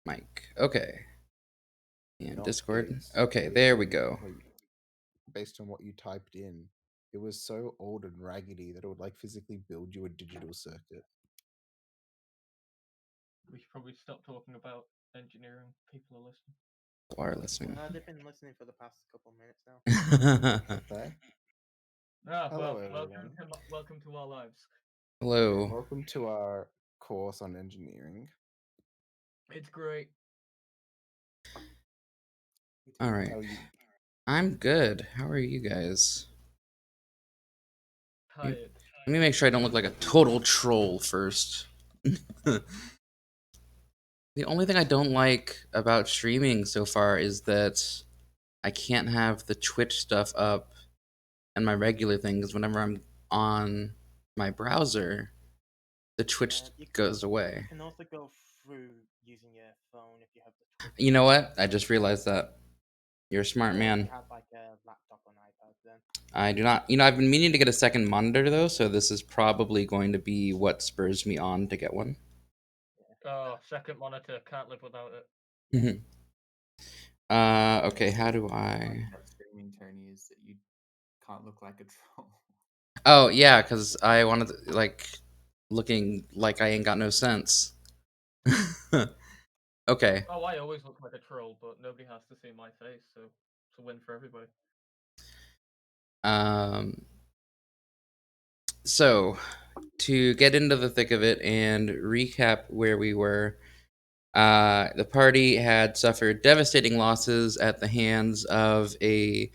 Mic. Okay. And Not Discord. gaze. Okay, there we go. Based on what you typed in, it was so old and raggedy that it would like physically build you a digital circuit. We should probably stop talking about engineering. People are listening. Are listening. They've been listening for the past couple of minutes now. Okay. Ah, Hello, well, everyone. welcome to our lives. Hello. Welcome to our course on engineering. It's great. All right. How are you? I'm good. How are you guys? Tired. Let me make sure I don't look like a total troll first. The only thing I don't like about streaming so far is that I can't have the Twitch stuff up and my regular thing, because whenever I'm on my browser, the Twitch goes away. You can also go through using your phone if you have the Twitch. You know what? I just realized that. You're a smart man. If you have like a laptop or an iPad, then. I do not. You know, I've been meaning to get a second monitor though, so this is probably going to be what spurs me on to get one. Oh, second monitor. Can't live without it. Okay, how do I... About streaming, Tony, is that you can't look like a troll. Oh, yeah, because I wanted to, like, looking like I ain't got no sense. Okay. Oh, I always look like a troll, but nobody has to see my face, so it's a win for everybody. So, to get into the thick of it and recap where we were, the party had suffered devastating losses at the hands of a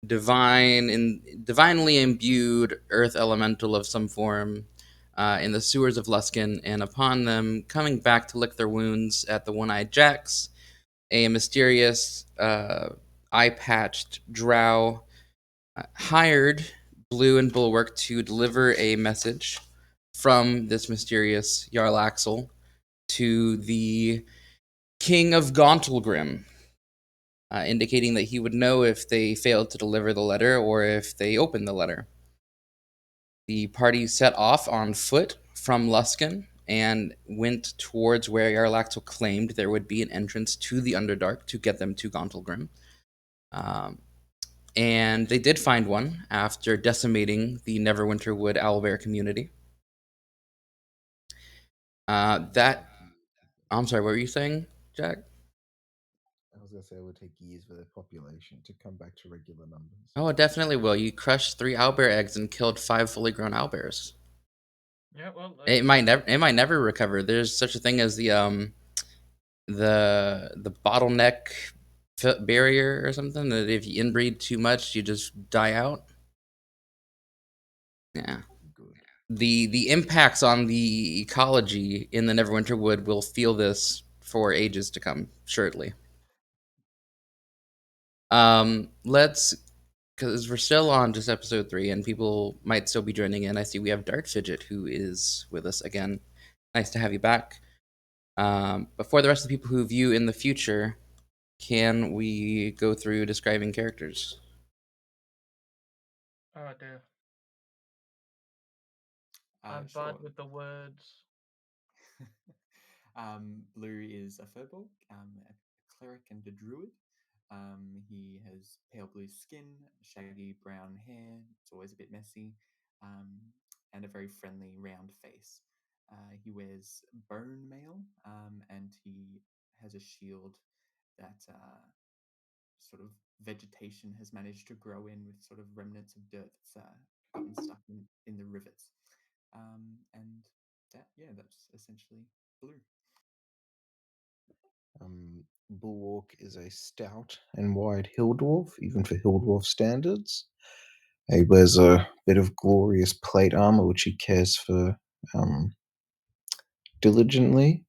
divinely imbued earth elemental of some form in the sewers of Luskin, and upon them coming back to lick their wounds at the One-Eyed Jacks, a mysterious eye-patched drow hired Blue and Bulwark to deliver a message from this mysterious Jarl Axel to the King of Gauntlgrim, indicating that he would know if they failed to deliver the letter or if they opened the letter. The party set off on foot from Luskin and went towards where Jarl Axel claimed there would be an entrance to the Underdark to get them to Gauntlgrim. And they did find one after decimating the Neverwinter Wood owlbear community. I'm sorry, what were you saying, Jack? I was gonna say it would take years for the population to come back to regular numbers. Oh, it definitely will. You crushed 3 owlbear eggs and killed 5 fully grown owlbears. Yeah, well, It might never recover. There's such a thing as the bottleneck barrier or something, that if you inbreed too much, you just die out. Yeah. Good. The impacts on the ecology in the Neverwinter Wood will feel this for ages to come, surely. Let's, because we're still on just episode 3, and people might still be joining in. I see we have Dark Fidget, who is with us again. Nice to have you back. Before the rest of the people who view in the future, can we go through describing characters? Oh dear. I'm Sure. bad with the words. Blue is a furbolg, a cleric and a druid. He has pale blue skin, shaggy brown hair, it's always a bit messy, and a very friendly round face. He wears bone mail, and he has a shield that sort of vegetation has managed to grow in, with sort of remnants of dirt that's gotten stuck in the rivets. And that's essentially Blue. Bulwark is a stout and wide hill dwarf, even for hill dwarf standards. He wears a bit of glorious plate armor, which he cares for diligently.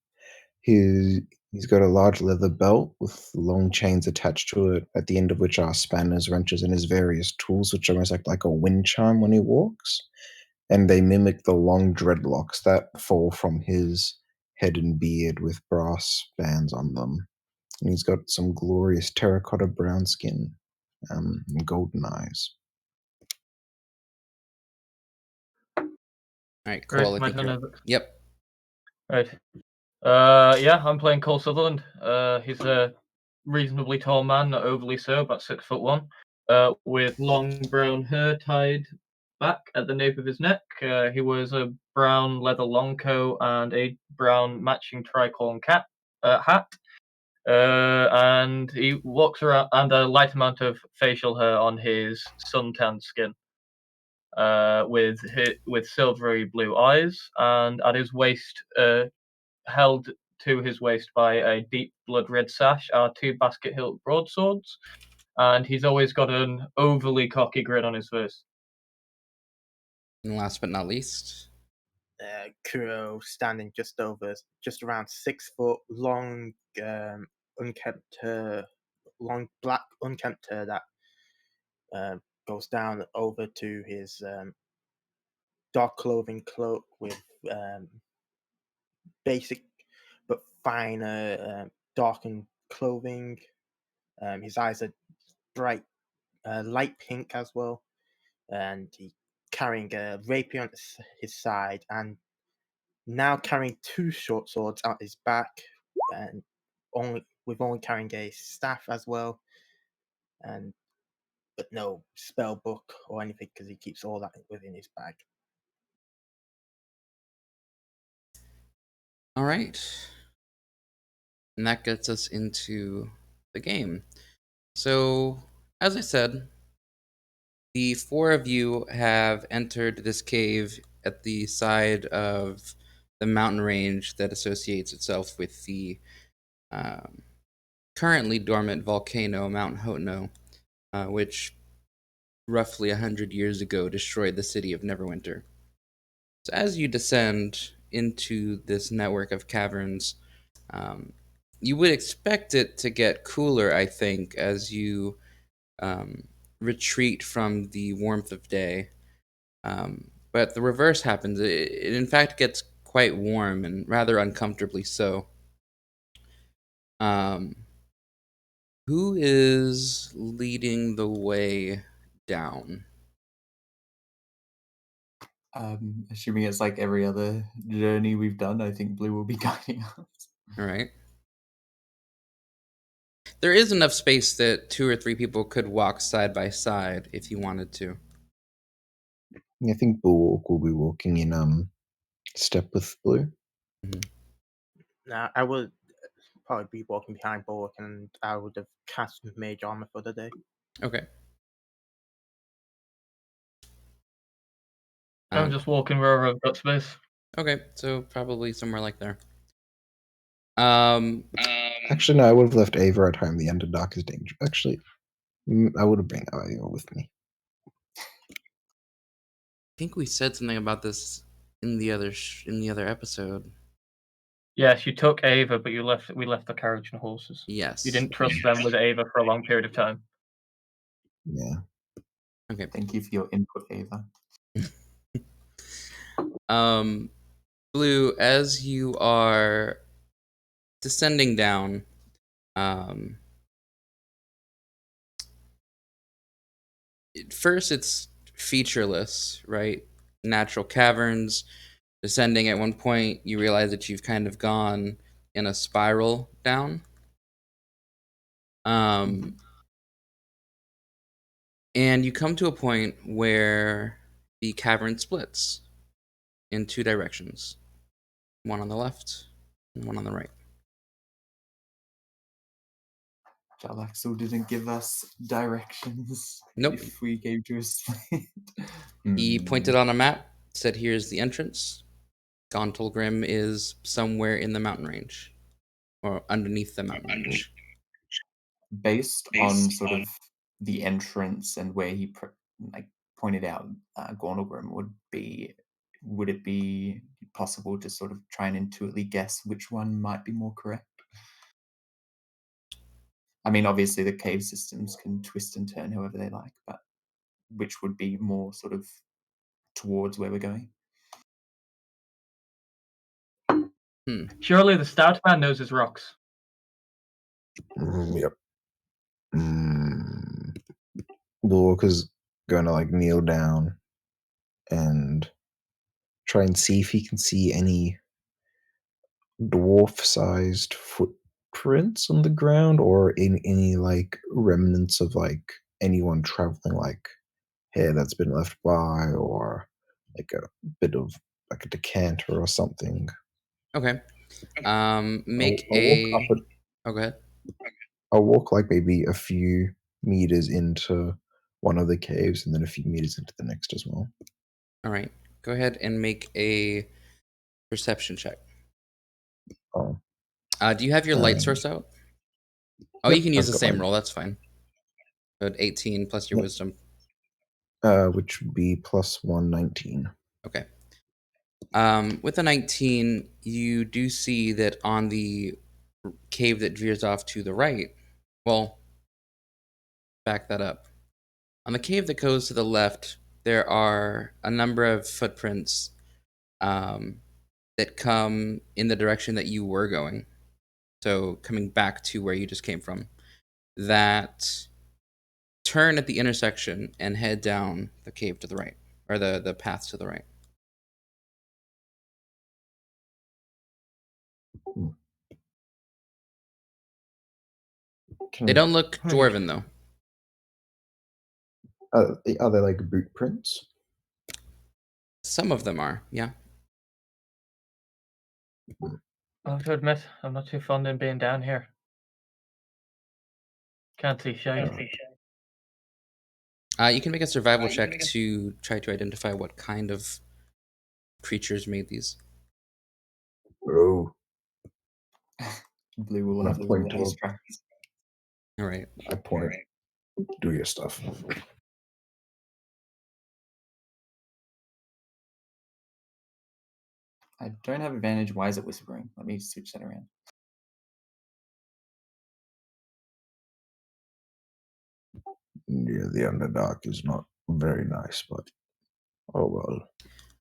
He's got a large leather belt with long chains attached to it, at the end of which are spanners, wrenches, and his various tools, which almost act like a wind chime when he walks. And they mimic the long dreadlocks that fall from his head and beard with brass bands on them. And he's got some glorious terracotta brown skin and golden eyes. All right, cool. Right, I think you're... turn. Yep. Right. Yeah, I'm playing Cole Sutherland. He's a reasonably tall man, not overly so, about 6'1", with long brown hair tied back at the nape of his neck. He wears a brown leather long coat and a brown matching tricorn hat. And he walks around, and a light amount of facial hair on his suntanned skin, with silvery blue eyes, and at his waist, held to his waist by a deep blood red sash, are two basket hilt broadswords, and he's always got an overly cocky grin on his face. And last but not least, Kuro standing just around 6 foot, long, unkempt hair, long black unkempt hair that goes down over to his dark clothing cloak with basic but finer darkened clothing. His eyes are bright, light pink as well, and he carrying a rapier on his side, and now carrying two short swords at his back, and only carrying a staff as well, and but no spell book or anything because he keeps all that within his bag. all right. And that gets us into the game. So, as I said, the four of you have entered this cave at the side of the mountain range that associates itself with the um, currently dormant volcano, Mount Hotono, which roughly 100 years ago destroyed the city of Neverwinter. So, as you descend into this network of caverns, um, you would expect it to get cooler, I think, as you um, retreat from the warmth of day. But the reverse happens. It, in fact, gets quite warm and rather uncomfortably so. Um, who is leading the way down? Assuming it's like every other journey we've done, I think Blue will be guiding us. All right. There is enough space that 2 or 3 people could walk side by side if you wanted to. I think Bulwark will be walking in step with Blue. Mhm. Now I would probably be walking behind Bullock, and I would have cast Mage Armor for the day. Okay. I'm Um, just walking wherever I've got space. okay, so probably somewhere like there. Um, Actually, no, I would have left Ava at home. The Underdark is dangerous. Actually, I would have brought Ava with me. I think we said something about this in the other episode. Yes, you took Ava, but we left the carriage and horses. Yes. You didn't trust them with Ava for a long period of time. Yeah. Okay. Thank you for your input, Ava. Um, Blue, as you are descending down, um, first it's featureless, right? Natural caverns. Descending at one point, you realize that you've kind of gone in a spiral down. Um, and you come to a point where the cavern splits in 2 directions, one on the left and one on the right. Jalaxel didn't give us directions. Nope. If we gave you a split. He pointed on a map, said, "Here's the entrance. Gauntlgrim is somewhere in the mountain range, or underneath the mountain range." Based on sort of the entrance and where he like pointed out Gornelgrim would it be possible to sort of try and intuitively guess which one might be more correct? I mean, obviously the cave systems can twist and turn however they like, but which would be more sort of towards where we're going? Surely the stout man knows his rocks. Yep. Bulwark is going to like kneel down and try and see if he can see any dwarf-sized footprints on the ground, or in any like remnants of like anyone traveling, like hair that's been left by, or like a bit of like a decanter or something. Okay. Make I'll walk up a. it. Oh, go ahead. I'll walk like maybe a few meters into one of the caves, and then a few meters into the next as well. All right. Go ahead and make a perception check. Oh, Do you have your light source out? Oh, yep, you can use I've the got same my roll. That's fine. But 18 plus your yep, wisdom. which would be plus 119. Okay. With a 19, you do see that on the cave that veers off to the right. Well, back that up. On the cave that goes to the left, there are a number of footprints um, that come in the direction that you were going. So coming back to where you just came from. That turn at the intersection and head down the cave to the right, or the path to the right. Hmm. They don't look Right. dwarven though. Are they like boot prints? Some of them are, yeah. I have to admit, I'm not too fond in being down here. Can't see shite. You can make a survival check to try to identify what kind of creatures made these. Oh, Blue will and I have to point to face tracks. All right. I point. Do your stuff. I don't have advantage. Why is it whispering? Let me switch that around. Yeah, the Underdark is not very nice, but oh well.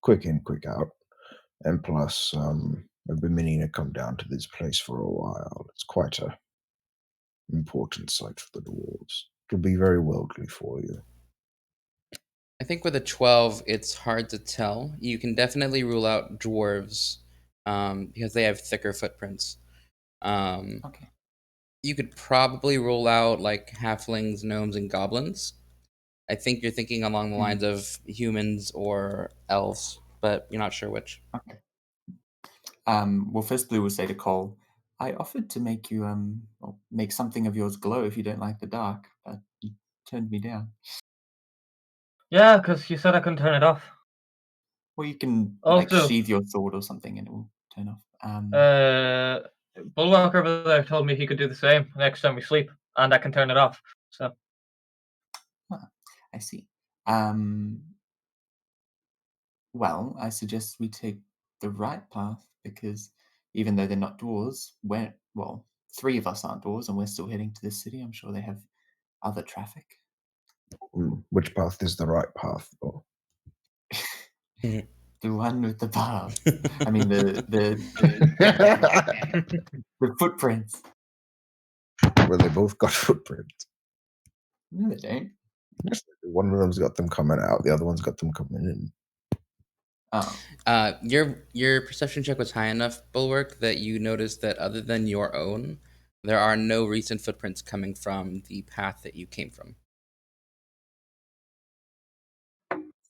Quick in, quick out. And plus, I've been meaning to come down to this place for a while. It's quite a important site for the dwarves. It'll be very worldly for you. I think with a 12, it's hard to tell. You can definitely rule out dwarves because they have thicker footprints. Okay. You could probably rule out like halflings, gnomes, and goblins. I think you're thinking along the Hmm. lines of humans or elves, but you're not sure which. Okay. Well, first Blue will say to Cole, I offered to make you well, make something of yours glow if you don't like the dark, but you turned me down. Yeah, because you said I couldn't turn it off. Or you can like Also, sheathe your sword or something and it will turn off. Bulwark over there told me he could do the same next time we sleep, and I can turn it off. So, I see. Um, well, I suggest we take the right path because even though they're not dwarves, well, three of us aren't dwarves and we're still heading to the city. I'm sure they have other traffic. Which path is the right path? Or The one with the path. I mean the footprints. well, they both got footprints. No, they don't. One of them's got them coming out. The other one's got them coming in. Oh, Your perception check was high enough, Bulwark, that you noticed that other than your own, there are no recent footprints coming from the path that you came from.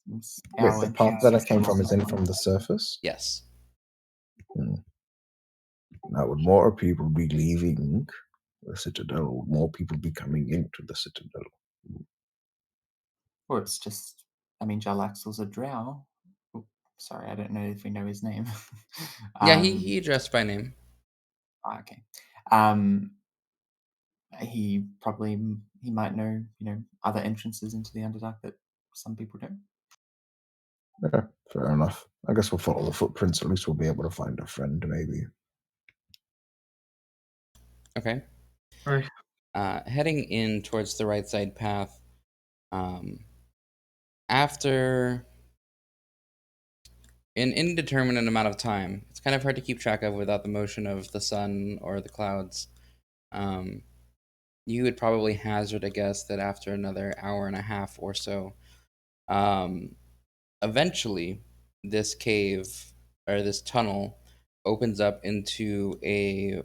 Wait, our the path entrance that I is came from along is that in one. from the surface? Yes. Now, would more people be leaving the citadel? Would more people be coming into the citadel? Or it's just, I mean, Jarlaxle's a drow. Oh, sorry, I don't know if we know his name. Yeah, he addressed by name. Okay. Um, he might know, other entrances into the Underdark that some people don't. Yeah, fair enough. I guess we'll follow the footprints. At least we'll be able to find a friend, maybe. Okay. right. Heading in towards the right side path. After an indeterminate amount of time, it's kind of hard to keep track of without the motion of the sun or the clouds. Um, you would probably hazard a guess that after another hour and a half or so, um, eventually, this cave or this tunnel opens up into a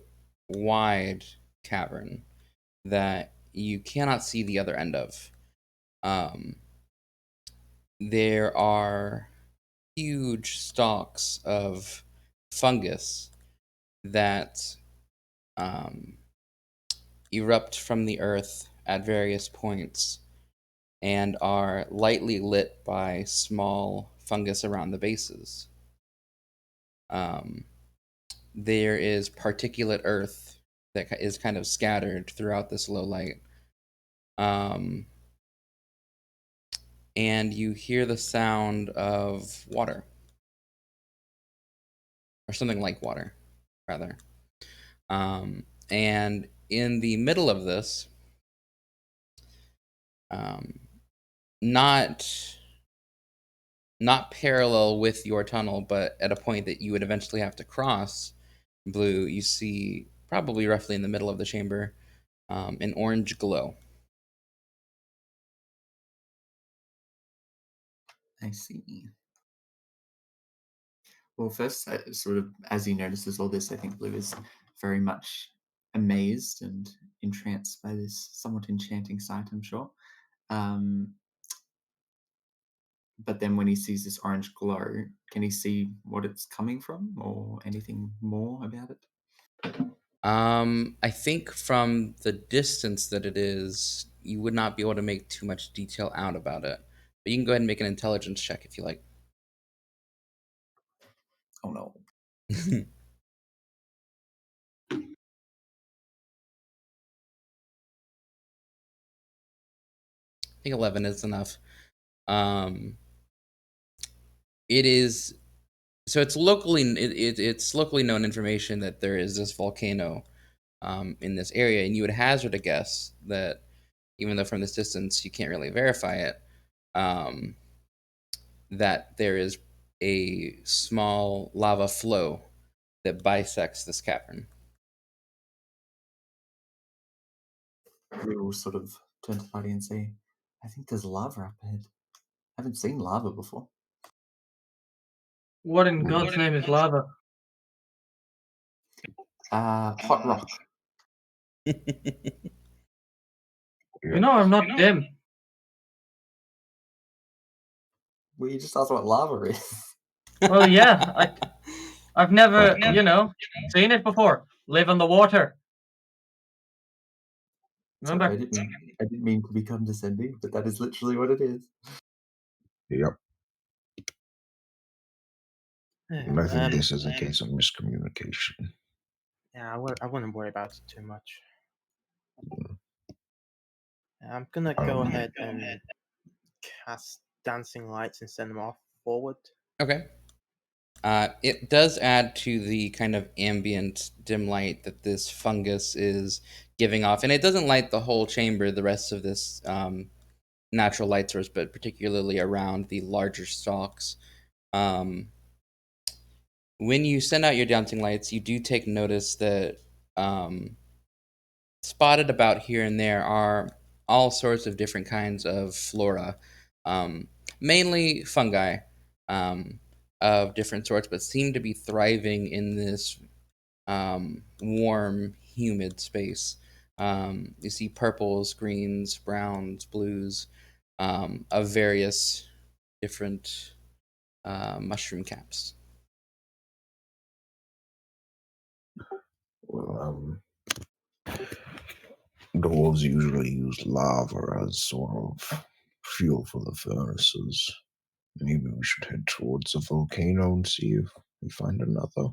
wide cavern that you cannot see the other end of. Um, there are huge stalks of fungus that um, erupt from the earth at various points and are lightly lit by small fungus around the bases. Um, there is particulate earth that is kind of scattered throughout this low light. Um, and you hear the sound of water, or something like water, rather. And in the middle of this, um, not not parallel with your tunnel, but at a point that you would eventually have to cross, Blue, you see probably roughly in the middle of the chamber, an orange glow. I see. Well, first, sort of as he notices all this, I think Blue is very much amazed and entranced by this somewhat enchanting sight, I'm sure. Um, but then when he sees this orange glow, can he see what it's coming from or anything more about it? I think from the distance that it is, you would not be able to make too much detail out about it. But you can go ahead and make an intelligence check if you like. Oh no. I think 11 is enough. It is so it's locally known information that there is this volcano in this area, and you would hazard a guess that even though from this distance you can't really verify it, um, that there is a small lava flow that bisects this cavern. We will sort of turn to the party and say, I think there's lava up ahead. I haven't seen lava before. What in God's name is lava? Hot rock. You know I'm not dim. Well, you just asked what lava is. Well, yeah, I've never, seen it before. Live on the water. Sorry, Remember? I didn't mean to be condescending, but that is literally what it is. Yep. And I think Um, this is a case of miscommunication. yeah, I wouldn't worry about it too much. I'm gonna go ahead and cast dancing lights and send them off forward. Okay. It does add to the kind of ambient dim light that this fungus is giving off, and it doesn't light the whole chamber, the rest of this natural light source, but particularly around the larger stalks. Um, when you send out your dancing lights, you do take notice that um, spotted about here and there are all sorts of different kinds of flora, mainly fungi of different sorts, but seem to be thriving in this warm, humid space. You see purples, greens, browns, blues of various different mushroom caps. Well, dwarves usually use lava as sort of fuel for the furnaces. Maybe we should head towards the volcano and see if we find another.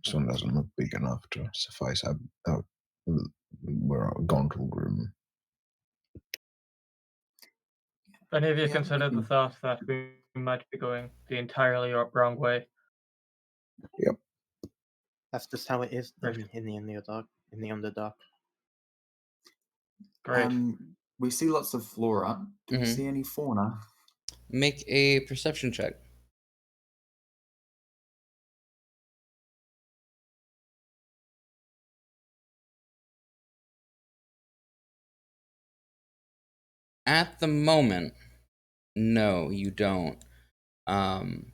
This one doesn't look big enough to suffice our we're Gontal room. Have any of you Yeah, considered the thought that we might be going the entirely wrong way? Yep. That's just how it is Great. in the Underdark. In the Underdark. Great. We see lots of flora. Do we Mhm. see any fauna? Make a perception check. At the moment, no, you don't. Um,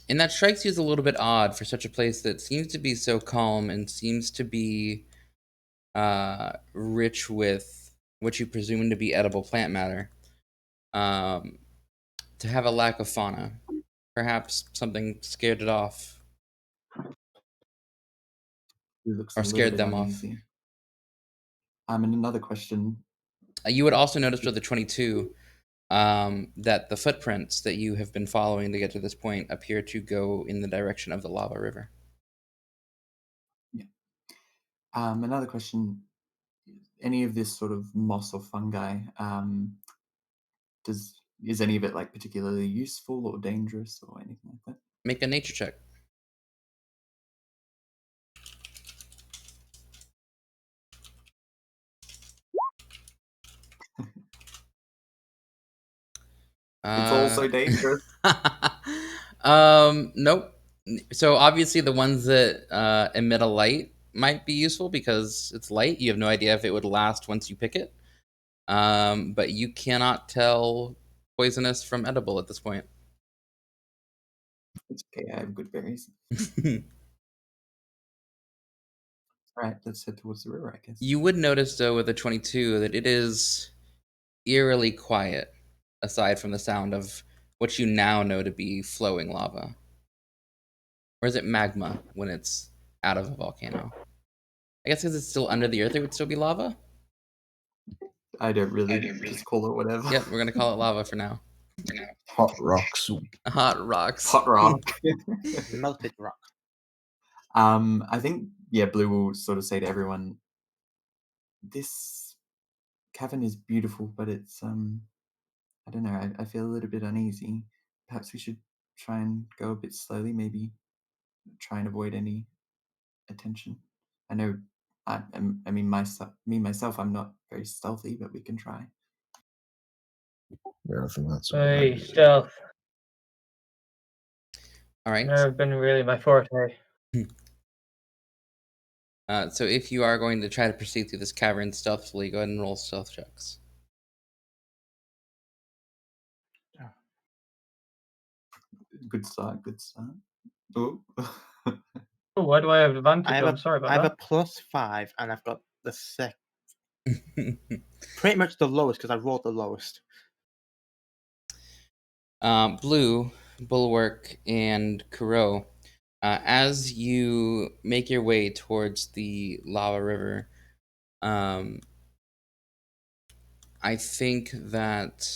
And that strikes you as a little bit odd for such a place that seems to be so calm and seems to be rich with what you presume to be edible plant matter, um, to have a lack of fauna. Perhaps something scared it off He looks a or little scared bit them off. uneasy. And another question. You would also notice with the 22 that the footprints that you have been following to get to this point appear to go in the direction of the lava river. Yeah. Another question. Any of this sort of moss or fungi, is any of it like particularly useful or dangerous or anything like that? Make a nature check. It's also dangerous. Nope. So obviously the ones that emit a light might be useful because it's light. You have no idea if it would last once you pick it. But you cannot tell poisonous from edible at this point. It's okay, I have good berries. Alright, let's head towards the river, I guess. You would notice though with a 22 that it is eerily quiet, aside from the sound of what you now know to be flowing lava. Or is it magma when it's out of a volcano? I guess because it's still under the earth, it would still be lava? I don't really, just call it whatever. Yep, we're gonna call it lava for now. Hot rock soup. Hot rocks. Hot rock. Melted rock. I think, yeah, Blue will sort of say to everyone, this cavern is beautiful, but it's, I don't know, I feel a little bit uneasy. Perhaps we should try and go a bit slowly, maybe try and avoid any attention. I know, I mean, myself, I'm not very stealthy, but we can try. Yeah, I think that's a Hey, good idea. stealth. All right. Never been really my forte. So if you are going to try to proceed through this cavern stealthily, go ahead and roll stealth checks. Good start, good start. Oh. Oh, why do I have advantage? I have I'm sorry about I have that. a +5, and I've got the pretty much the lowest because I rolled the lowest. Blue, Bulwark, and Kuro, as you make your way towards the lava river, I think that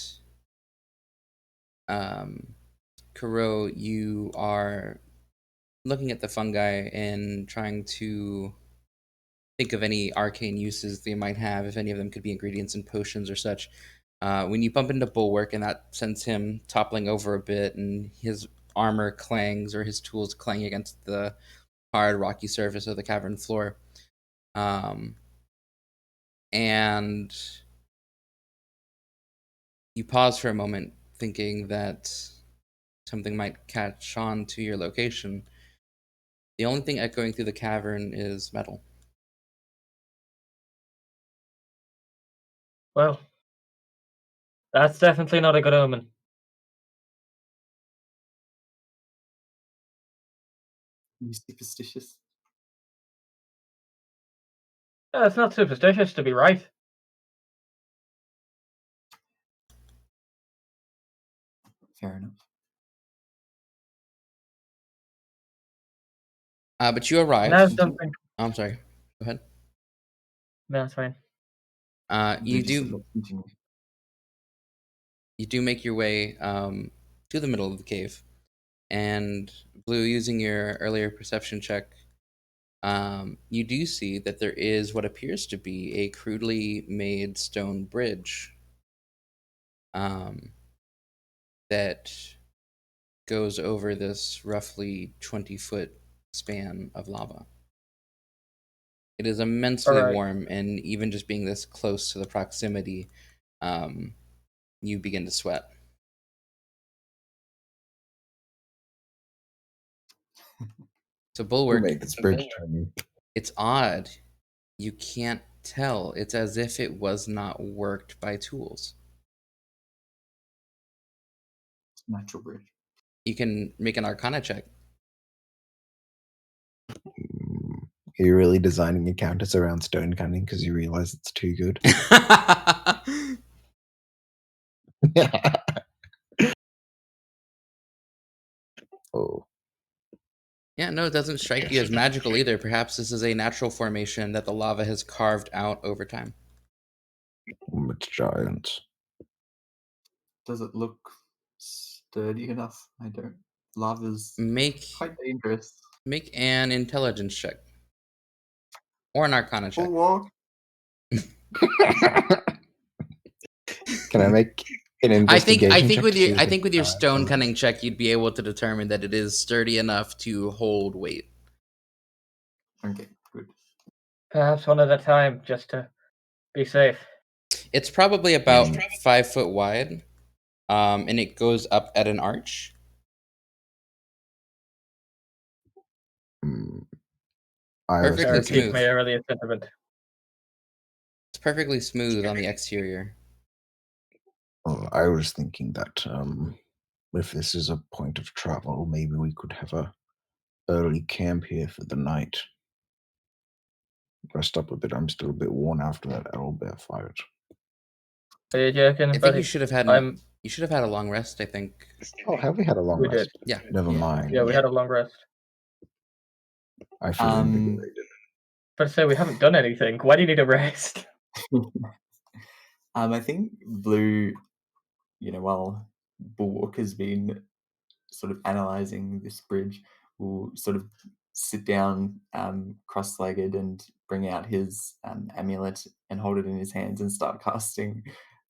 Kuro, you are looking at the fungi and trying to think of any arcane uses they might have, if any of them could be ingredients in potions or such. When you bump into Bulwark and that sends him toppling over a bit and his armor clangs or his tools clang against the hard rocky surface of the cavern floor. And you pause for a moment thinking that something might catch on to your location. The only thing echoing through the cavern is metal. Well, that's definitely not a good omen. You superstitious? It's not superstitious to be right. Fair enough. But you arrive. Now something. Oh, I'm sorry. Go ahead. No, that's fine. You just said, do let's continue. you do make your way to the middle of the cave, and Blue, using your earlier perception check, you do see that there is what appears to be a crudely made stone bridge that goes over this roughly 20-foot span of lava. It is immensely Alright. warm, and even just being this close to the proximity, you begin to sweat. So Who Bulwark, made this bridge, Tony? it's odd. You can't tell. It's as if it was not worked by tools. It's a natural bridge. You can make an Arcana check. Are you really designing your counters around stone cunning because you realize it's too good? Oh, Yeah, no, it doesn't strike you as magical either. Perhaps this is a natural formation that the lava has carved out over time. it's giant. Does it look sturdy enough? I don't. Lava's Make quite dangerous. an intelligence check. Or an Arcana check. Full walk. Can I make an I think investigation check with to your see if with your it's stone giant? cunning check, you'd be able to determine that it is sturdy enough to hold weight. Okay, good. Perhaps one at a time, just to be safe. It's probably about 5 foot wide, and it goes up at an arch. I was Perfectly Piqued smooth. my earlier sentiment. It's perfectly smooth on the exterior. I was thinking that if this is a point of travel, maybe we could have a early camp here for the night. Rest up a bit. I'm still a bit worn after that owlbear fight. Are you joking, I think buddy? you should have had a long rest, I think. Oh, have we had a long We rest? did. Yeah. Never mind. Yeah, we had a long rest. I feel invigorated. But say we haven't done anything. Why do you need a rest? I think Blue, while Bulwark has been sort of analyzing this bridge, will sort of sit down cross-legged and bring out his amulet and hold it in his hands and start casting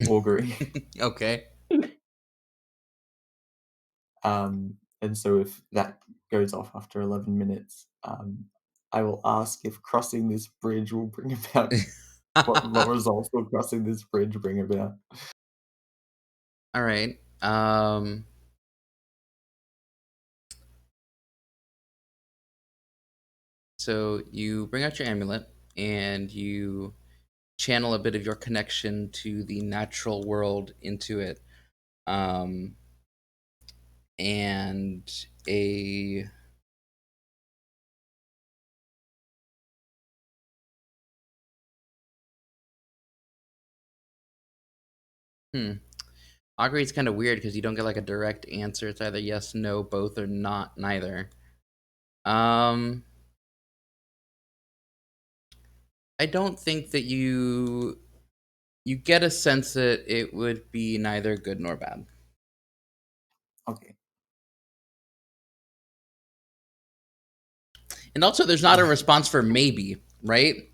augury. Okay. And so if that goes off after 11 minutes, I will ask if crossing this bridge will bring about what results will crossing this bridge bring about. All right. So you bring out your amulet and you channel a bit of your connection to the natural world into it. And a augury is kind of weird because you don't get like a direct answer. It's either yes, no, both, or not, neither. I don't think that you get a sense that it would be neither good nor bad. Okay. And also, there's not a response for maybe, right?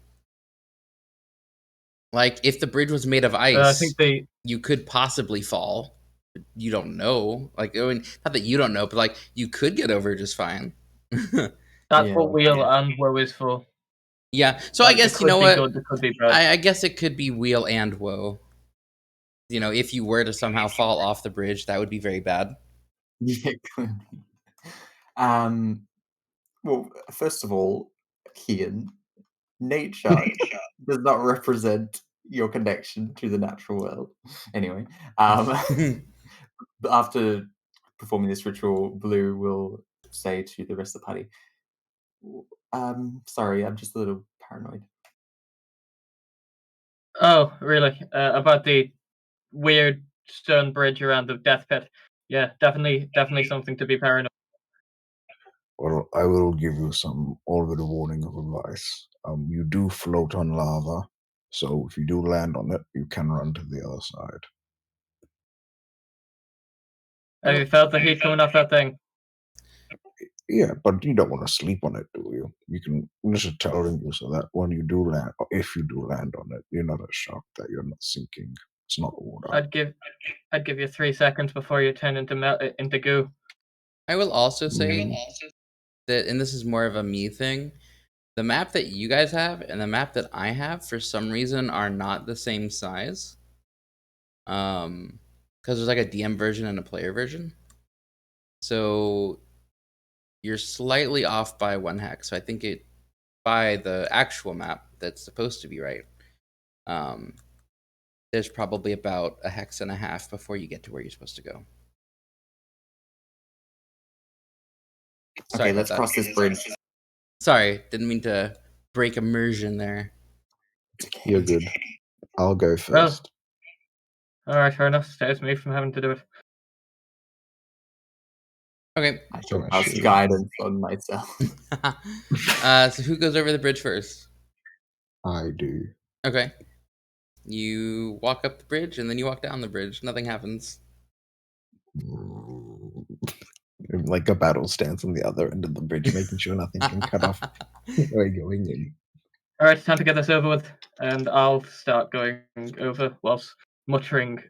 Like, if the bridge was made of I ice, think they. you could possibly fall. You don't know. Like, I mean, not that you don't know, but like, you could get over just fine. That's Yeah. what wheel and woe is for. Yeah. So Like, I guess it you could know be what. good, it could be bad. I guess it could be wheel and woe. You know, if you were to somehow fall off the bridge, that would be very bad. Yeah, clearly. Well, first of all, Kian, nature does not represent your connection to the natural world. Anyway, after performing this ritual, Blue will say to the rest of the party, sorry, I'm just a little paranoid. Oh, really? About the weird stone bridge around the death pit. Yeah, definitely something to be paranoid. Well, I will give you some already warning of advice. You do float on lava, so if you do land on it, you can run to the other side. Have you felt the heat coming off that thing? Yeah, but you don't want to sleep on it, do you? You can. I'm just telling you so that when you do land, or if you do land on it, you're not as shocked that you're not sinking. It's not water. I'd give you 3 seconds before you turn into goo. I will also say that, and this is more of a me thing, the map that you guys have and the map that I have, for some reason, are not the same size. Because there's like a DM version and a player version. So you're slightly off by 1 hex. So I think by the actual map that's supposed to be right, there's probably about a hex and a half before you get to where you're supposed to go. Sorry Okay, about let's that. cross this bridge. Sorry, didn't mean to break immersion there. It's okay. You're good. I'll go Well, first. alright, fair enough. Saves me from having to do it. Okay. I shall Oh, cast shit. guidance on myself. So who goes over the bridge first? I do. Okay. You walk up the bridge and then you walk down the bridge. Nothing happens. Like a battle stance on the other end of the bridge, making sure nothing can cut off where you're going in. Alright, time to get this over with, and I'll start going over whilst muttering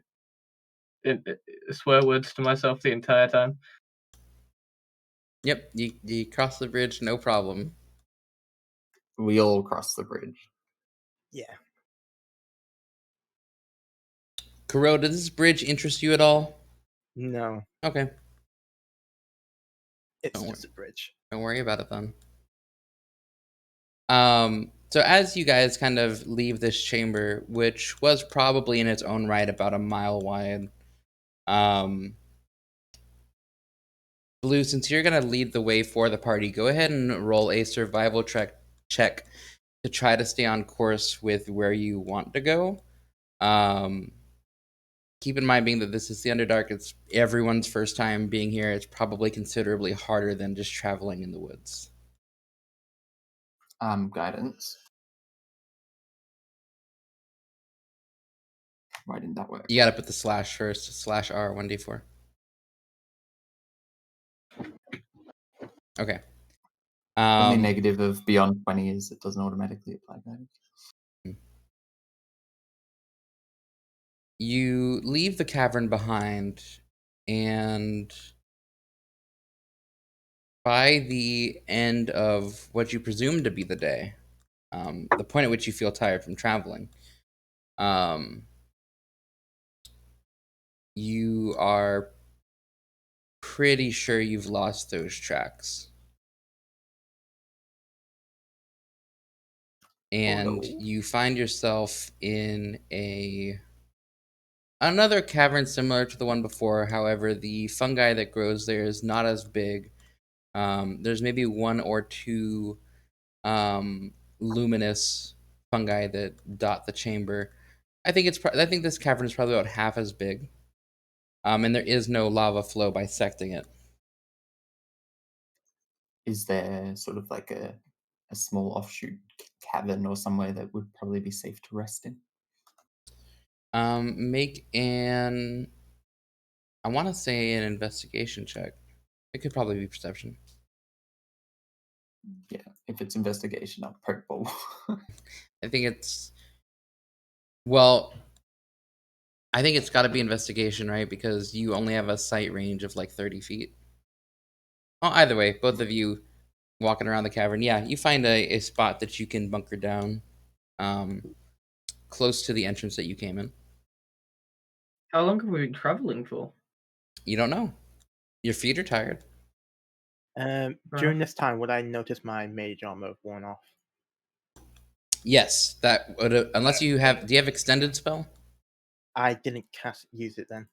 swear words to myself the entire time. Yep, you cross the bridge, no problem. We all cross the bridge. Yeah. Kuro, does this bridge interest you at all? No, Okay, it's Don't just a bridge. don't worry about it then. So as you guys kind of leave this chamber, which was probably in its own right about a mile wide, Blue, since you're gonna lead the way for the party, go ahead and roll a survival check to try to stay on course with where you want to go. Um, keep in mind, being that this is the Underdark, it's everyone's first time being here. It's probably considerably harder than just traveling in the woods. Guidance. Why didn't that work? You gotta put the slash first. /R 1d4. Okay. Only negative of beyond 20 is it doesn't automatically apply guidance. You leave the cavern behind, and by the end of what you presume to be the day, the point at which you feel tired from traveling, you are pretty sure you've lost those tracks. And no. you find yourself in another cavern similar to the one before. However, the fungi that grows there is not as big. There's maybe one or two luminous fungi that dot the chamber. I think this cavern is probably about half as big. And there is no lava flow bisecting it. Is there sort of like a small offshoot cavern or somewhere that would probably be safe to rest in? Make an, I want to say, an investigation check. It could probably be perception. Yeah, if it's investigation, I'll purple. I think it's, well, I think it's got to be investigation, right? Because you only have a sight range of like 30 feet. Oh, either way, both of you walking around the cavern, yeah, you find a spot that you can bunker down, close to the entrance that you came in. How long have we been traveling for? You don't know. Your feet are tired. During this time, would I notice my mage armor worn off? Yes, that would, unless you have. Do you have extended spell? I didn't use it then.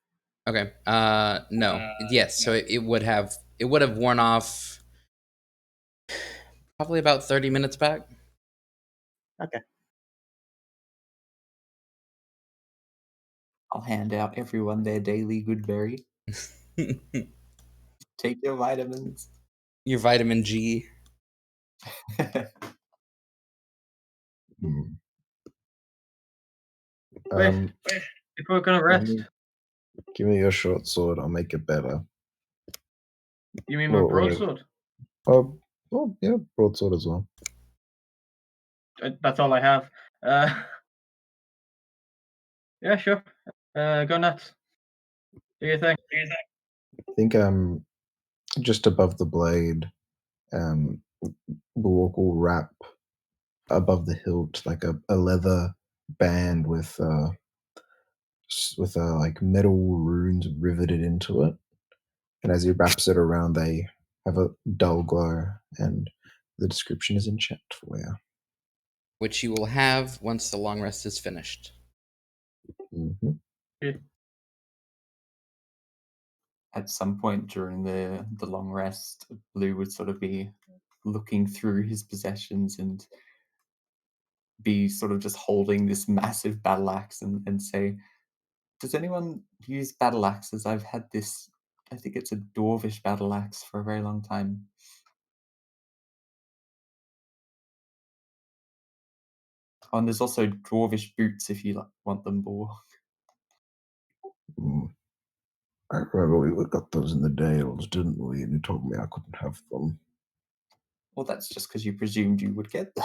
Okay. No. Yes. So it would have worn off probably about 30 minutes back. Okay. I'll hand out everyone their daily good berry. Take your vitamins. Your vitamin G. Hmm. Wait, if we're gonna rest, Give me your short sword. I'll make it better. you mean my broadsword? Oh, yeah, broadsword as well. That's all I have. Yeah, sure. Go nuts. Do your thing. I think just above the blade, Bulwark will wrap above the hilt like a leather band with like metal runes riveted into it. And as he wraps it around, they have a dull glow, and the description is in chat for you. Which you will have once the long rest is finished. Mm-hmm. Yeah. at some point during the long rest, Blue would sort of be looking through his possessions and be sort of just holding this massive battle axe and say, "Does anyone use battle axes? I've had this. I think it's a dwarvish battle axe for a very long time." Oh, and there's also dwarvish boots if you want them, Boar. Mm. I remember we got those in the Dales, didn't we? And you told me I couldn't have them. Well, that's just because you presumed you would get them.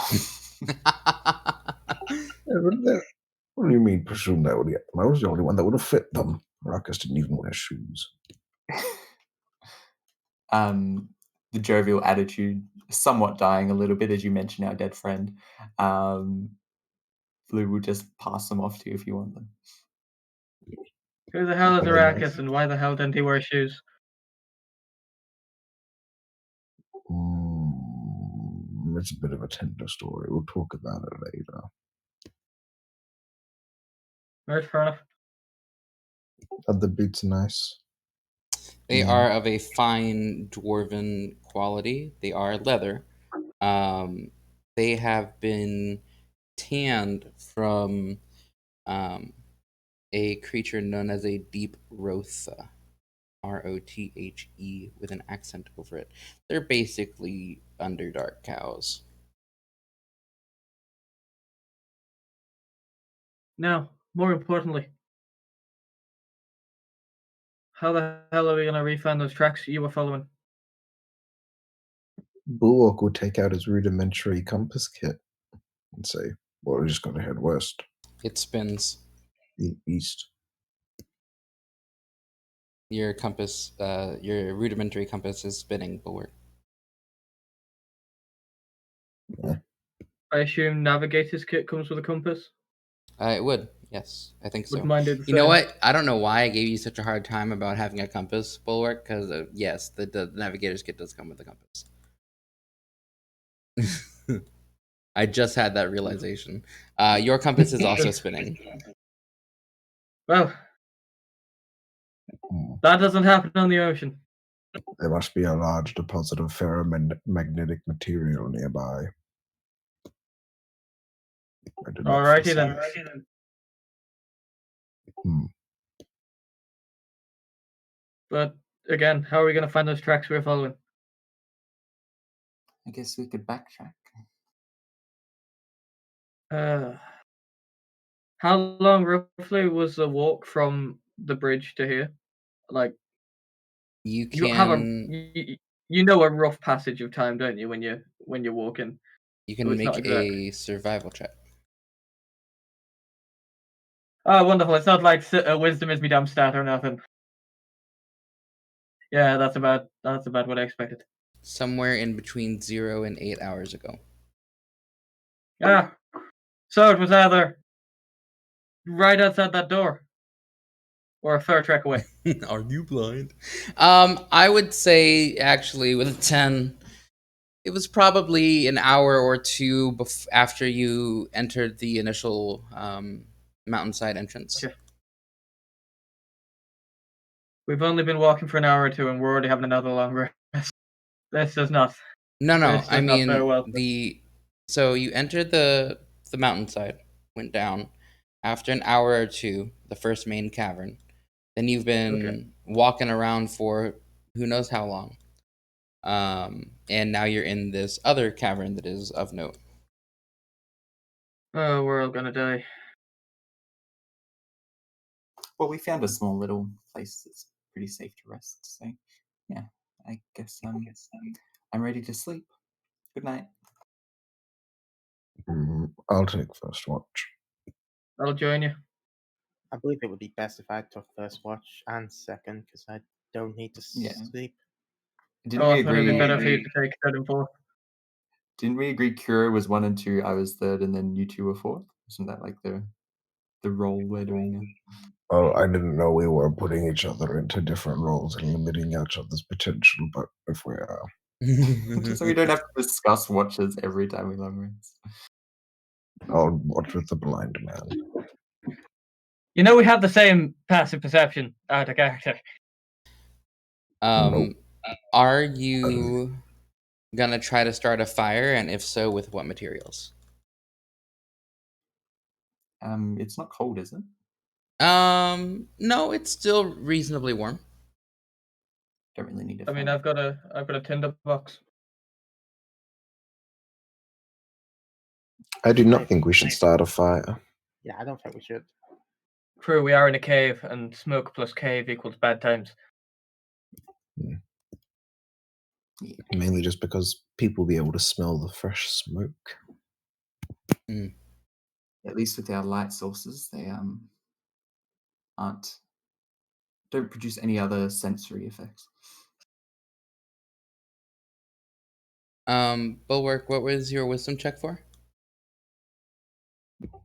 What do you mean, presume I would get them? I was the only one that would have fit them. Marcus didn't even wear shoes. The jovial attitude somewhat dying a little bit as you mention our dead friend. Blue will just pass them off to you if you want them. Who the hell is But I guess- Arrakis, and why the hell didn't he wear shoes? It's a bit of a tender story. We'll talk about it later. Right, fair enough. Are the boots nice? They Yeah. are of a fine dwarven quality. They are leather. They have been tanned from a creature known as a deep rotha. Rothe with an accent over it. They're basically underdark cows. Now, more importantly, how the hell are we going to refund those tracks you were following? Bulwark will take out his rudimentary compass kit and say, well, we're just going to head west, It spins. east. Your compass, your rudimentary compass is spinning, Bulwark. I assume Navigator's kit comes with a compass? It would, yes. I think so. Would mine do the You know same? what? I don't know why I gave you such a hard time about having a compass, Bulwark, because, yes, the Navigator's kit does come with a compass. I just had that realization. Your compass is also spinning. Well, that doesn't happen on the ocean. There must be a large deposit of ferromagnetic material nearby. I did not Alrighty foresee. then. But again, how are we going to find those tracks we're following? I guess we could backtrack. How long roughly was the walk from the bridge to here? Like, You you have a can you know a rough passage of time, don't you, when you're walking? you So can it's not make exact. a survival check. Oh, wonderful! It's not like wisdom is me damn stat or nothing. Yeah, that's about what I expected. Somewhere in between 0 and 8 hours ago. Ah, so it was either right outside that door or a third track away. Are you blind? I would say actually with a 10, it was probably an hour or two after you entered the initial mountainside entrance. Okay. We've only been walking for an hour or two, and we're already having another long rest. This does not. No, This I does not mean fare well. so you entered the mountainside, went down. After an hour or two, the first main cavern. Then you've been walking around for who knows how long. And now you're in this other cavern that is of note. Oh, we're all gonna die. Well, we found a small little place that's pretty safe to rest. So, yeah, I guess I'm ready to sleep. Good night. I'll take first watch. I'll join you. I believe it would be best if I took first watch and second, because I don't need to Yeah. sleep. Didn't we It'd be agree? better for you to take third and fourth. Didn't we agree? Curio was 1 and 2. I was third, and then you two were fourth. Isn't that like the role we're doing now? Oh, I didn't know we were putting each other into different roles and limiting each other's potential, but if we are. Just so we don't have to discuss watches every time we long rest. I'll watch with the blind man. You know we have the same passive perception out of character. Um, are you gonna try to start a fire, and if so, with what materials? It's not cold, is it? No, it's still reasonably warm. Don't really need a I fire. mean, I've got a tinder box. I do not think we should start a fire. Yeah, I don't think we should. True, we are in a cave, and smoke plus cave equals bad times. Mainly just because people will be able to smell the fresh smoke. At least with our light sources, they don't produce any other sensory effects. Bulwark, what was your wisdom check for?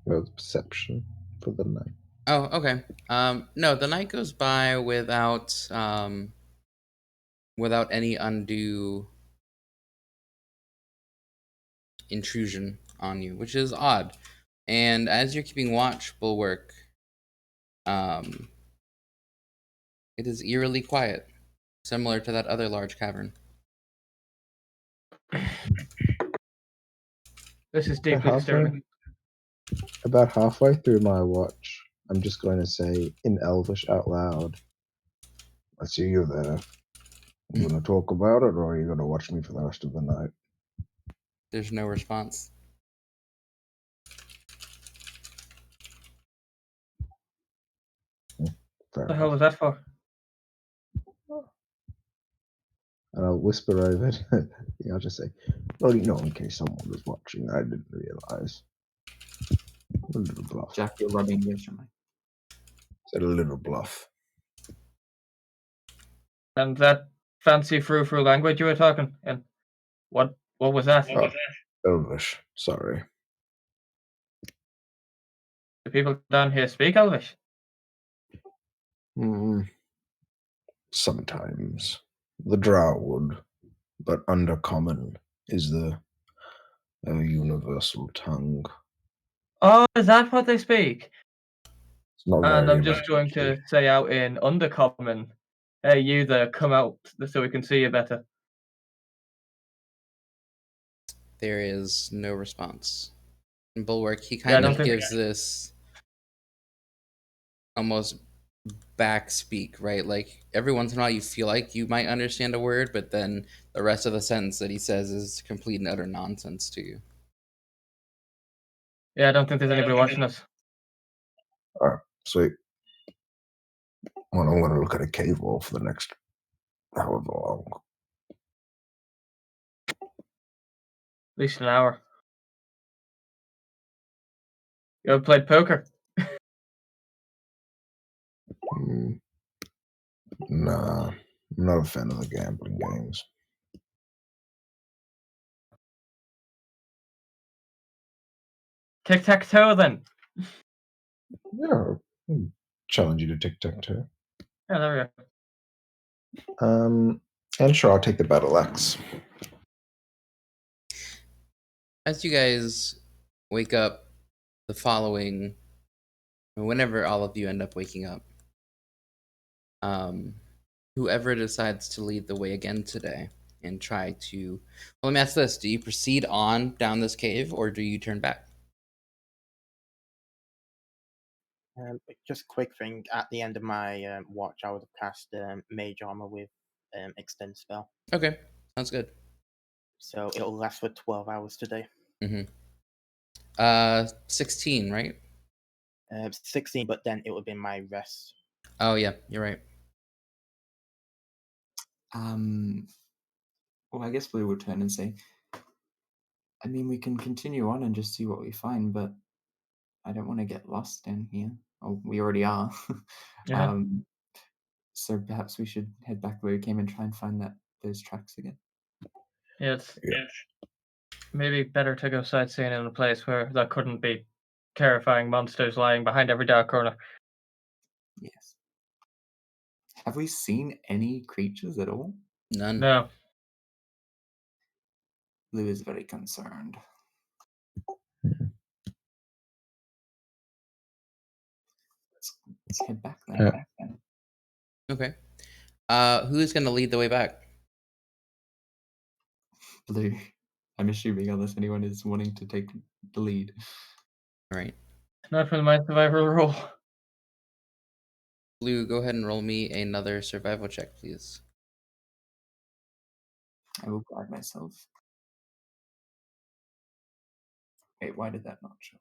Well, perception for the night. Oh, okay. No, the night goes by without any undue intrusion on you, which is odd. And as you're keeping watch, Bulwark, it is eerily quiet, similar to that other large cavern. This is deeply disturbing. About halfway through my watch, I'm just going to say in Elvish out loud, I see you there. You going to talk about it, or are you going to watch me for the rest of the night? There's no response. Fair What the hell enough. was that for? And I'll whisper over it. I'll just say, well, in case someone was watching, I didn't realize. A little bluff. Jack, you're rubbing against your mic. Said a little bluff. And that fancy frou-frou language you were talking in, what was that? Elvish, sorry. Do people down here speak Elvish? Sometimes. The drow would, but undercommon is the universal tongue. Oh, is that what they speak? It's not And very I'm just going to say out in undercommon, hey, you there, come out so we can see you better. There is no response. And Bulwark, he Yeah, I kind don't of think- gives this almost back speak, right? Like every once in a while you feel like you might understand a word, but then the rest of the sentence that he says is complete and utter nonsense to you. Yeah, I don't think there's anybody watching us. Alright, sweet. Well, I'm going to look at a cave wall for the next however long. At least an hour. You ever played poker? Nah, I'm not a fan of the gambling games. Tic-tac-toe then. Yeah, challenge you to tic-tac-toe. Yeah, there we go. And sure, I'll take the battle axe. As you guys wake up the following, whenever all of you end up waking up, whoever decides to lead the way again today and try to, well, let me ask this: do you proceed on down this cave, or do you turn back? Just a quick thing. At the end of my watch, I would have cast Mage Armor with Extend spell. Okay, sounds good. So it'll last for 12 hours today. 16, right? 16, but then it would have been my rest. Oh yeah, you're right. Well, I guess Blue would turn and say, I mean, we can continue on and just see what we find, but I don't want to get lost down here. Oh, we already are. Yeah. So perhaps we should head back where we came and try and find those tracks again. Yeah, it's maybe better to go sightseeing in a place where there couldn't be terrifying monsters lying behind every dark corner. Yes. Have we seen any creatures at all? None. No. Blue is very concerned. Let's head back then. Okay. Who's gonna lead the way back? Blue. I'm assuming unless anyone is wanting to take the lead. All right. Not for my survival roll. Blue, go ahead and roll me another survival check, please. I will guide myself. Wait, why did that not show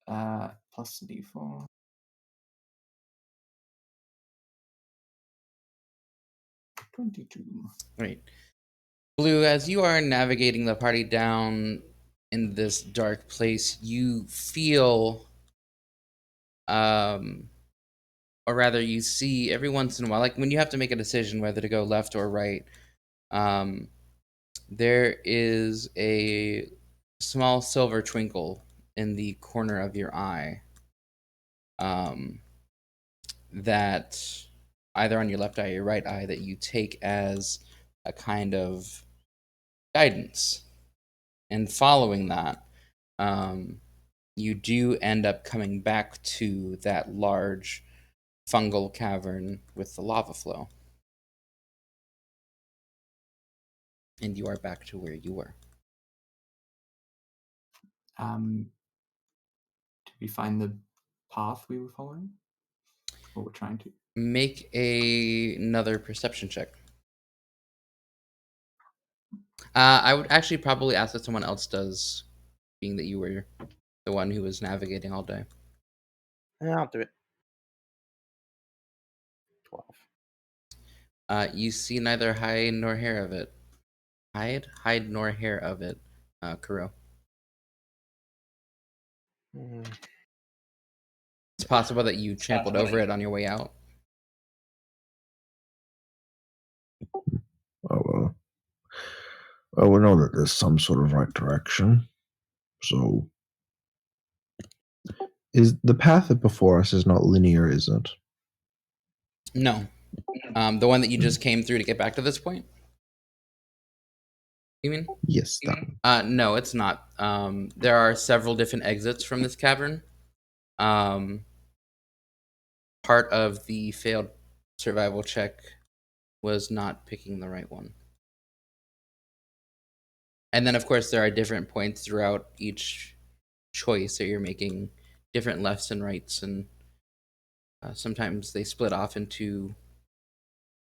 up? Plus D4. 22. Right. Blue, as you are navigating the party down in this dark place, you feel, or rather, you see every once in a while, like when you have to make a decision whether to go left or right, um, there is a small silver twinkle in the corner of your eye, that either on your left eye or your right eye that you take as a kind of guidance. And following that, you do end up coming back to that large fungal cavern with the lava flow. And you are back to where you were. Did we find the path we were following? Or we're trying to? Make another perception check. I would actually probably ask that someone else does, being that you were the one who was navigating all day. Yeah, I'll do it. 12. You see neither hide nor hair of it. Hide nor hair of it, Kuro. Mm. It's possible that you trampled over it on your way out. Oh well. Well, we know that there's some sort of right direction. So, is the path before us is not linear, is it? No. The one that you just came through to get back to this point? You mean? Yes, that one. No, it's not. There are several different exits from this cavern. Part of the failed survival check was not picking the right one. And then, of course, there are different points throughout each choice that you're making, different lefts and rights, and sometimes they split off into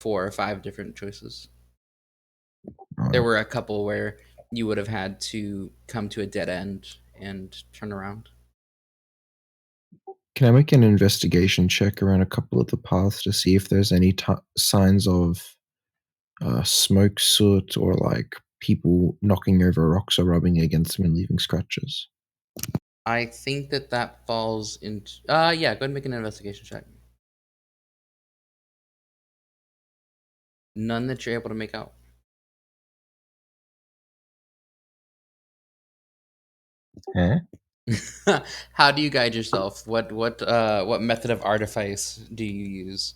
4 or 5 different choices. There were a couple where you would have had to come to a dead end and turn around. Can I make an investigation check around a couple of the paths to see if there's any signs of smoke, soot, or like people knocking over rocks or rubbing against them and leaving scratches? I think that falls into... yeah, go ahead and make an investigation check. None that you're able to make out. Huh? How do you guide yourself? What method of artifice do you use?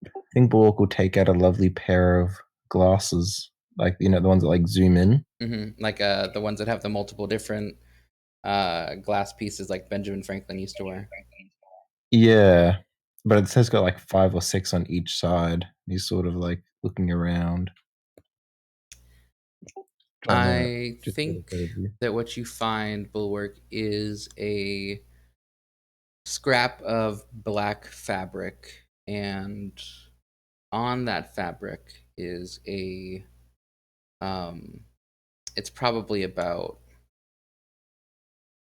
I think Bulwark will take out a lovely pair of glasses, like the ones that like zoom in. Like the ones that have the multiple different glass pieces, like Benjamin Franklin used to wear. Yeah, but it says got like 5 or 6 on each side. He's sort of like looking around. I Just think that what you find, Bulwark, is a scrap of black fabric, and on that fabric is a it's probably about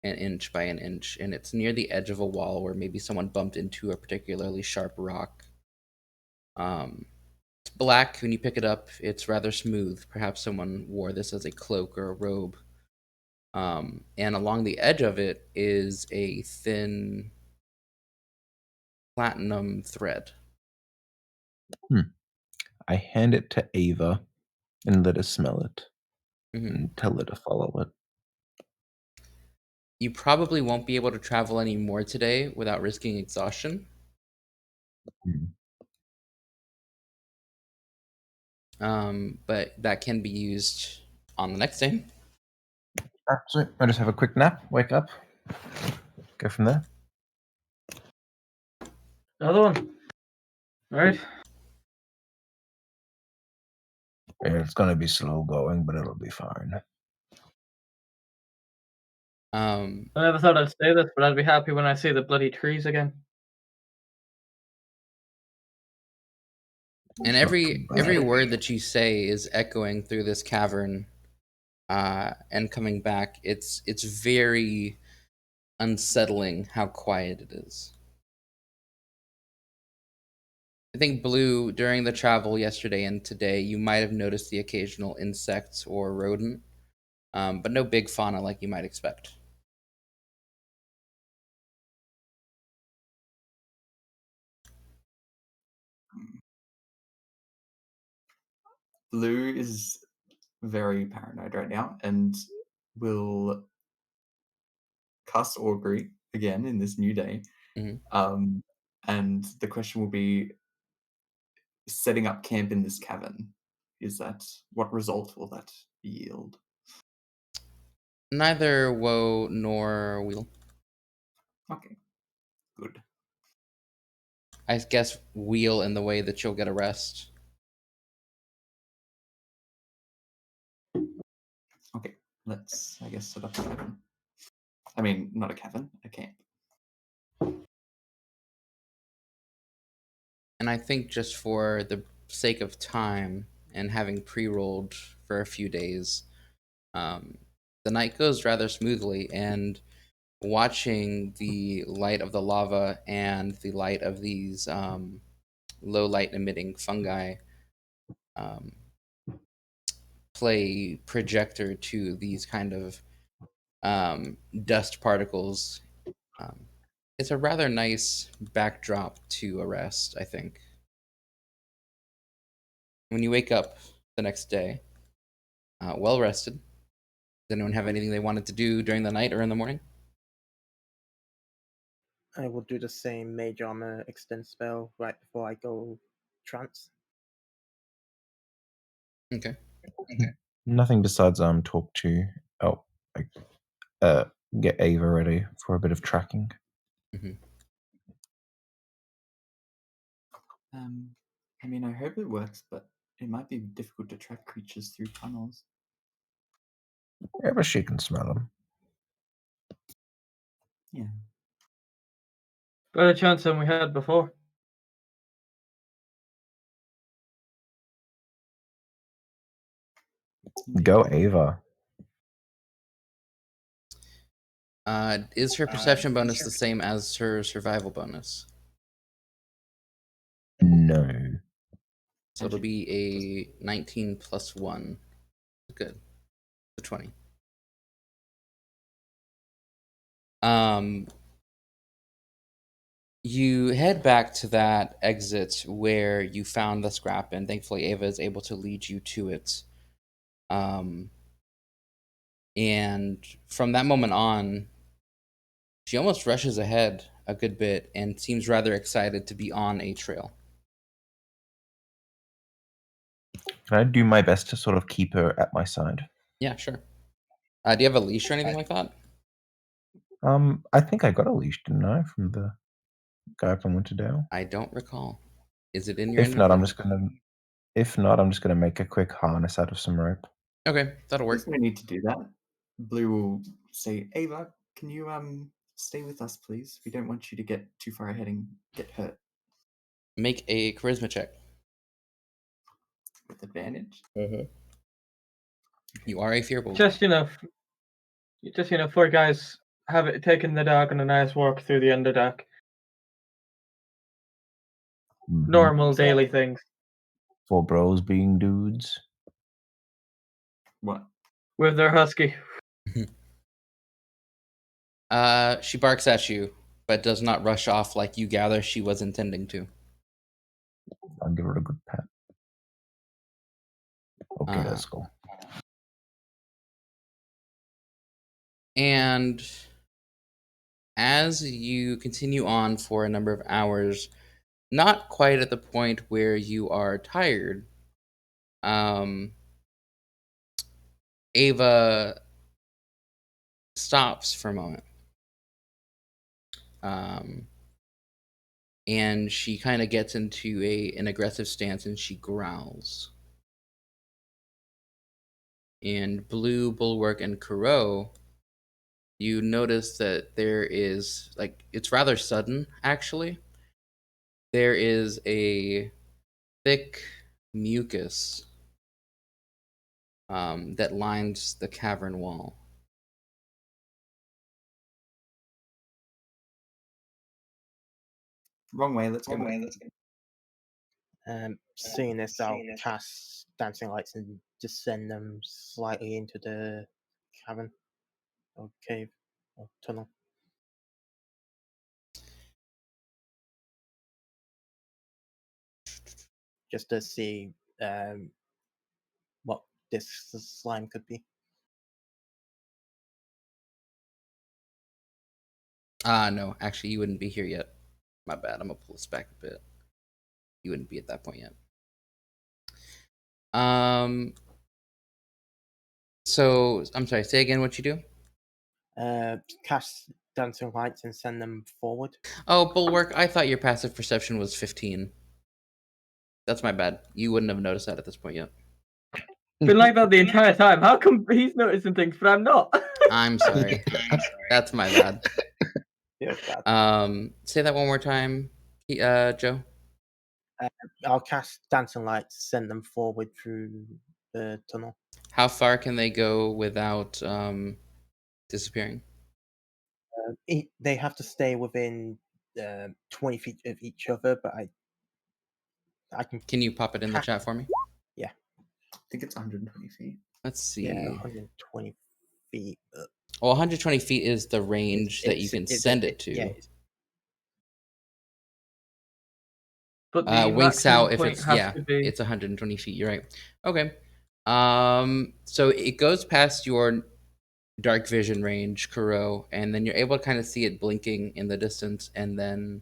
an inch by an inch, and it's near the edge of a wall where maybe someone bumped into a particularly sharp rock. It's black. When you pick it up, it's rather smooth. Perhaps someone wore this as a cloak or a robe. And along the edge of it is a thin platinum thread. I hand it to Ava and let her smell it Mhm. and tell her to follow it. You probably won't be able to travel any more today without risking exhaustion. But that can be used on the next day. So I just have a quick nap, wake up, go from there. Another one. All right. Yeah, it's gonna be slow going, but it'll be fine. I never thought I'd say this, but I'd be happy when I see the bloody trees again. And It's not too every bad. word that you say is echoing through this cavern, and coming back. It's very unsettling how quiet it is. I think Blue, during the travel yesterday and today, you might have noticed the occasional insect or rodent, but no big fauna like you might expect. Blue is very paranoid right now and will cast Augury again in this new day. Mhm. And the question will be setting up camp in this cavern. What result will that yield? Neither woe nor wheel. Okay, good. I guess wheel in the way that you'll get a rest. Okay, let's, I guess, set up a cavern. I mean, not a cavern, a camp. And I think just for the sake of time and having pre-rolled for a few days, um, the night goes rather smoothly. And watching the light of the lava and the light of these low light emitting fungi um, play projector to these kind of dust particles. Um, it's a rather nice backdrop to a rest, I think. When you wake up the next day, well rested, does anyone have anything they wanted to do during the night or in the morning? I will do the same Mage Armor extend spell right before I go trance. Okay. Nothing besides talk to like get Ava ready for a bit of tracking. Hmm. I mean, I hope it works, but it might be difficult to track creatures through tunnels. Yeah, but she can smell them. Yeah. Better chance than we had before. Go Ava. Is her perception bonus the same as her survival bonus? No. So it'll be a 19 plus 1. Good. So 20. Um, you head back to that exit where you found the scrap, and thankfully Ava is able to lead you to it. Um, and from that moment on, she almost rushes ahead a good bit and seems rather excited to be on a trail. Can I do my best to sort of keep her at my side? Yeah, sure. Do you have a leash or anything like that? I think I got a leash, didn't I, from the guy from Winterdale? I don't recall. Is it in your If not, I'm inventory? just gonna make a quick harness out of some rope. Okay, that'll There's work. no need to do that. Blue will say, Ava, can you stay with us, please? We don't want you to get too far ahead and get hurt. Make a charisma check. With advantage. You are a fearbold. Just four guys have it taken the dog on a nice walk through the Underdark. Mhm. Normal daily things. 4 bros being dudes. What? With their husky. She barks at you, but does not rush off like you gather she was intending to. I'll give her a good pat. Okay, let's go. And as you continue on for a number of hours, not quite at the point where you are tired, Ava stops for a moment. And she kind of gets into an aggressive stance and she growls. And Blue, Bulwark, and Kuro, you notice that there is, like, it's rather sudden, actually. There is a thick mucus that lines the cavern wall. Wrong way. Let's go. Seeing this, I'll cast dancing lights and just send them slightly into the cavern or cave or tunnel. Just to see what this slime could be. No, actually, you wouldn't be here yet. My bad. I'm gonna pull this back a bit. You wouldn't be at that point yet. So I'm sorry. Say again what you do. Cast dancing lights and send them forward. Oh, Bulwark. I thought your passive perception was 15. That's my bad. You wouldn't have noticed that at this point yet. Been like that the entire time. How come he's noticing things but I'm not? I'm sorry. That's my bad. Yeah, bad. Say that one more time, Joe. I'll cast dancing lights, send them forward through the tunnel. How far can they go without disappearing? They have to stay within 20 feet of each other, but I can. Can you pop it in the chat for me? Yeah. I think it's 120 feet. Let's see. Yeah, 120 feet. Well, 120 feet is the range that you can send it to. Yeah. But the Winks maximum out if point it's has to be... it's 120 feet. You're right. Okay. So it goes past your dark vision range, Kuro, and then you're able to kind of see it blinking in the distance, and then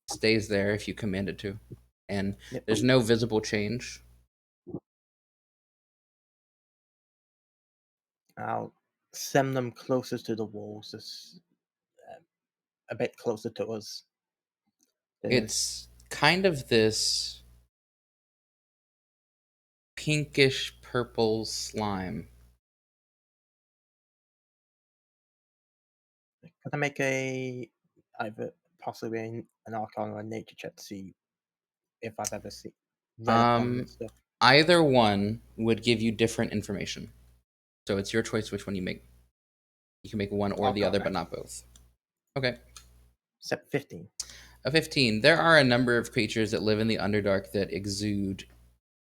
stays there if you command it to. And there's no visible change. I'll send them closer to the walls, just a bit closer to us. It's kind of this pinkish purple slime. Can I make either possibly an Arcana or a Nature check to see if I've ever read upon this stuff? Either one would give you different information, so it's your choice which one you make. You can make one or the other, but not both. Okay. Except 15. A 15. There are a number of creatures that live in the Underdark that exude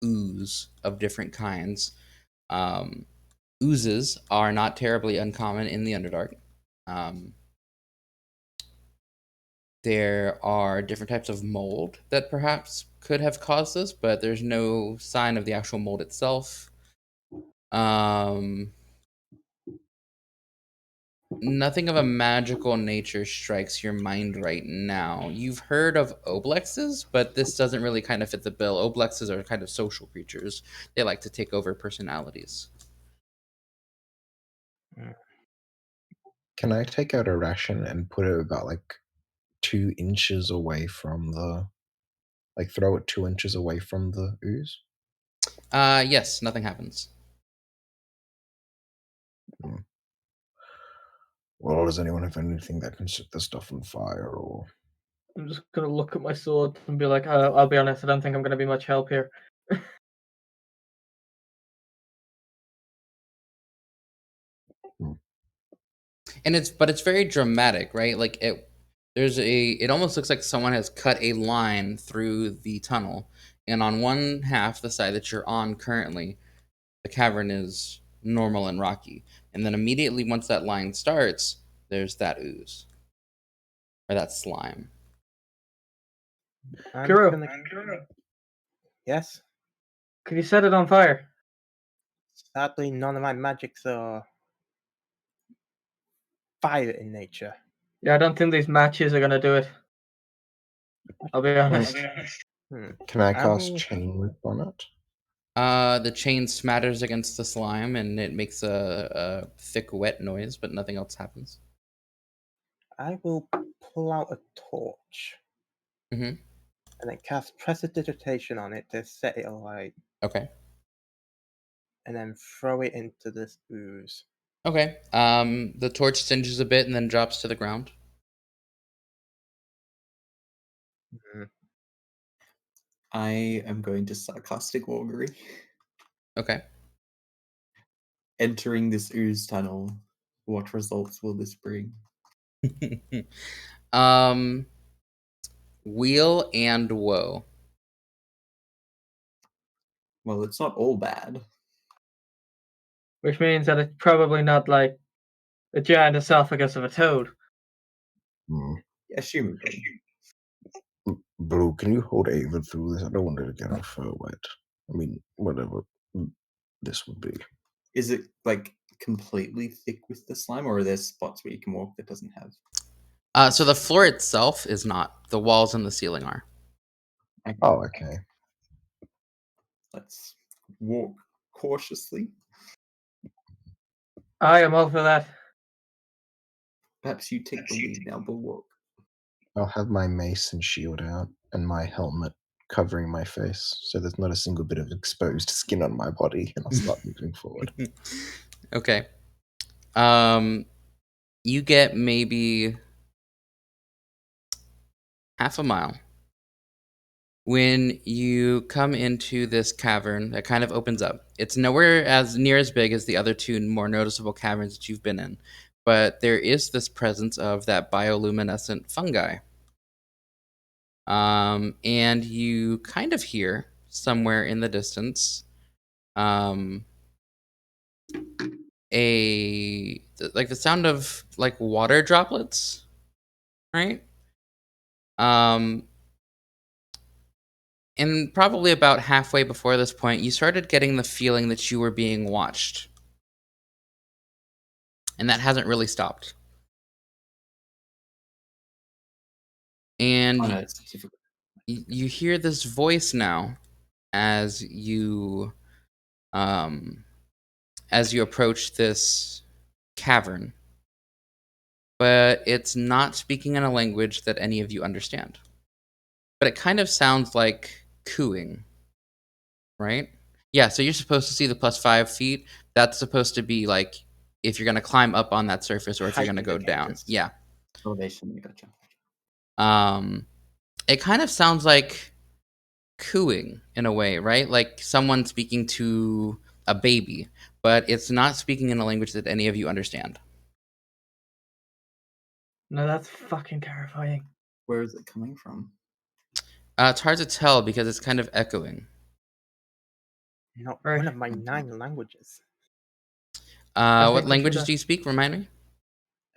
ooze of different kinds. Oozes are not terribly uncommon in the Underdark. There are different types of mold that perhaps could have caused this, but there's no sign of the actual mold itself. Nothing of a magical nature strikes your mind right now. You've heard of oblexes, but this doesn't really kind of fit the bill. Oblexes are kind of social creatures. They like to take over personalities. Can I take out a ration and put it about like 2 inches away from the, like throw it 2 inches away from the ooze? Yes, nothing happens. Well, does anyone have anything that can set this stuff on fire or? I'm just going to look at my sword and be like, I'll be honest, I don't think I'm going to be much help here. And it's very dramatic, right? Like it almost looks like someone has cut a line through the tunnel, and on one half, the side that you're on currently, the cavern is normal and rocky, and then immediately once that line starts, there's that ooze or that slime. Kuro. Yes? Can you set it on fire? Sadly, none of my magics are fire in nature. Yeah, I don't think these matches are going to do it. I'll be honest. Can I cast Chain Whip on it? The chain smatters against the slime and it makes a thick, wet noise, but nothing else happens. I will pull out a torch Mm-hmm. and then cast prestidigitation on it to set it alight, Okay. and then throw it into this ooze. Okay. The torch singes a bit and then drops to the ground. Mhm. I am going to sarcastic augury. Okay. Entering this ooze tunnel, what results will this bring? um, Wheel and woe. Well, it's not all bad. Which means that it's probably not like a giant esophagus of a toad. Hmm. Assumably. Blue, can you hold Ava through this? I don't want her to get her fur wet. I mean, whatever this would be. Is it like completely thick with the slime, or are there spots where you can walk that doesn't have? So the floor itself is not. The walls and the ceiling are. Okay, Oh, okay. let's walk cautiously. I am all for that. Perhaps you take the lead now, Bulwark. I'll have my mace and shield out and my helmet covering my face so there's not a single bit of exposed skin on my body, and I'll start moving forward. Okay. You get maybe half a mile. When you come into this cavern that kind of opens up, it's nowhere as near as big as the other two more noticeable caverns that you've been in, but there is this presence of that bioluminescent fungi. And you kind of hear somewhere in the distance, the sound of like water droplets, right? Um, And probably about halfway before this point, you started getting the feeling that you were being watched. And that hasn't really stopped. And Oh no, it's difficult. you hear this voice now as you um approach this cavern. But it's not speaking in a language that any of you understand. But it kind of sounds like cooing, right? Yeah, so you're supposed to see the plus 5 feet. That's supposed to be like if you're gonna climb up on that surface or if you're Height gonna go down. indicators. Yeah. Elevation, gotcha. Um, it kind of sounds like cooing in a way, right? Like someone speaking to a baby, but it's not speaking in a language that any of you understand. No, that's fucking terrifying. Where is it coming from? It's hard to tell because it's kind of echoing. Not Right. one of my 9 languages. I What think we should, languages do you speak? Remind me.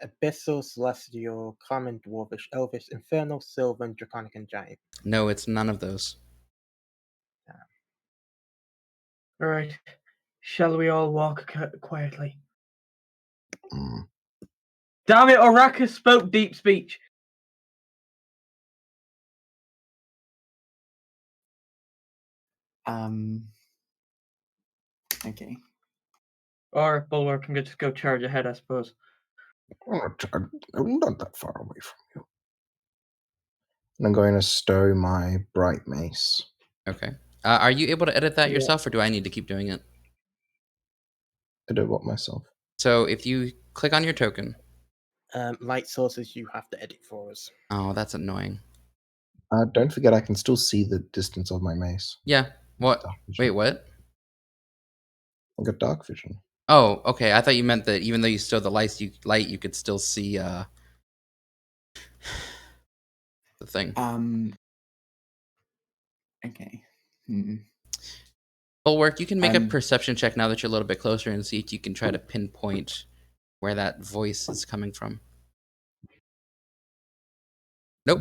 Abyssal, Celestial, Common, Dwarvish, Elvish, Infernal, Sylvan, Draconic, and Giant. No, it's none of those. all right. Shall we all walk quietly? Mm. Damn it, Arrakis spoke deep speech. Okay. Or Bulwark can just go charge ahead, I suppose. I'm not that far away from you. And I'm going to stow my bright mace. Okay. Are you able to edit that Yeah. yourself, or do I need to keep doing it? I do what myself. So if you click on your token. Light sources you have to edit for us. Oh, that's annoying. Don't forget, I can still see the distance of my mace. Yeah. What? Dark vision. Wait, what? I got dark vision. Oh, okay. I thought you meant that even though you still the light, you could still see the thing. Okay. Bulwark, you can make a I'm- perception check now that you're a little bit closer and see if you can try to pinpoint where that voice is coming from. Nope.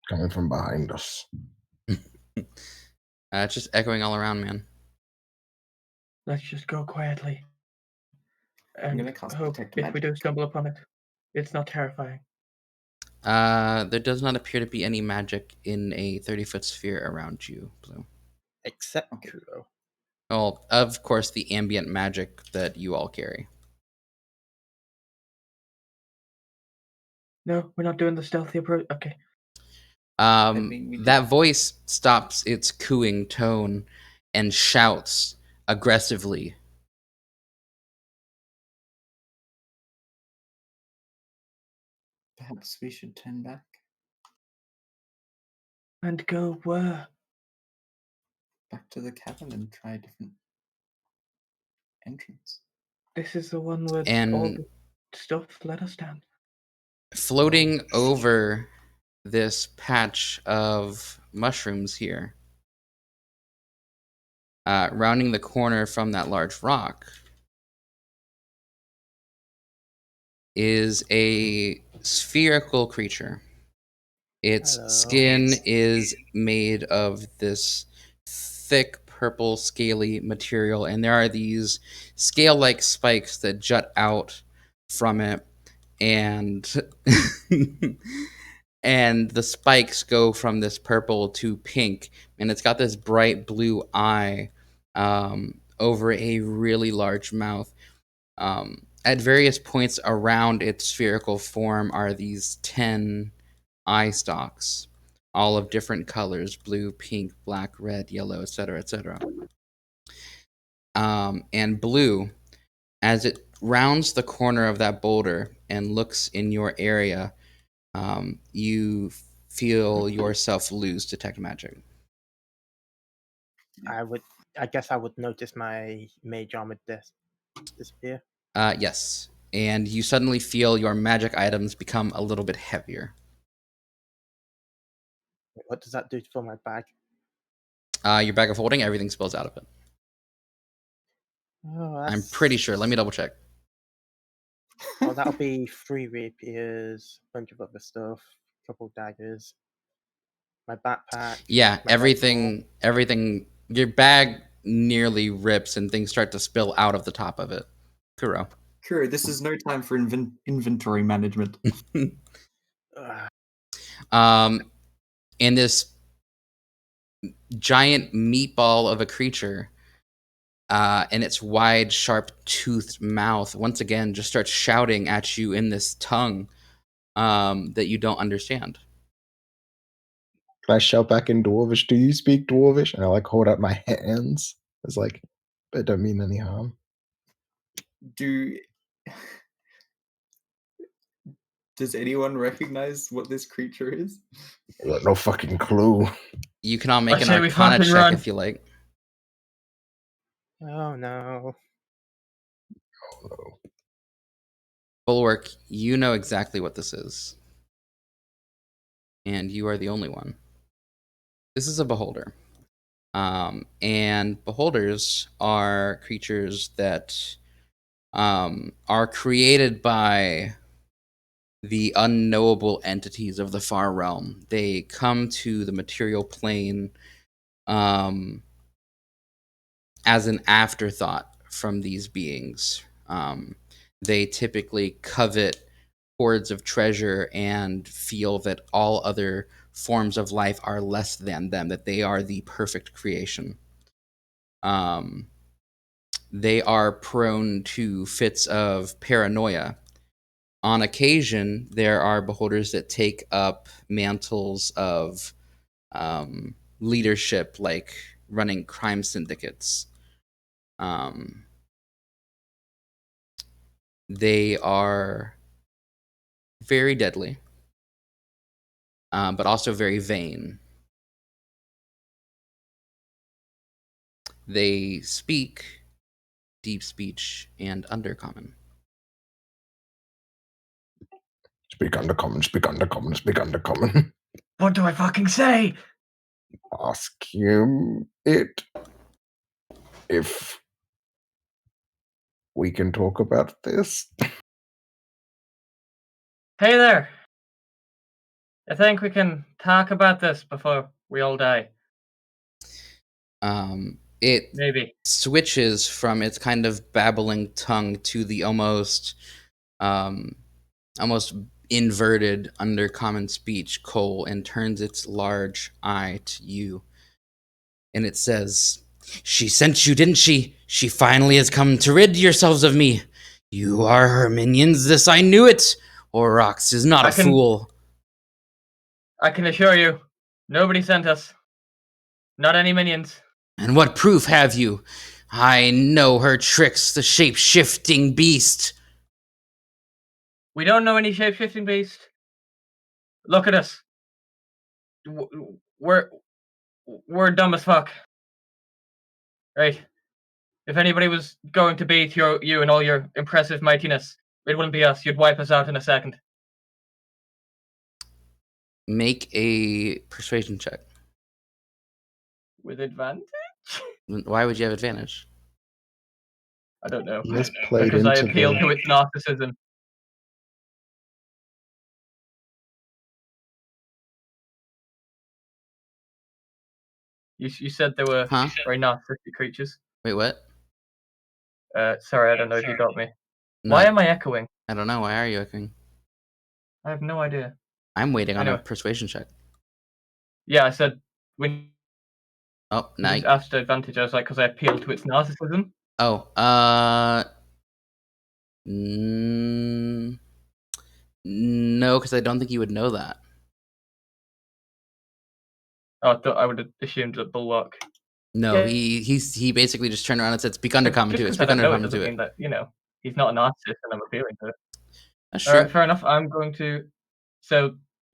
Coming from behind us. It's just echoing all around, man. Let's just go quietly. I'm And gonna cast hope Detect if we do Magic. stumble upon it, it's not terrifying. There does not appear to be any magic in a 30-foot sphere around you, Blue. Except Okay. Kuro. Well, of course, the ambient magic that you all carry. No, we're not doing the stealthy approach. Okay. mean, we did- That voice stops its cooing tone and shouts aggressively. Perhaps we should turn back. And go where? Back to the cabin and try a different entrance. This is the one with all And the stuff. Let us down. floating over this patch of mushrooms here, rounding the corner from that large rock, is a spherical creature. Its Hello. skin is made of this thick purple scaly material, and there are these scale-like spikes that jut out from it, and and the spikes go from this purple to pink, and it's got this bright blue eye over a really large mouth. At various points around its spherical form are these 10 eye stalks, all of different colors: blue, pink, black, red, yellow, etc., etc. And blue, as it rounds the corner of that boulder and looks in your area, you feel yourself lose detect magic. I guess I would notice my mage armor disappear. Yes, and you suddenly feel your magic items become a little bit heavier. What does that do for my bag? Your bag of holding, everything spills out of it. Oh, I'm pretty sure. Let me double check. Well, that'll be 3 rapiers, a bunch of other stuff, a couple daggers, my backpack. Yeah, my rifle. everything. Your bag nearly rips, and things start to spill out of the top of it. Kuro. Curio, this is no time for inventory management. Ugh, And this giant meatball of a creature, and its wide, sharp-toothed mouth once again just starts shouting at you in this tongue that you don't understand. Can I shout back in Dwarvish? Do you speak Dwarvish? And I like hold up my hands. It's like, it don't mean any harm. Does anyone recognize what this creature is? I got no fucking clue. You can all make I an say we flap Arcana and check run. if you like. oh no. Bulwark, you know exactly what this is. And you are the only one. This is a beholder. And beholders are creatures that are created by the unknowable entities of the far realm. They come to the material plane as an afterthought from these beings. They typically covet hoards of treasure and feel that all other forms of life are less than them, that they are the perfect creation. They are prone to fits of paranoia. On occasion, there are beholders that take up mantles of leadership, like running crime syndicates. They are very deadly, but also very vain. They speak deep speech and undercommon. Speak undercommon, speak undercommon, speak undercommon. What do I fucking say? Ask him it if we can talk about this. Hey there. I think we can talk about this before we all die. It Maybe. switches from its kind of babbling tongue to the almost inverted undercommon speech, Cole, and turns its large eye to you. And it says, She sent you, didn't she? She finally has come to rid yourselves of me. You are her minions, this I knew it. Orox is not a fool. I can assure you, nobody sent us. Not any minions. And what proof have you? I know her tricks, the shape-shifting beast. We don't know any shape-shifting beast. Look at us. We're dumb as fuck. Right. If anybody was going to beat you and all your impressive mightiness, it wouldn't be us. You'd wipe us out in a second. Make a persuasion check. With advantage? Why would you have advantage? I don't know. He has played Because I into appeal the. to its narcissism. You said they were Huh? very narcissistic creatures. Wait, what? Sorry, I don't know if you got me. No, Why am I echoing? I don't know. Why are you echoing? I have no idea. I'm waiting on a Anyway. persuasion check. Yeah, I said when Oh, you now. just asked advantage, I was like, because I appeal to its narcissism. Oh, no, because I don't think you would know that. Oh, I thought I would have assumed that Bulwark. No, Yeah. he basically just turned around and said, "Speak undercommon Just to it. because I Speak don't know it undercommon doesn't to mean it." that, he's not a narcissist and I'm appealing to it. That's All true. right, fair enough. I'm going to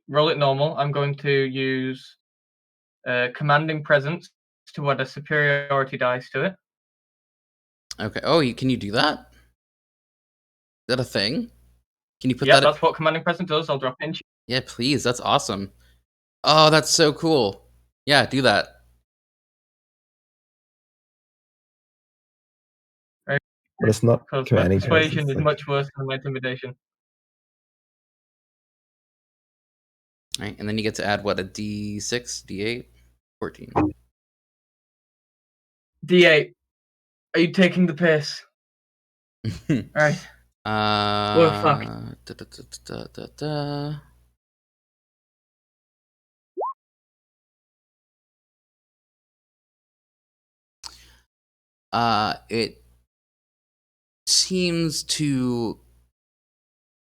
roll it normal. I'm going to use commanding presence to add a superiority dice to it. Okay. Oh, can you do that? Is that a thing? Can you put Yeah, that? that's what commanding presence does. I'll drop it in. Yeah, please. That's awesome. Oh, that's so cool. Yeah, do that. Right? But it's not Because my commanding presence. persuasion is much worse than my intimidation. All right, and then you get to add what, a D6, D8, 14. D8. Are you taking the piss? All right. We're fucked. Da, da, da, da, da, da. It seems to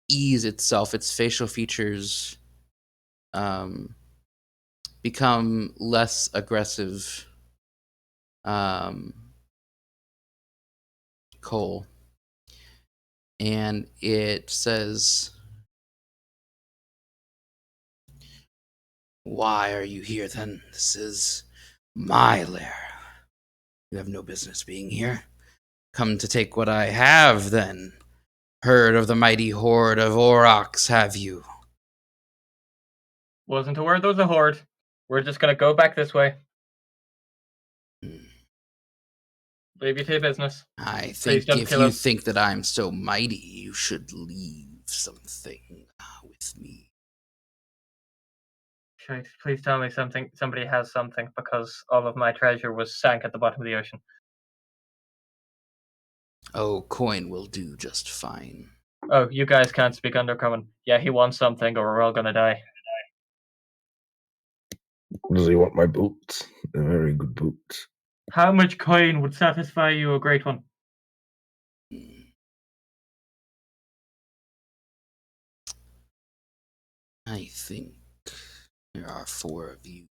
ease itself. Its facial features become less aggressive. Cole. And it says, "Why are you here then? This is my lair. You have no business being here. Come to take what I have, then. Heard of the mighty horde of Orox, have you?" Wasn't aware there was a horde. We're just gonna go back this way. Leave you to your business. I Please think don't if kill you us. think that I'm so mighty, you should leave something with me. Shite, please tell me somebody has something, because all of my treasure was sank at the bottom of the ocean. Oh, coin will do just fine. Oh, you guys can't speak undercommon. Yeah, he wants something or we're all gonna die. Does he want my boots? They're very good boots. How much coin would satisfy you, a great one? I think there are 4 of you.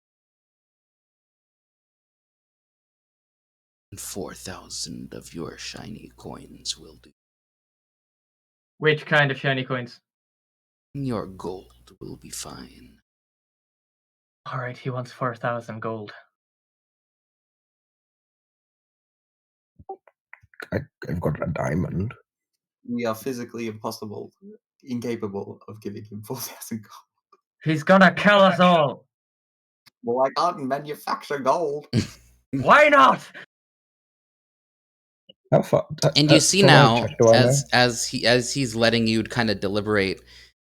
And 4,000 of your shiny coins will do. Which kind of shiny coins? Your gold will be fine. Alright, he wants 4,000 gold. I've got a diamond. We are physically incapable of giving him 4,000 gold. He's gonna kill us all! Well, I can't manufacture gold. Why not? How far? And you see from how now, check do I know? as he's letting you kind of deliberate,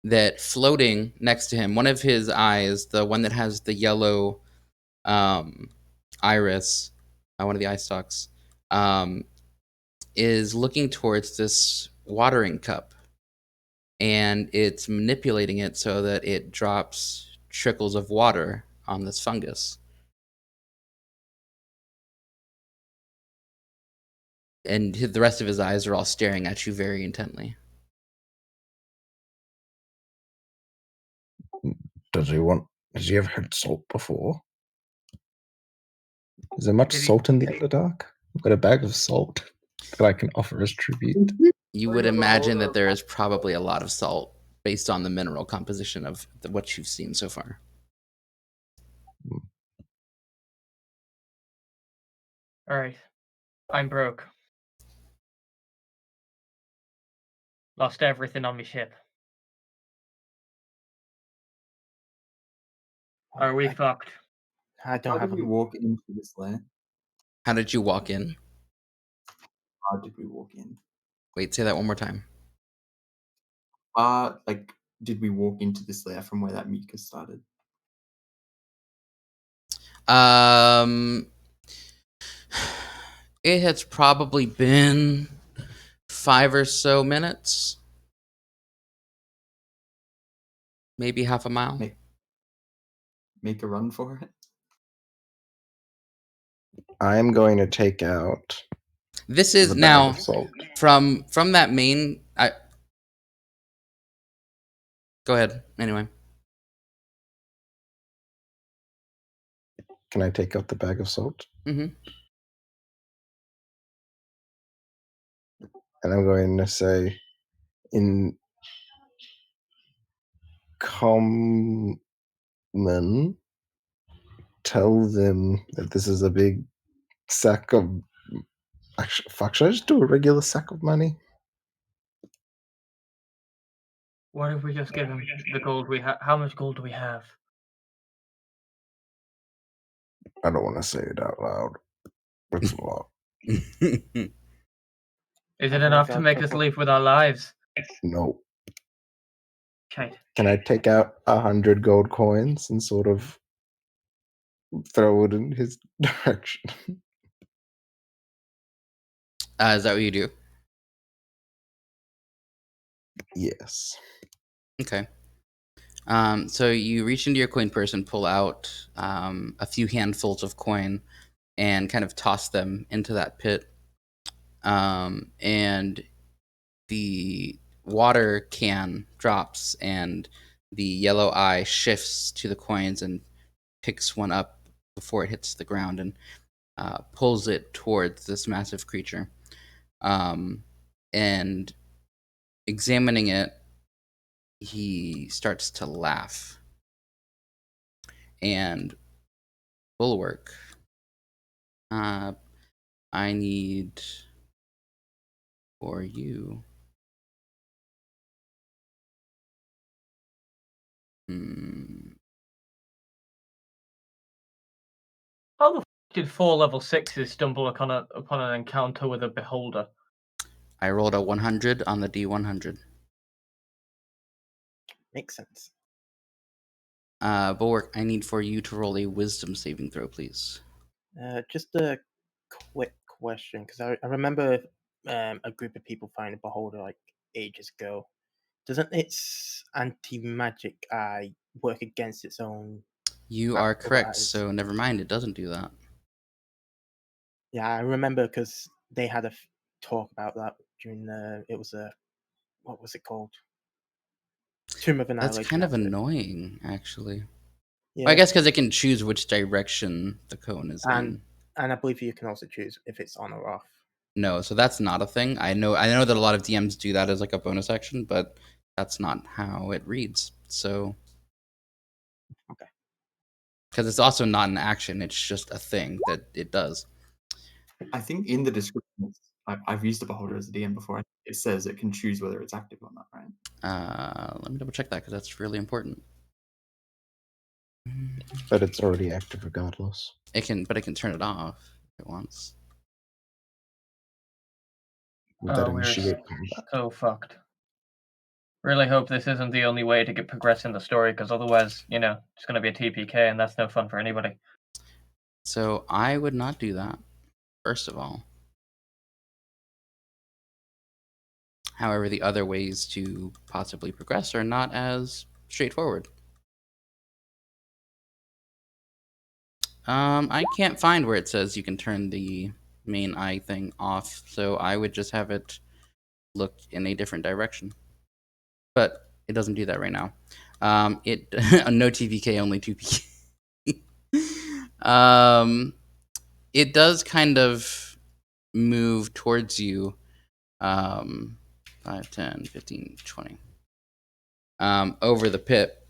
that floating next to him, one of his eyes, the one that has the yellow iris, one of the eye stalks, is looking towards this watering cup, and it's manipulating it so that it drops trickles of water on this fungus. and the rest of his eyes are all staring at you very intently. Has he ever had salt before? Is there much Did he- salt in the Underdark? I've got a bag of salt that I can offer as tribute. You would imagine that there is probably a lot of salt based on the mineral composition of what you've seen so far. All right. I'm broke. Lost everything on my ship. Are we fucked? I don't How have did we a walk into this lair? How did you walk in? How did we walk in? Wait, say that one more time. Like, did we walk into this lair from where that mucus started? It has probably been 5 or so minutes, maybe half a mile. Make a run for it? I'm going to take out This is the bag now of salt. from that main. Go ahead. Anyway, Can I take out the bag of salt? mm-hmm. And I'm going to say, in common, tell them that this is a big sack of. Actually, fuck, should I just do a regular sack of money? What if we just give him the gold we have? How much gold do we have? I don't want to say it out loud. It's a lot. Is I it don't enough know to if make I'll us put- leave with our lives? No. Shite. Can I take out 100 gold coins and sort of throw it in his direction? Is that what you do? Yes. Okay. So you reach into your coin purse and pull out a few handfuls of coin and kind of toss them into that pit. And the water can drops and the yellow eye shifts to the coins and picks one up before it hits the ground and pulls it towards this massive creature. And examining it, he starts to laugh. And Bulwark, I need for you. How the f did 4 level 6s stumble upon an encounter with a beholder? I rolled a 100 on the D100. Makes sense. Bulwark, I need for you to roll a wisdom saving throw, please. Just a quick question, because I remember a group of people finding a beholder like ages ago. Doesn't its anti-magic eye work against its own? You are other correct, eyes? so never mind, it doesn't do that. Yeah, I remember because they had a talk about that during it was a what was it called? Tomb of That's Annihilation. kind of That's it. annoying, actually. Yeah, Well, I guess because it can choose which direction the cone is in. and I believe you can also choose if it's on or off. No, so that's not a thing. I know that a lot of DMs do that as like a bonus action, but that's not how it reads. So Okay. because it's also not an action, it's just a thing that it does. I think in the description, I've used a beholder as a DM before. It says it can choose whether it's active or not, right? Let me double check that because that's really important. But it's already active regardless. It can turn it off if it wants. Would that Oh, we're initiate combat? so fucked. Really hope this isn't the only way to get progress in the story, because otherwise, it's going to be a TPK, and that's no fun for anybody. So I would not do that, first of all. However, the other ways to possibly progress are not as straightforward. I can't find where it says you can turn the main eye thing off, so I would just have it look in a different direction. But it doesn't do that right now. It no TPK, only 2PK. It does kind of move towards you. 5, 10, 15, 20. Over the pit,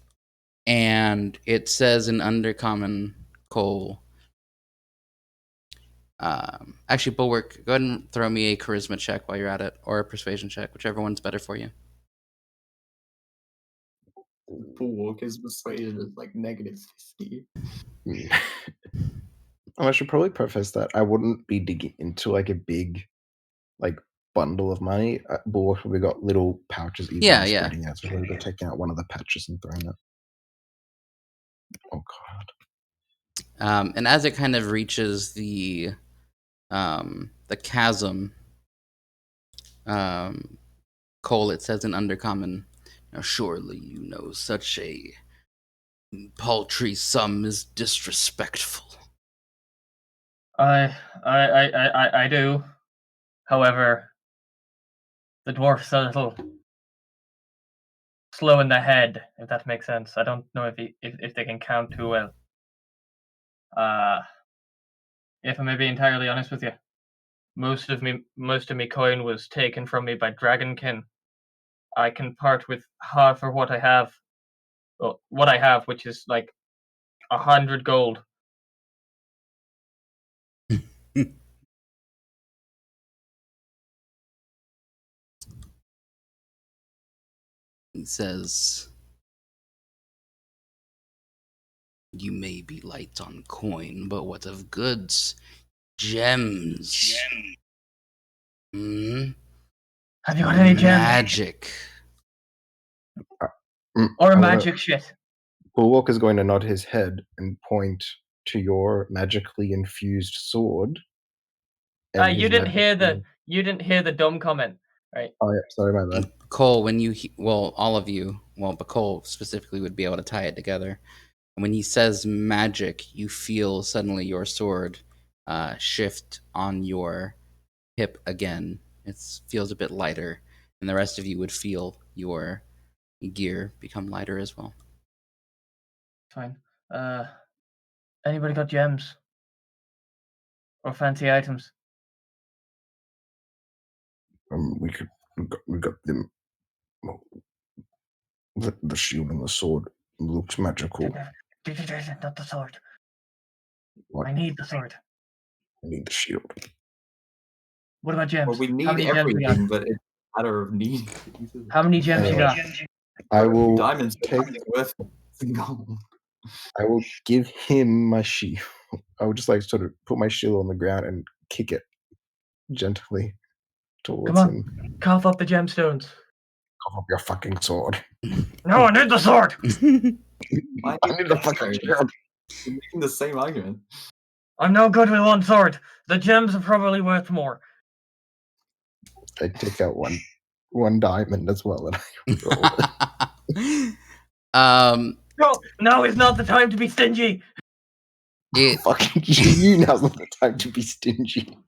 and it says in Undercommon Cole. Actually, Bulwark, go ahead and throw me a charisma check while you're at it, or a persuasion check, whichever one's better for you. Bulwark is persuaded as like -50. I should probably preface that I wouldn't be digging into like a big, like bundle of money. Bulwark, we got little pouches even Yeah, yeah. spreading out. So we're going to take out one of the patches and throwing it. Oh god. And as it kind of reaches the chasm, Cole, it says in Undercommon, now surely you know such a paltry sum is disrespectful. I do. However, the dwarf's a little slow in the head, if that makes sense. I don't know if they can count too well. If I may be entirely honest with you, most of me coin was taken from me by Dragonkin. I can part with half or what I have. Well, what I have, which is like 100 gold. He says, you may be light on coin, but what of goods? Gems. Have you got any gems? Magic. Or magic shit? Bulwark is going to nod his head and point to your magically infused sword. And You didn't hear the dumb comment, right? Oh yeah, sorry, my bad. Cole, when you all of you, but Cole specifically would be able to tie it together. And when he says magic, you feel suddenly your sword shift on your hip again. It feels a bit lighter, and the rest of you would feel your gear become lighter as well. Fine. Anybody got gems or fancy items? We got them. The shield and the sword looks magical. Not the sword. What? I need the sword. I need the shield. What about gems? Well, we need How many gems you got? everything, but it's a matter of need. How many gems you got? I will Diamonds take. worth gold. I will give him my shield. I would just like sort of put my shield on the ground and kick it gently towards Come on, him. cough up the gemstones. Cough up your fucking sword. No, I need the sword. I need the fucking shield. You're making the same argument. I'm no good with one sword. The gems are probably worth more. I take out one diamond as well, and I roll it. No, now is not the time to be stingy. Fucking you! Now's not the time to be stingy.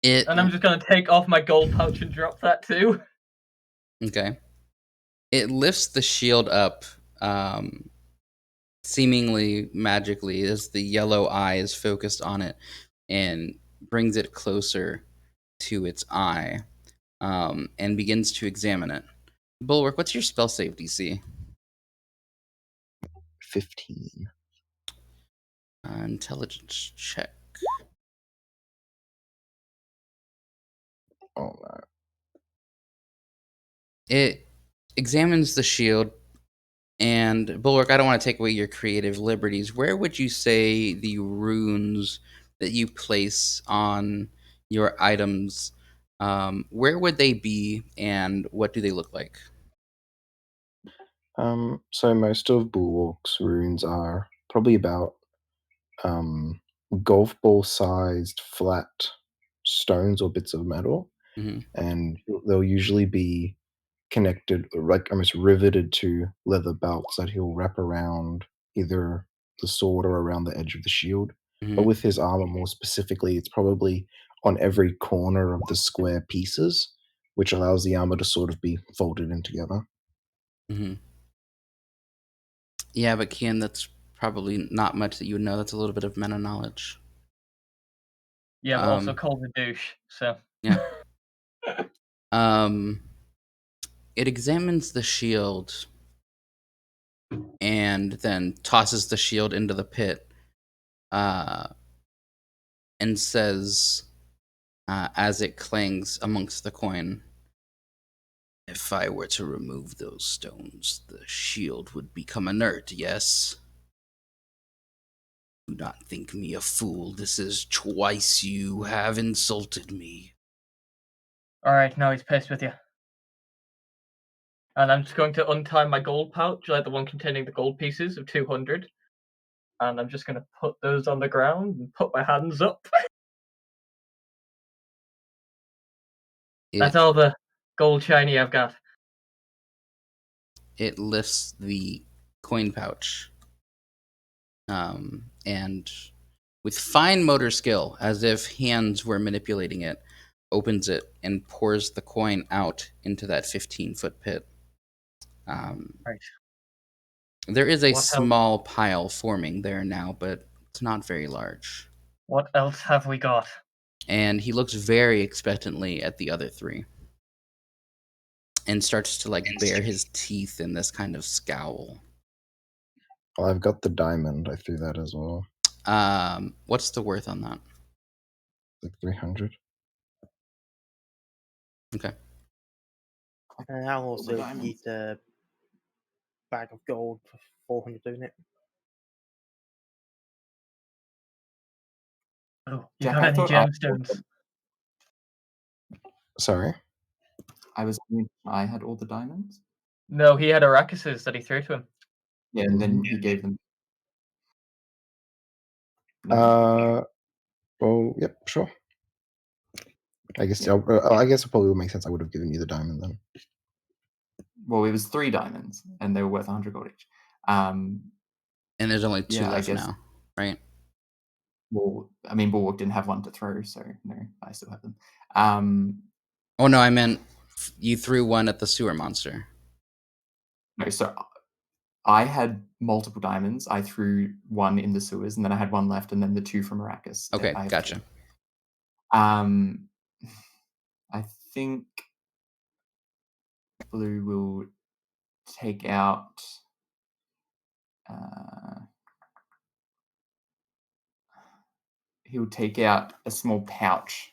And I'm just gonna take off my gold pouch and drop that too. Okay. It lifts the shield up, seemingly magically, as the yellow eye is focused on it, and brings it closer to its eye, and begins to examine it. Bulwark, what's your spell save DC? 15. Intelligence check. Oh no. It examines the shield, and Bulwark, I don't want to take away your creative liberties. Where would you say the runes that you place on your items, where would they be, and what do they look like? So most of Bulwark's runes are probably about golf ball sized flat stones or bits of metal, and they'll usually be connected, like almost riveted to leather belts that he'll wrap around either the sword or around the edge of the shield. but Mhm. with his armor more specifically, it's probably on every corner of the square pieces, which allows the armor to sort of be folded in together. Mhm. Yeah, but Kian, that's probably not much that you would know. That's a little bit of meta knowledge. Yeah, but also Um, called a douche. So yeah. Um, it examines the shield and then tosses the shield into the pit, uh, and says, as it clangs amongst the coin, "If I were to remove those stones, the shield would become inert, yes? Do not think me a fool. This is twice you have insulted me." all right, now he's pissed with you. And I'm just going to untie my gold pouch, like the one containing the gold pieces of 200. And I'm just going to put those on the ground and put my hands up. That's It all the gold shiny I've got. it lifts the coin pouch, and with fine motor skill, as if hands were manipulating it, opens it and pours the coin out into that 15-foot pit. Right. There is a What else? small pile forming there now, but it's not very large. What else have we got? And he looks very expectantly at the other three and starts to like bare his teeth in this kind of scowl. Well, I've got the diamond. I threw that as well. What's the worth on that? Like 300. Okay. And I'll All the also diamonds. eat a bag of gold for 400 doing it. Oh, you Jack, got I any thought gemstones? Sorry. I had all the diamonds. No, he had Aracuses that he threw to him. Yeah, and then Mhm. he gave them. No. Well, yep, sure. I guess Yeah. I guess it probably would make sense. I would have given you the diamond then. Well, it was 3 diamonds, and they were worth 100 gold each. And there's only two Yeah, I left guess. now, right? Well, I mean, Bulwark didn't have one to throw, so no, I still have them. Oh no, I meant you threw one at the sewer monster. No, so I had multiple diamonds. I threw one in the sewers, and then I had one left, and then the 2 from Arrakis. Yeah, Okay, I have gotcha. 2. I think Blue will take out. He'll take out a small pouch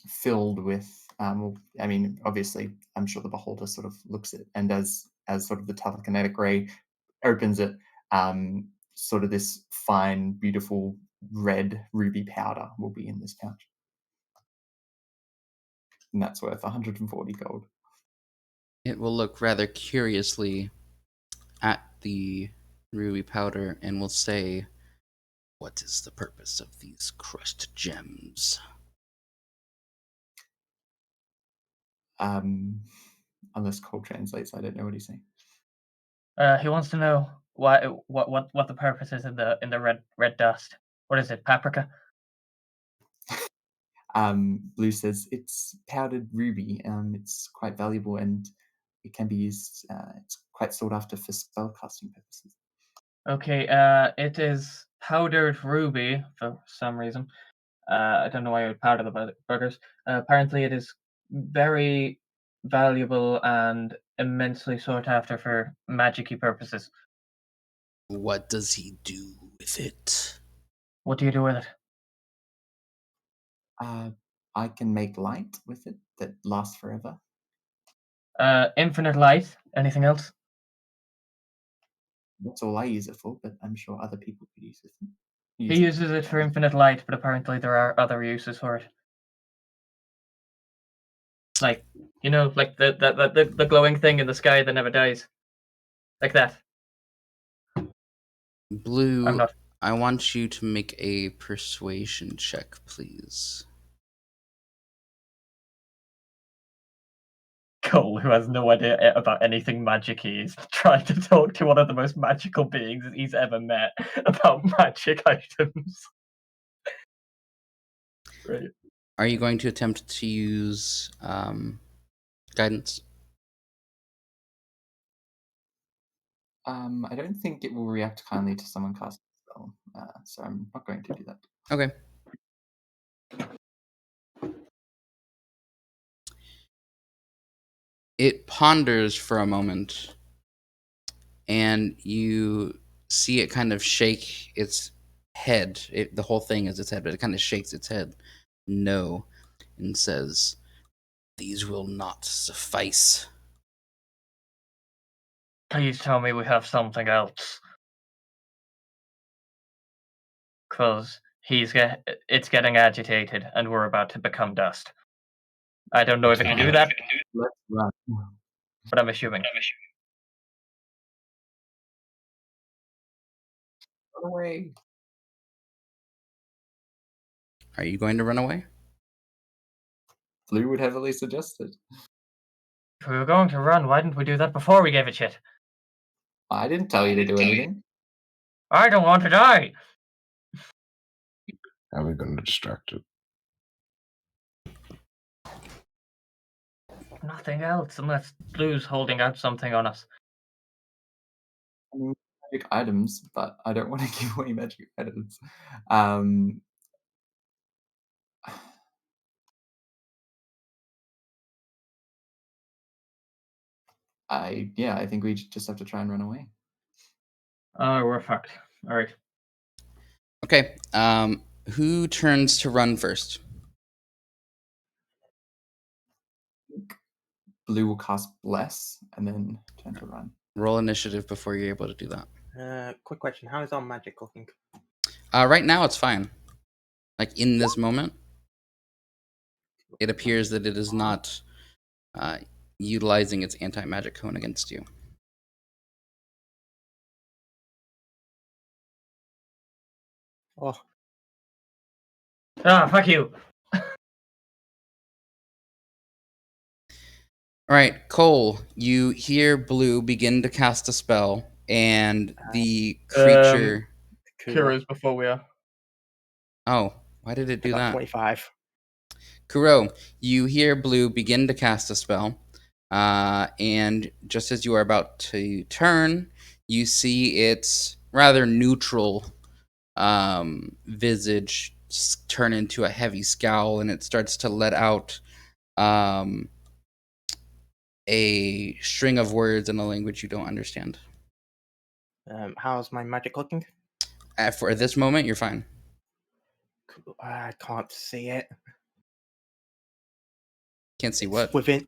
filled with. Well, I mean, obviously, I'm sure the beholder sort of looks at it, and as sort of the telekinetic ray opens it, sort of this fine, beautiful red ruby powder will be in this pouch, and that's worth 140 gold. It will look rather curiously at the ruby powder and will say, "What is the purpose of these crushed gems?" Unless Cole translates, I don't know what he's saying. He wants to know what the purpose is in the red dust. What is it? Paprika? Blue says it's powdered ruby. It's quite valuable and it can be used. It's quite sought after for spellcasting purposes. Okay. It is powdered ruby for some reason. I don't know why I would powder the buggers. Apparently, it is very valuable and immensely sought after for magic-y purposes. What does he do with it? What do you do with it? I can make light with it that lasts forever. Infinite light. Anything else? That's all I use it for, but I'm sure other people could use it. He uses it for infinite light, but apparently there are other uses for it. Like, like the glowing thing in the sky that never dies. Like that. I'm Blue, not. I want you to make a persuasion check, please. Cole, who has no idea about anything magic-y, is trying to talk to one of the most magical beings he's ever met about magic items. Right. Are you going to attempt to use guidance? I don't think it will react kindly to someone casting a spell, so I'm not going to do that. Okay. It ponders for a moment, and you see it kind of shake its head. The whole thing is its head, but it kind of shakes its head no and says, "These will not suffice." Please tell me we have something else. Because it's getting agitated, and we're about to become dust. I don't know if it can do that, Let's run. but I'm assuming. Run away. Are you going to run away? Blue would heavily suggest it. If we were going to run, why didn't we do that before we gave it shit? I didn't tell you to do anything. I don't want to die! How are we going to distract it? Nothing else, unless Blue's holding out something on us. I mean, magic items, but I don't want to give away magic items. Um, I think we just have to try and run away. We're fucked. Alright. Okay. Who turns to run first? Blue will cast Bless and then turn to run. Roll initiative before you're able to do that. Quick question: how is our magic looking? Right now, it's fine. Like in this moment, it appears that it is not utilizing its anti-magic cone against you. Oh, Fuck you! All right, Cole, you hear Blue begin to cast a spell, and the creature. Curios before we are. Oh, why did it I do got that? 25. Kuro, you hear Blue begin to cast a spell, and just as you are about to turn, you see its rather neutral visage turn into a heavy scowl, and it starts to let out a string of words in a language you don't understand. How's my magic looking? For this moment, you're fine. I can't see it. Can't see It's what? within.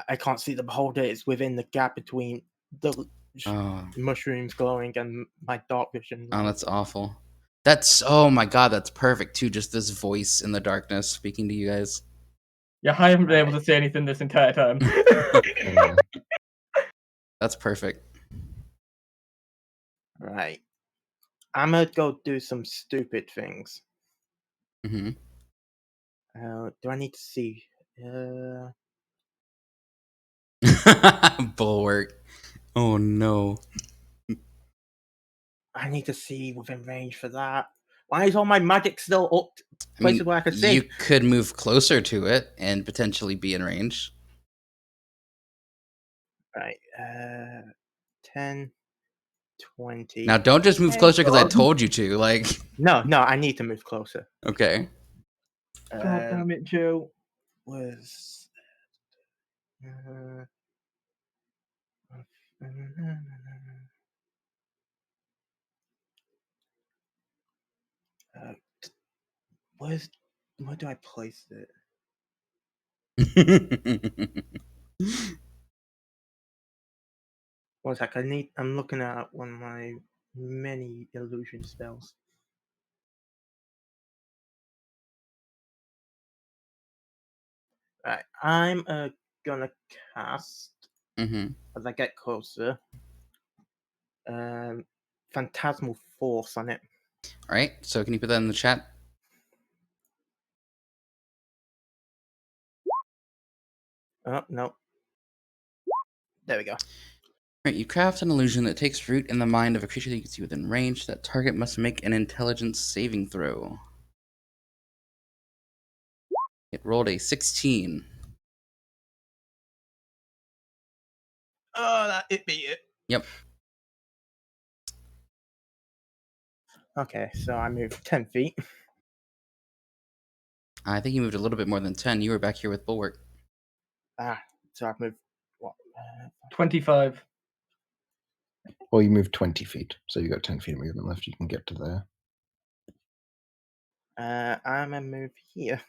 I can't see the beholder. It's within the gap between the Oh, mushrooms glowing and my dark vision. oh, that's awful. That's, oh my god, that's perfect too. Just this voice in the darkness speaking to you guys. Yeah, I haven't been able to say anything this entire time. That's perfect. Right. I'm gonna go do some stupid things. Hmm. Do I need to see? Bulwark. Oh no. I need to see within range for that. Why is all my magic still up? I Places mean, where I can you see. could move closer to it and potentially be in range. Right. 10, 20. Now, don't just move Thank closer because I God. told you to. Like, No, I need to move closer. okay. God damn it, Joe. Was. Where do I place it? One sec. I'm looking at one of my many illusion spells. Right. I'm gonna cast Hmm. as I get closer. Phantasmal force on it. All right. So, can you put that in the chat? Oh no. There we go. Right, you craft an illusion that takes root in the mind of a creature that you can see within range. That target must make an intelligence saving throw. It rolled a 16. Oh, it beat it. Yep. Okay, so I moved 10 feet. I think you moved a little bit more than 10. You were back here with Bulwark. So I've moved, what? 25. Well, you moved 20 feet, so you got 10 feet of movement left. You can get to there. I'm going to move here.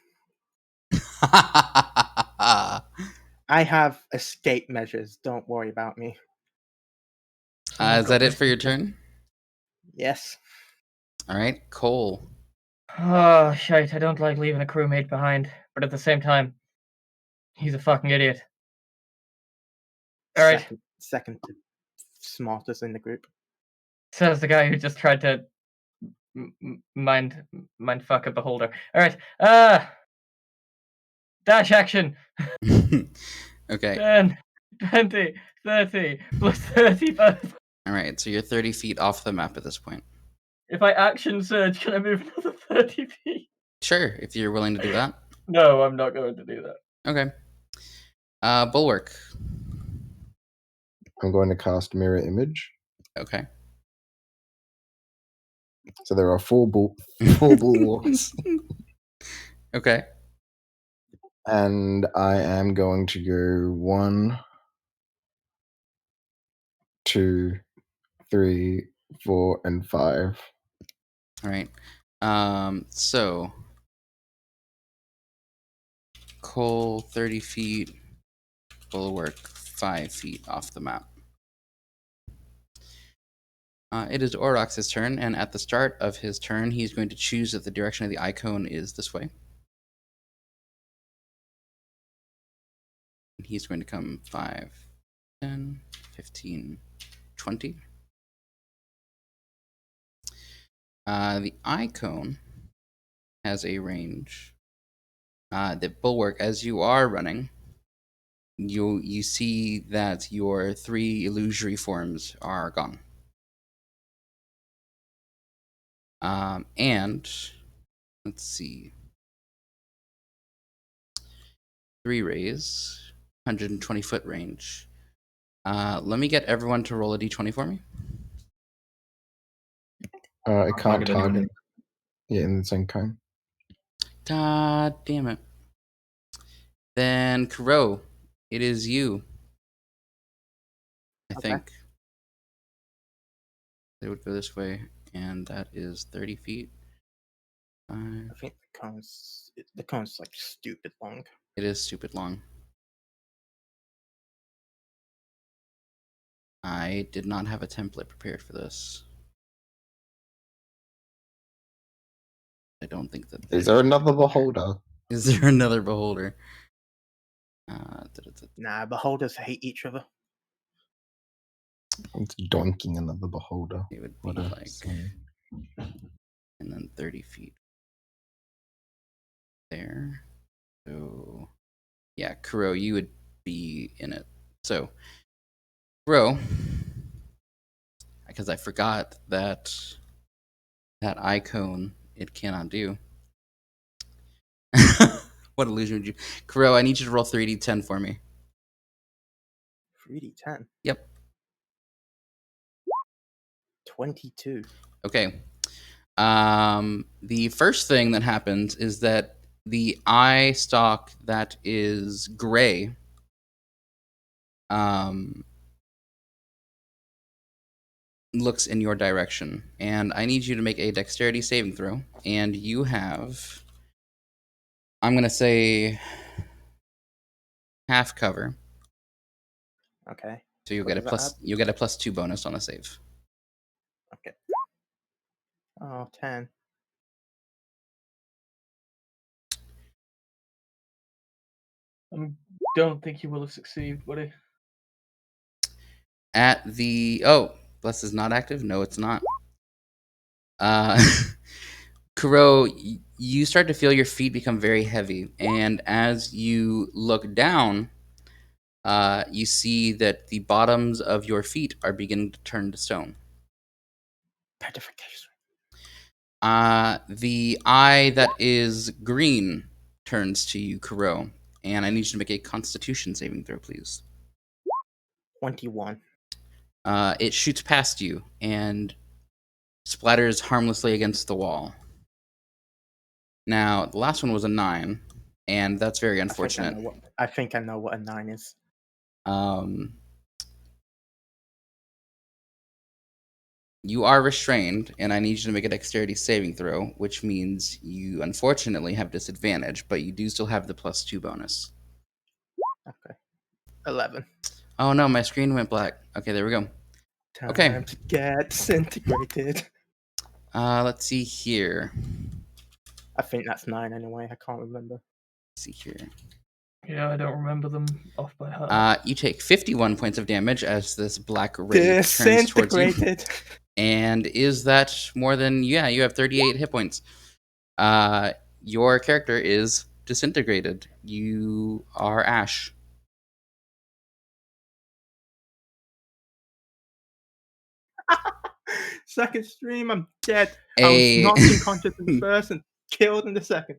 Is I have escape measures. Don't worry about me. that it for your turn? Yes. All right, Cole. Oh, shite, I don't like leaving a crewmate behind, but at the same time, he's a fucking idiot. All right, Second to smartest in the group. says the guy who just tried to mind fuck a beholder. All right, dash action. Okay. 10, 20, 30, plus 35. All right, so you're 30 feet off the map at this point. If I action surge, can I move another 30 feet? Sure, if you're willing to do that. No, I'm not going to do that. Okay. Bulwark. I'm going to cast Mirror Image. Okay. So there are four bulwarks. Okay. And I am going to go 1, 2, 3, 4, and 5. All right. So Cole 30 feet, Bulwark 5 feet off the map. It is Orox's turn, and at the start of his turn, he's going to choose that the direction of the icon is this way. He's going to come 5, 10, 15, 20. The icon has a range. The Bulwark, as you are running, you see that your 3 illusory forms are gone. And let's see. 3 rays, 120 foot range. Let me get everyone to roll a d20 for me. It can't target anyone. target. Yeah, in the same cone. God damn it. Then Kuro, it is you. I Okay. think. They would go this way, and that is 30 feet. 5. I think the cone's like stupid long. It is stupid long. I did not have a template prepared for this. I don't think that. Is there another beholder? Is there another beholder? Nah, beholders hate each other. It's doinking another beholder. It would be What a like, sin. and then 30 feet there. So, yeah, Kuro, you would be in it. So, Kuro, because I forgot that icon it cannot do. What illusion would you? Kuro, I need you to roll 3d10 for me. 3d10. Yep. 22. Okay. The first thing that happens is that the eye stalk that is gray looks in your direction, and I need you to make a dexterity saving throw, and you have, I'm gonna say, half cover, Okay. so you'll What get a does that you'll get a +2 bonus on a save. Okay. Oh, 10. Don't think you will have succeeded, buddy. At the bless is not active. No, it's not. Kuro, you start to feel your feet become very heavy, and as you look down, you see that the bottoms of your feet are beginning to turn to stone. Petrification. The eye that is green turns to you, Kuro, and I need you to make a Constitution saving throw, please. 21. It shoots past you and splatters harmlessly against the wall. Now, the last one was a 9, and that's very unfortunate. I think I know what a 9 is. You are restrained, and I need you to make a dexterity saving throw, which means you unfortunately have disadvantage, but you do still have the +2 bonus. Okay. 11. Oh no, my screen went black. Okay, there we go. Okay. Time to get disintegrated. Let's see here. I think that's 9 anyway. I can't remember. Let's see here. Yeah, I don't remember them off by heart. You take 51 points of damage as this black ray turns towards you. Disintegrated. And is that more than... Yeah, you have 38 hit points. Your character is disintegrated. You are ash. Second stream, I'm dead. I was knocked unconscious in the first and killed in the second.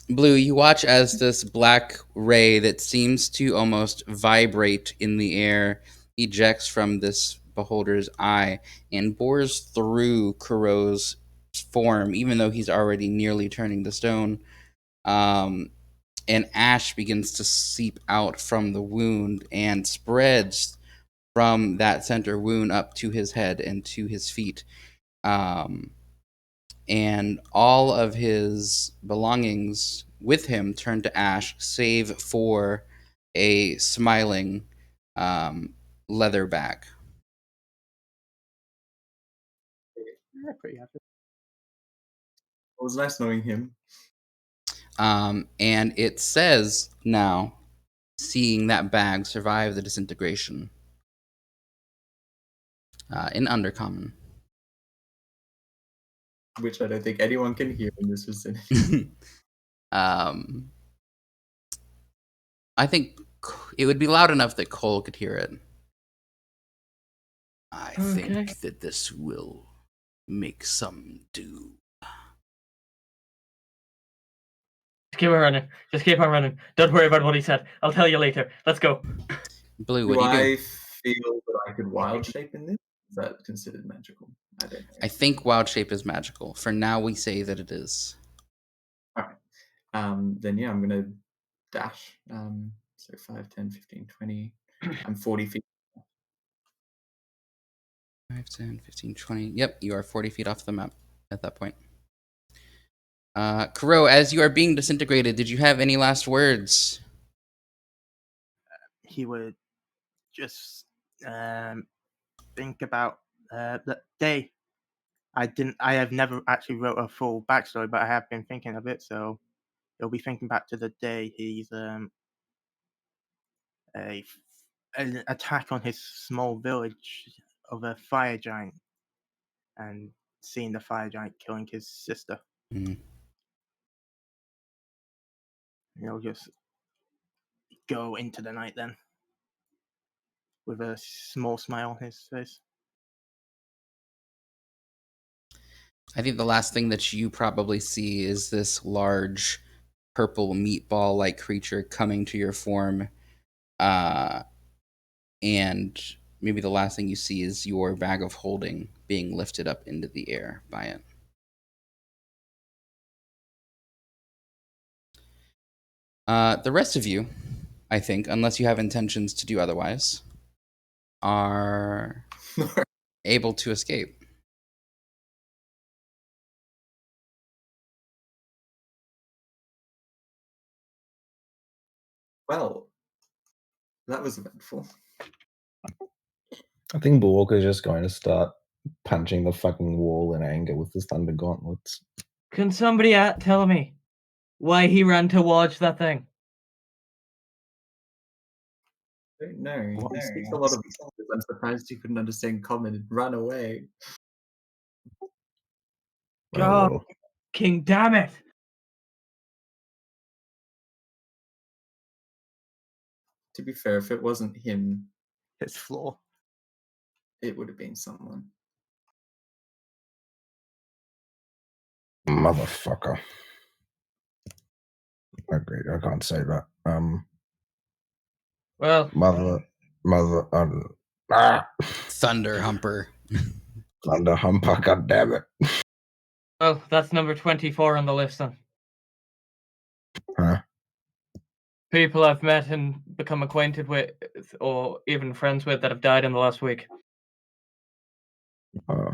Blue, you watch as this black ray that seems to almost vibrate in the air ejects from this beholder's eye and bores through Kuro's form, even though he's already nearly turning to stone. And ash begins to seep out from the wound and spreads from that center wound up to his head and to his feet. And all of his belongings with him turn to ash, save for a smiling leather bag. Yeah, pretty happy. It was nice knowing him. And it says now, seeing that bag survive the disintegration in Undercommon. Which I don't think anyone can hear in this vicinity. I think it would be loud enough that Cole could hear it. I think that this will make some do. Just keep on running. Just keep on running. Don't worry about what he said. I'll tell you later. Let's go. Blue, what do do you do? I feel that I could wild shape in this? Is that considered magical? I don't know. I think wild shape is magical. For now, we say that it is. All right. Then yeah, I'm gonna dash. So 5, 10, 15, 20. I'm 40 feet. 5, 10, 15, 20. Yep, you are 40 feet off the map at that point. Kuro, as you are being disintegrated, did you have any last words? He would just think about the day. I have never actually wrote a full backstory, but I have been thinking of it, so he'll be thinking back to the day he's an attack on his small village of a fire giant and seeing the fire giant killing his sister. Mm. He'll just go into the night then with a small smile on his face. I think the last thing that you probably see is this large purple meatball-like creature coming to your form. And maybe the last thing you see is your bag of holding being lifted up into the air by it. The rest of you, I think, unless you have intentions to do otherwise, are able to escape. Well, that was eventful. I think Bulwarker's just going to start punching the fucking wall in anger with his thunder gauntlets. Can somebody tell me why he ran towards that thing? I don't know. What? He speaks a lot of languages. I'm surprised he couldn't understand common and run away. God, Oh, King, damn it! To be fair, if it wasn't him, Hits floor. it would have been someone. Motherfucker. Okay, I can't say that. Well, Mother, Thunder Humper. Thunder Humper, god damn it. well, that's number 24 on the list then. Huh? People I've met and become acquainted with, or even friends with, that have died in the last week. Uh,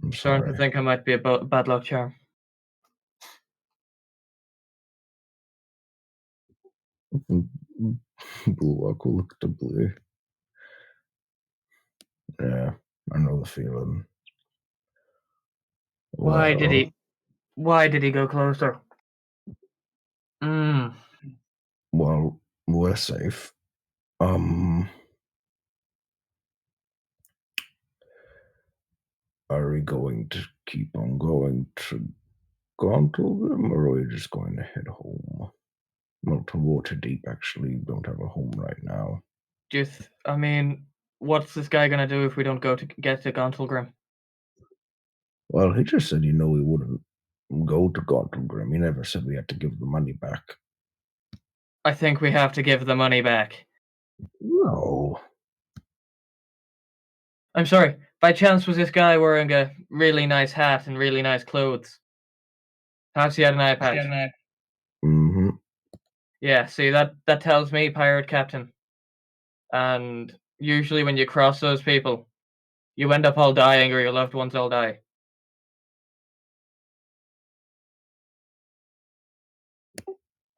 I'm Starting to sorry. think I might be a bad luck charm. Blue, I could look to blue. Yeah, I know the feeling. Why did Well, he? Why did he go closer? Hmm. well, we're safe. Are we going to keep on going to Gauntlegram, or are we just going to head home? Well, to Waterdeep, actually. Don't have a home right now. I mean, what's this guy gonna do if we don't go to get to Gauntlegrim? Well, he just said, we wouldn't go to Gauntlegram. He never said we had to give the money back. I think we have to give the money back. No. I'm sorry. By chance, was this guy wearing a really nice hat and really nice clothes? Perhaps he had an eye patch. Mm-hmm. Yeah. See, that tells me pirate captain. And usually, when you cross those people, you end up all dying, or your loved ones all die.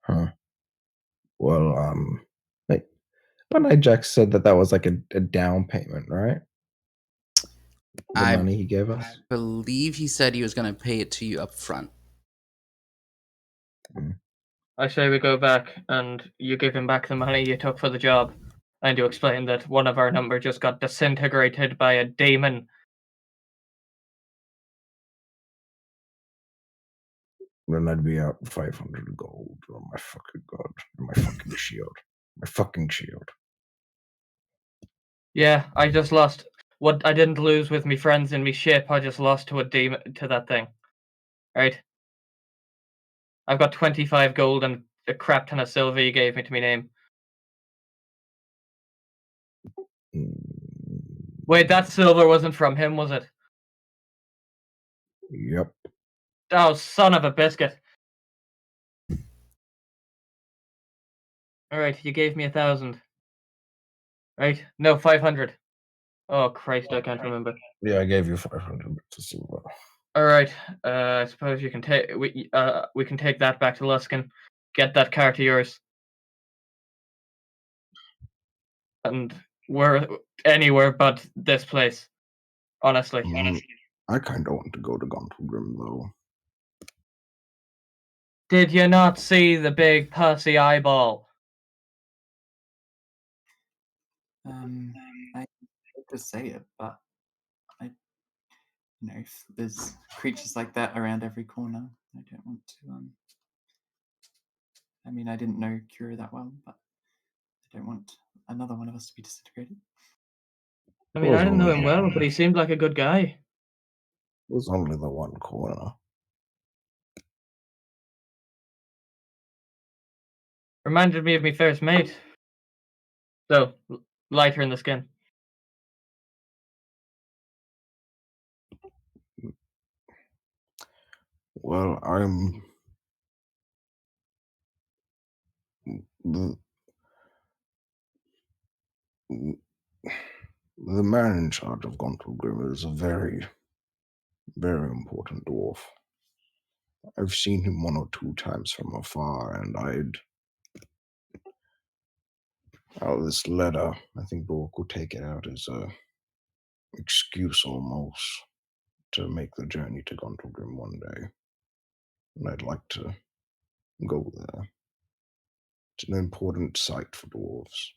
Huh. Well, like, but Jack said that was like a down payment, right? The I money he gave us. believe he said he was going to pay it to you up front. I say we go back and you give him back the money you took for the job, and you explain that one of our number just got disintegrated by a demon. Then I'd be out 500 gold. Oh my fucking god! My fucking shield. My fucking shield. Yeah, I just lost what I didn't lose with me friends in me ship. I just lost to a demon, to that thing. Right? I've got 25 gold and a crap ton of silver you gave me to me name. Wait, that silver wasn't from him, was it? Yep. Oh, son of a biscuit. Alright, you gave me 1,000. Right? No, 500. Oh, Christ, I can't remember. Yeah, I gave you 500 to silver. Alright, I suppose you can take we can take that back to Luskin, get that car to yours. And we're anywhere but this place. Honestly. I kind of want to go to Gauntlegrim, though. Did you not see the big pussy eyeball? I hate to say it, but if there's creatures like that around every corner, I don't want to. I mean, I didn't know Cura that well, but I don't want another one of us to be disintegrated. I mean, I didn't know him well, but he seemed like a good guy. It was only the one corner. Reminded me of me first mate. So, lighter in the skin. Well, I'm the man in charge of Gauntlegrim is a very, very important dwarf. I've seen him one or two times from afar, and this letter, I think Bork will take it out as a excuse almost to make the journey to Gauntlegrim one day. And I'd like to go there. It's an important site for dwarves.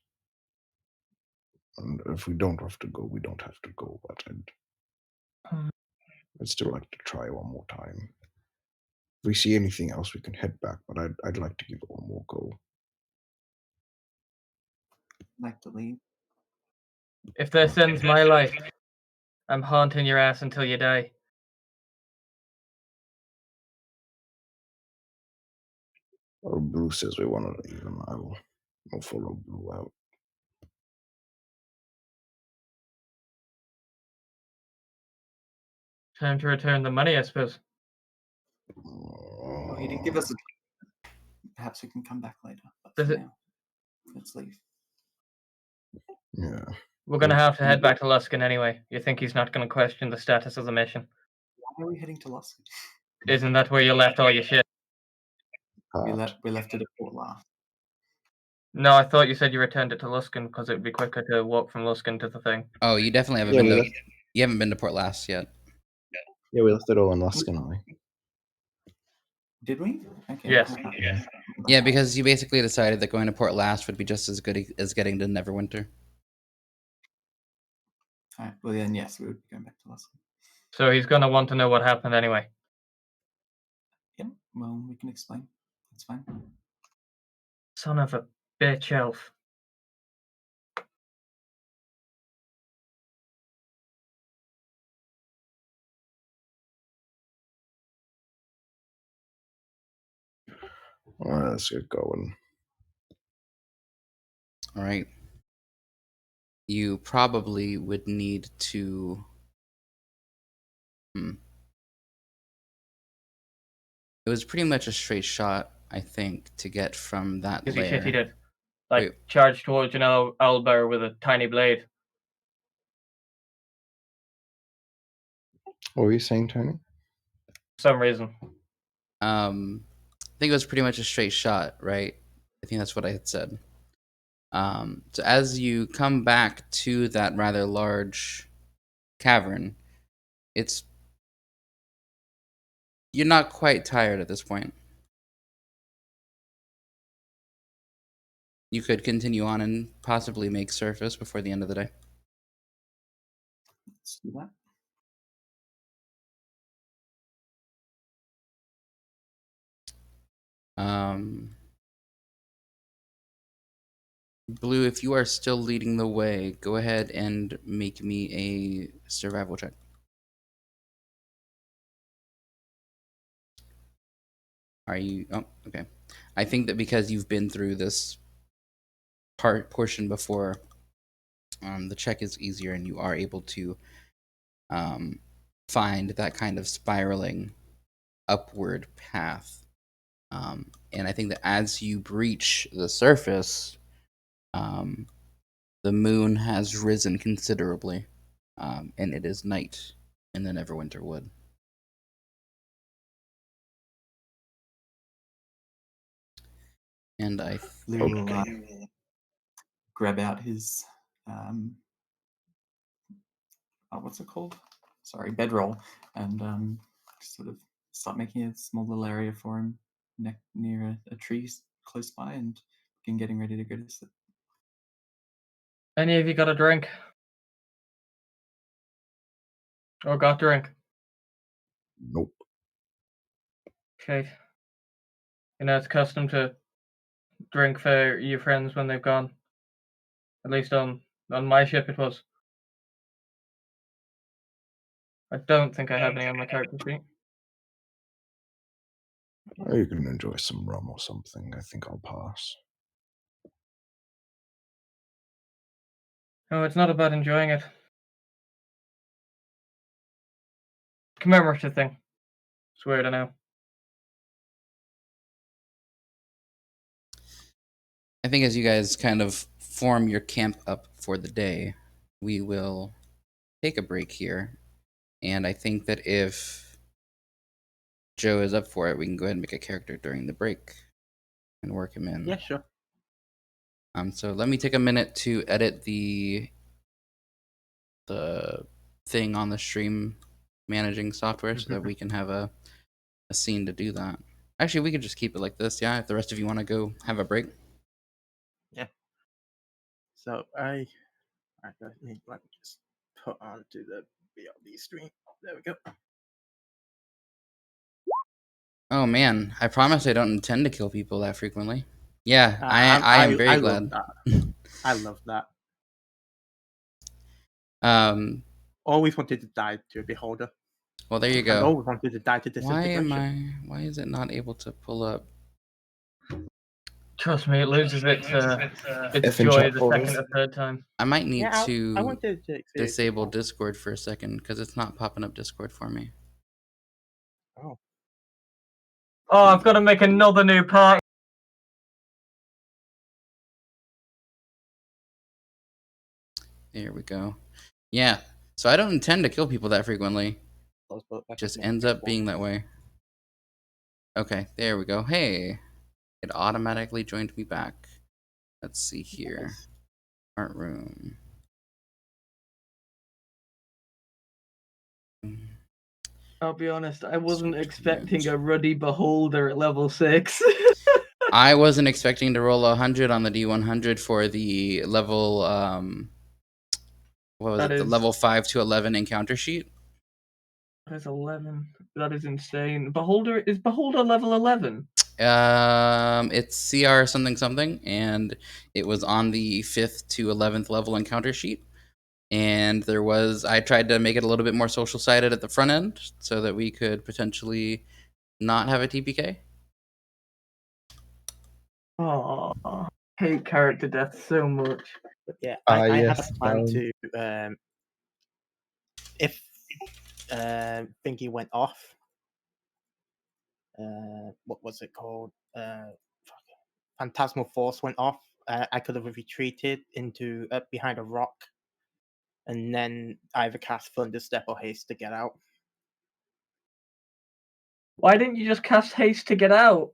And if we don't have to go, we don't have to go, but I'd still like to try one more time. If we see anything else, we can head back, but I'd like to give it one more go. Like to leave. If this ends my life, I'm haunting your ass until you die. Or Blue says we want to leave, and I'll follow Blue out. Time to return the money, I suppose. Well, he did give us a. Perhaps we can come back later. But Does for it- now, let's leave. Yeah. We're gonna have to head back to Luskin anyway. You think he's not gonna question the status of the mission? Why are we heading to Luskin? Isn't that where you left all your shit? We Part. left it at Port Laugh. No, I thought you said you returned it to Luskin because it would be quicker to walk from Luskin to the thing. Oh, you definitely haven't Yeah, been we to. left. You haven't been to Port Last yet. Yeah, we left it all in Luskin, haven't we? Did we? Okay. Yes. Yeah, because you basically decided that going to Port Last would be just as good as getting to Neverwinter. Alright, well then, yes, we would be going back to Luskin. So he's gonna want to know what happened anyway. Yeah, well, we can explain. That's fine. Son of a bitch elf. All right, let's get going. All right. You probably would need to. It was pretty much a straight shot, I think, to get from that Easy shit he layer. did. Like, Wait. charge towards an owlbear with a tiny blade. What were you saying, Tony? For some reason. I think it was pretty much a straight shot, right? I think that's what I had said. So as you come back to that rather large cavern, you're not quite tired at this point. You could continue on and possibly make surface before the end of the day. Let's do that. Blue, if you are still leading the way, go ahead and make me a survival check. Are you? Oh, okay. I think that because you've been through this portion before, the check is easier and you are able to find that kind of spiraling upward path. And I think that as you breach the surface, the moon has risen considerably, and it is night in the Neverwinter Wood. And I Blue will grab out his what's it called? Sorry, bedroll, and sort of start making a small little area for him near a tree close by, and begin getting ready to go to sleep. Any of you got a drink? Or got drink? Nope. Okay. You know, it's custom to drink for your friends when they've gone. At least on my ship it was. I don't think I have any on my character sheet. You can enjoy some rum or something. I think I'll pass. No, it's not about enjoying it. Commemorative thing. Swear to know. I think as you guys kind of form your camp up for the day, we will take a break here. And I think that if Joe is up for it, we can go ahead and make a character during the break and work him in. Yeah, sure. So let me take a minute to edit the thing on the stream managing software so that we can have a scene to do that. Actually, we could just keep it like this, yeah, if the rest of you want to go have a break. Yeah. So let me just put onto the BRB stream. There we go. Oh man, I promise I don't intend to kill people that frequently. Yeah, I am very I love glad. that. I love that. Um, Always wanted to die to a beholder, well, there you and go. always wanted to die to disintegration. Why is it not able to pull up? Trust me, it loses its If in joy chat the orders. second or third time. I might need Yeah, I to wanted to experience it disable more. Discord for a second because it's not popping up Discord for me. Oh, Oh, I've got to make another new party. There we go. Yeah, so I don't intend to kill people that frequently. but It just ends up being that way. Okay, there we go. Hey, it automatically joined me back. Let's see here. Art room. I'll be honest, I wasn't Switch expecting command. a ruddy beholder at level 6. I wasn't expecting to roll 100 on the D100 for the level what was That it? The is- level 5 to 11 encounter sheet. That is 11. That is insane. Beholder is Beholder level 11. It's CR something something, and it was on the 5th to 11th level encounter sheet. And I tried to make it a little bit more social sided at the front end so that we could potentially not have a TPK. Oh, hate character death so much. But yeah, I had Yes, a plan Baron. to if thingy went off. What was it called? Phantasmal Force went off. I could have retreated into behind a rock, and then either cast Thunder Step or Haste to get out. Why didn't you just cast haste to get out?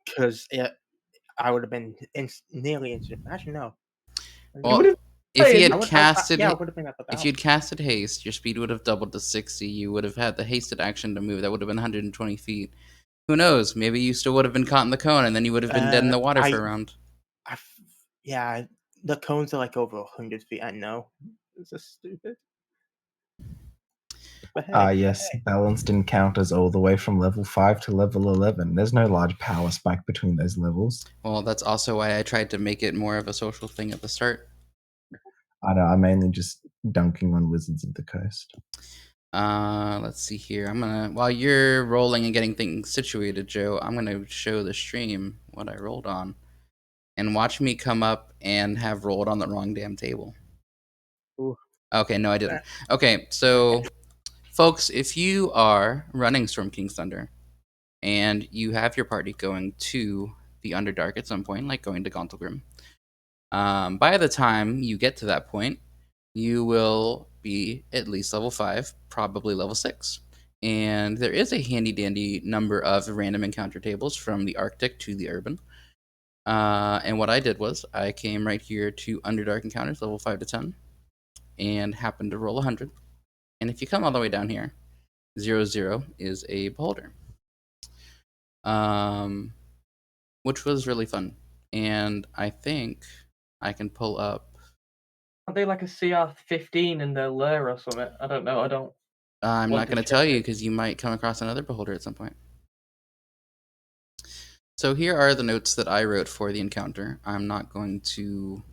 Because I would have been nearly instant. Actually, no. Well, would've if he played- had casted, yeah, I would have been up if you'd casted haste, your speed would have doubled to 60. You would have had the hasted action to move. That would have been 120 feet. Who knows? Maybe you still would have been caught in the cone, and then you would have been dead in the water for a round. Yeah, the cones are like over 100 feet. I know. It's just stupid. But hey, Yes, balanced encounters all the way from level 5 to level 11. There's no large power spike between those levels. Well, that's also why I tried to make it more of a social thing at the start. I know, I'm mainly just dunking on Wizards of the Coast. Let's see here. While you're rolling and getting things situated, Joe, I'm gonna show the stream what I rolled on, and watch me come up and have rolled on the wrong damn table. Ooh. Okay, no, I didn't. Okay, so folks, if you are running Storm King's Thunder and you have your party going to the Underdark at some point, like going to Gauntlgrim, by the time you get to that point, you will be at least level 5, probably level 6. And there is a handy dandy number of random encounter tables from the Arctic to the Urban. And what I did was I came right here to Underdark Encounters, level 5 to 10, and happened to roll 100. And if you come all the way down here, 00 is a beholder. Which was really fun. And I think I can pull up. Aren't they like a CR 15 in their lair or something? I don't know. I don't. I'm Want not to going to check tell you it. because you might come across another beholder at some point. So here are the notes that I wrote for the encounter. I'm not going to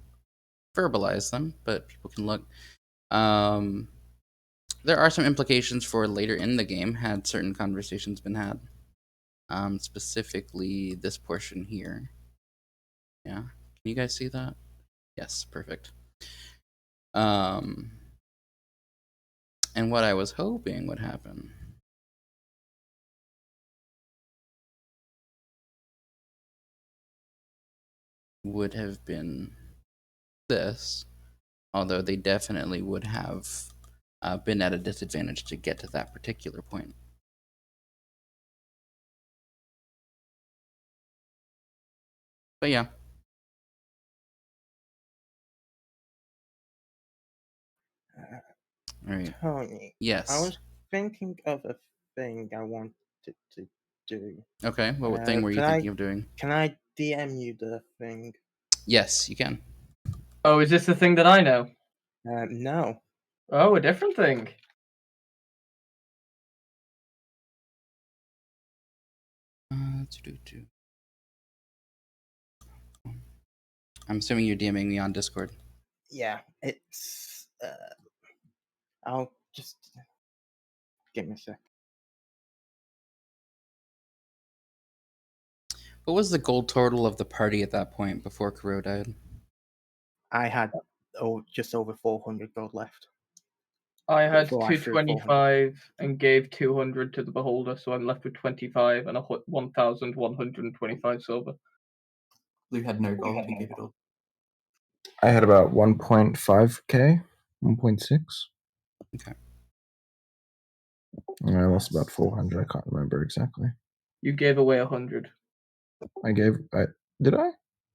verbalize them, but people can look. There are some implications for later in the game had certain conversations been had. Specifically this portion here. Yeah, can you guys see that? Yes, perfect. And what I was hoping would happen would have been this, although they definitely would have been at a disadvantage to get to that particular point. But yeah. All right. Tony, Yes. I was thinking of a thing I wanted to do. Okay. What thing were you thinking of doing? Can I DM you the thing? Yes, you can. Oh, is this the thing that I know? No. Oh, a different thing. I'm assuming you're DMing me on Discord. Yeah, it's. I'll just give me a sec. What was the gold total of the party at that point before Kuro died? I had just over 400 gold left. I had Before I threw 400. 225 and gave 200 to the beholder, so I'm left with 25 and 1,125 silver. Lou had no gold. He gave it all. I had about 1.5k, 1.6. Okay. And I lost about 400. I can't remember exactly. You gave away 100. Did I?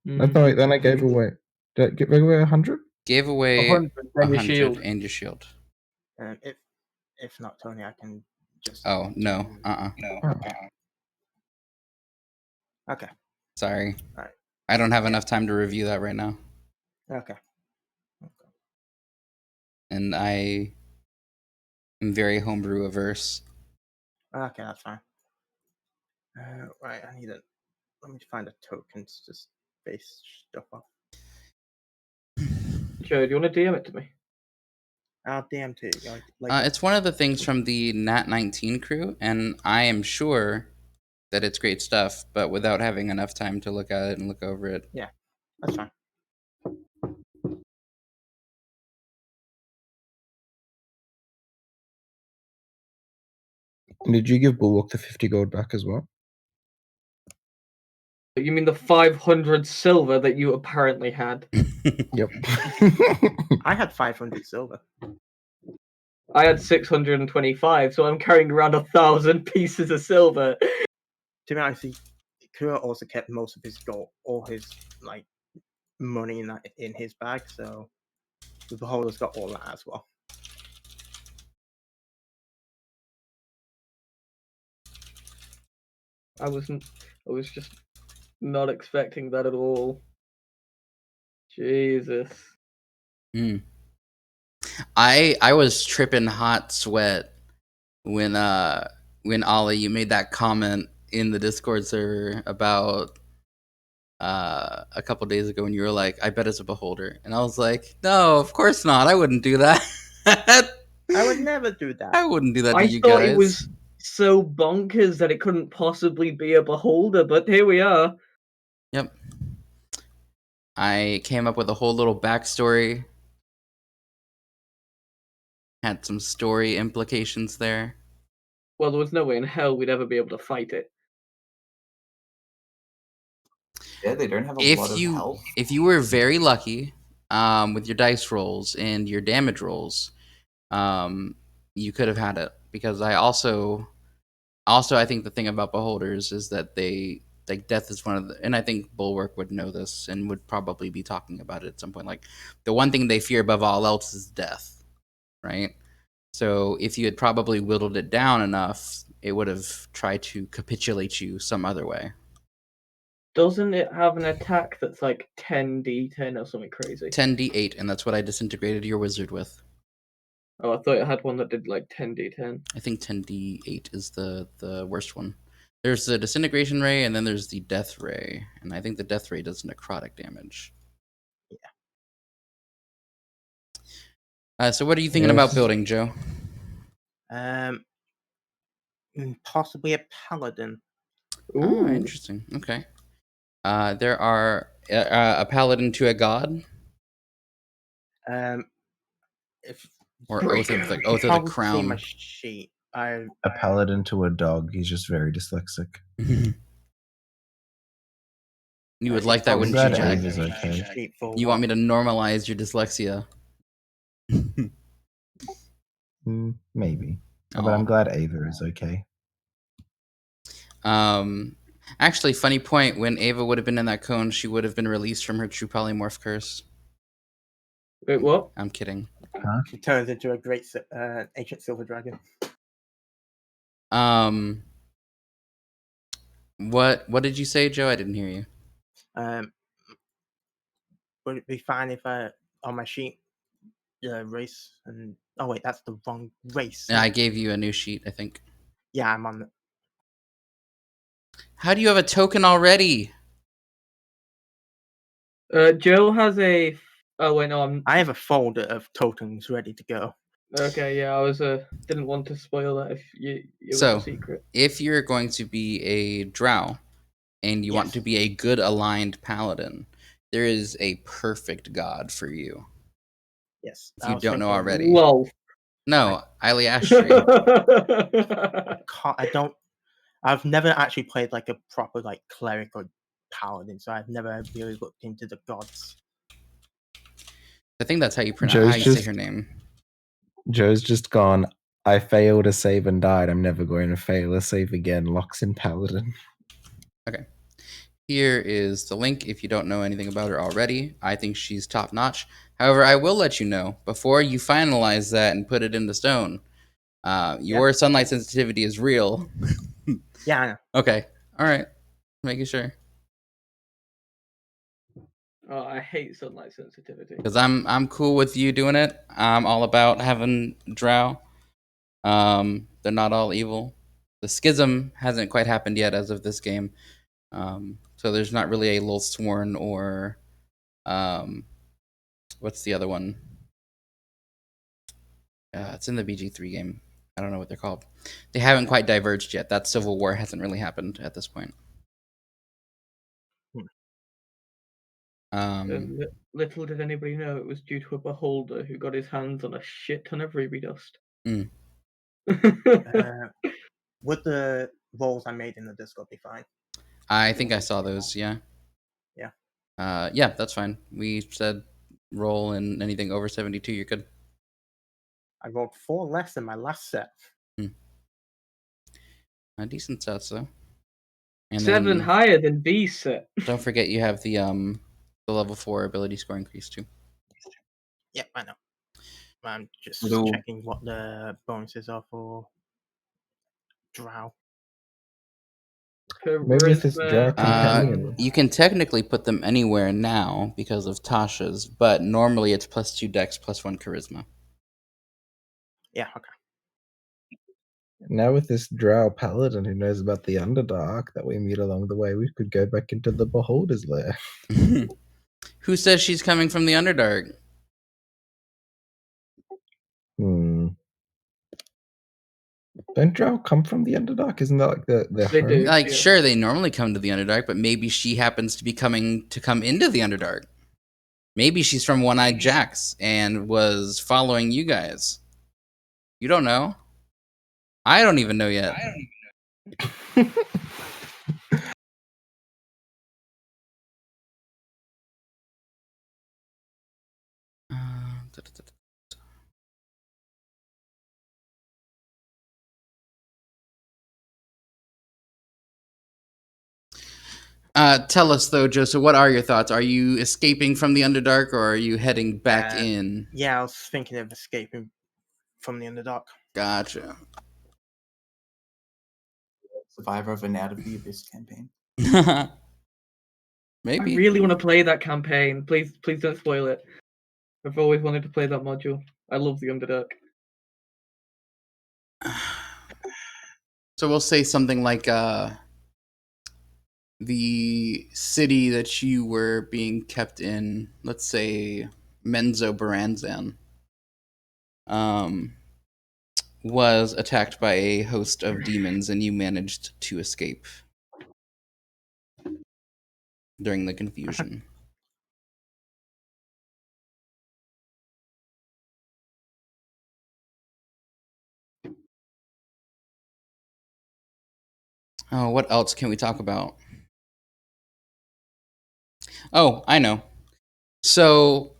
Mhm. No, then I gave away. Did I give away 100? Gave away 100 and your 100 shield. and your shield. If not, Tony, I can just. Oh, no. Okay. Sorry. All right. I don't have enough time to review that right now. Okay. And I am very homebrew averse. Okay, that's fine. Right, I need a. Let me find a token to just base stuff off. Joe, do you want to DM it to me? I'll DM to you. It's one of the things from the Nat 19 crew, and I am sure that it's great stuff, but without having enough time to look at it and look over it. Yeah, that's fine. Did you give Bulwark the 50 gold back as well? You mean the 500 silver that you apparently had? Yep. I had 500 silver. I had 625, so I'm carrying around 1,000 pieces of silver. To be honest, Kuro also kept most of his gold, all his money in his bag, so the beholder's got all that as well. I was just not expecting that at all. Jesus. I was tripping hot sweat when Ollie, you made that comment in the Discord server about a couple days ago, and you were like, "I bet it's a beholder," and I was like, "No, of course not. I wouldn't do that. I would never do that. I wouldn't do that to I you thought guys." it was so bonkers that it couldn't possibly be a beholder, but here we are. Yep. I came up with a whole little backstory. Had some story implications there. Well, there was no way in hell we'd ever be able to fight it. Yeah, they don't have a lot of health. If you were very lucky with your dice rolls and your damage rolls, you could have had it. Because I also I think the thing about beholders is that they death is one of the, and I think Bulwark would know this and would probably be talking about it at some point. Like the one thing they fear above all else is death, right? So if you had probably whittled it down enough, it would have tried to capitulate you some other way. Doesn't it have an attack that's like 10d10 or something crazy? 10d8, and that's what I disintegrated your wizard with. Oh, I thought it had one that did like 10d10. I think 10d8 is the worst one. There's the disintegration ray, and then there's the death ray, and I think the death ray does necrotic damage. Yeah. So what are you thinking about building, Joe? Possibly a paladin. Ooh. Oh, interesting. Okay. There are a paladin to a god, or oath of the See crown. my sheet. A paladin to a dog. He's just very dyslexic. You would like that, wouldn't you, glad Jack? Ave is okay. You want me to normalize your dyslexia? Maybe. But I'm glad Ava is okay. Actually, funny point. When Ava would have been in that cone, she would have been released from her true polymorph curse. Wait, what? I'm kidding. Huh? She turns into a great ancient silver dragon. What did you say, Joe? I didn't hear you. Would it be fine if I on my sheet race and wait, that's the wrong race. Yeah, I gave you a new sheet, I think. Yeah, I'm on. How do you have a token already? Joe has a. Oh wait, no, I have a folder of tokens ready to go. Okay, yeah, I was didn't want to spoil that if it was So, a secret. if you're going to be a drow and you want Yes. to be a good aligned paladin, there is a perfect god for you. Yes. If I you was don't know thinking, already. Lol. No, Aliashri. I don't. I've never actually played like a proper like cleric or paladin, so I've never really looked into the gods. I think that's how you pronounce Joe's how you say just her name. Joe's just gone. I failed a save and died. I'm never going to fail a save again. Locks in Paladin. Okay. Here is the link if you don't know anything about her already. I think she's top notch. However, I will let you know before you finalize that and put it into stone. Your sunlight sensitivity is real. Yeah, I know. Okay. All right. Making sure. Oh, I hate sunlight sensitivity. Because I'm cool with you doing it. I'm all about having drow. They're not all evil. The schism hasn't quite happened yet as of this game. So there's not really a Lil Sworn or what's the other one? It's in the BG3 game. I don't know what they're called. They haven't quite diverged yet. That civil war hasn't really happened at this point. Little did anybody know it was due to a beholder who got his hands on a shit ton of ruby dust. Mm. Would the rolls I made in the Discord be fine? I think I saw those. Yeah. Yeah. Yeah, that's fine. We said roll and anything over 72, you're good. I rolled 4 less than my last set. A decent stats though. And 7 then higher than B's set. don't forget you have the level 4 ability score increase too. Yeah, I know. I'm just Hello. checking what the bonuses are for Drow. Maybe if it's Drow Charisma, companion. You can technically put them anywhere now because of Tasha's, but normally it's +2 dex, +1 charisma. Yeah, okay. Now with this Drow paladin who knows about the Underdark that we meet along the way, we could go back into the Beholder's lair. Who says she's coming from the Underdark? Hmm. Don't Drow come from the Underdark? Isn't that like their They home? do. Like, Yeah. sure, they normally come to the Underdark, but maybe she happens to be coming to come into the Underdark. Maybe she's from One-Eyed Jack's and was following you guys. You don't know. I don't even know yet. Tell us though, Joseph, what are your thoughts? Are you escaping from the Underdark or are you heading back in? Yeah, I was thinking of escaping from the Underdark. Gotcha. Survivor of an Out of the Abyss campaign. Maybe. I really want to play that campaign. Please don't spoil it. I've always wanted to play that module. I love the Underdark. So we'll say something like the city that you were being kept in, let's say Menzo Baranzan, was attacked by a host of demons and you managed to escape during the confusion. Oh, what else can we talk about? Oh, I know. So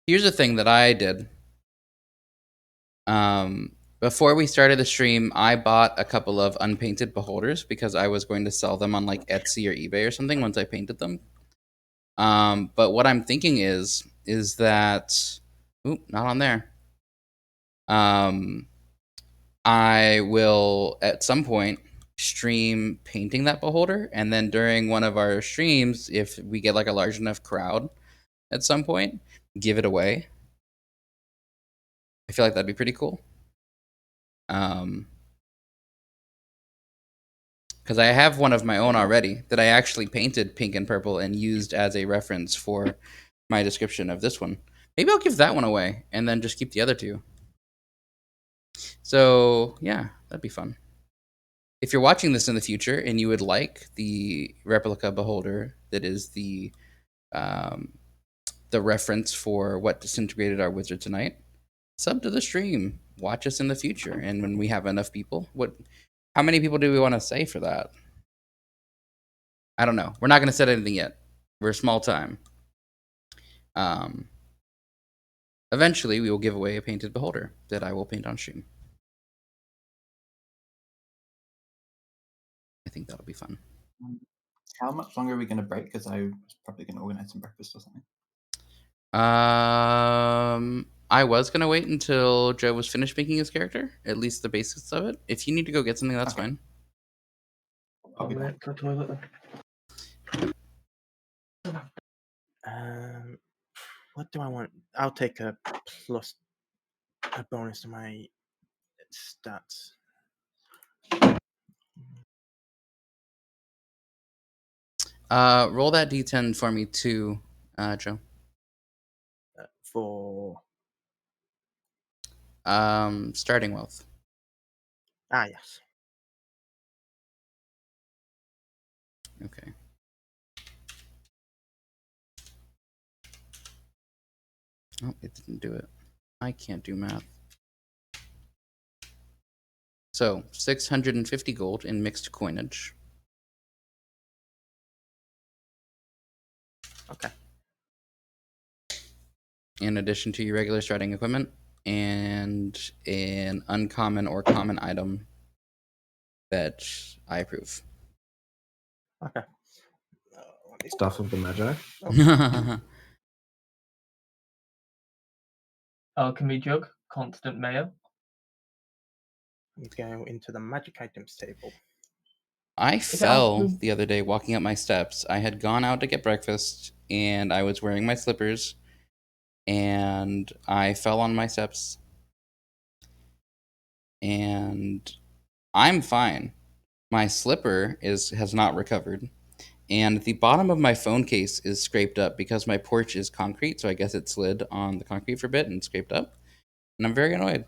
here's the thing that I did. Before we started the stream, I bought a couple of unpainted beholders because I was going to sell them on like Etsy or eBay or something once I painted them. But what I'm thinking is that, not on there. I will at some point stream painting that beholder, and then during one of our streams, if we get like a large enough crowd at some point, give it away. I feel like that'd be pretty cool. because I have one of my own already that I actually painted pink and purple and used as a reference for my description of this one. Maybe I'll give that one away and then just keep the other two. So yeah, that'd be fun. If you're watching this in the future and you would like the replica beholder that is the reference for what disintegrated our wizard tonight, sub to the stream. Watch us in the future, and when we have enough people, how many people do we want to say for that? I don't know. We're not going to set anything yet. We're a small time. Eventually, we will give away a painted beholder that I will paint on stream. I think that'll be fun. How much longer are we going to break? Because I was probably going to organize some breakfast or something. I was gonna wait until Joe was finished making his character, at least the basics of it. If you need to go get something, that's Okay. fine. I'll be back. Go to the toilet then. What do I want? I'll take a bonus to my stats. Roll that d10 for me too, Joe. For Starting wealth. yes. Okay. Oh, it didn't do it. I can't do math. So 650 gold in mixed coinage. Okay. In addition to your regular starting equipment and an uncommon or common item that I approve. Okay. Stuff of the Magi. Alchemy jug, constant mayo. I'm going into the magic items table. I it fell alchemy? the other day walking up my steps. I had gone out to get breakfast and I was wearing my slippers and I fell on my steps. And I'm fine. My slipper has not recovered. And the bottom of my phone case is scraped up because my porch is concrete, so I guess it slid on the concrete for a bit and scraped up. And I'm very annoyed.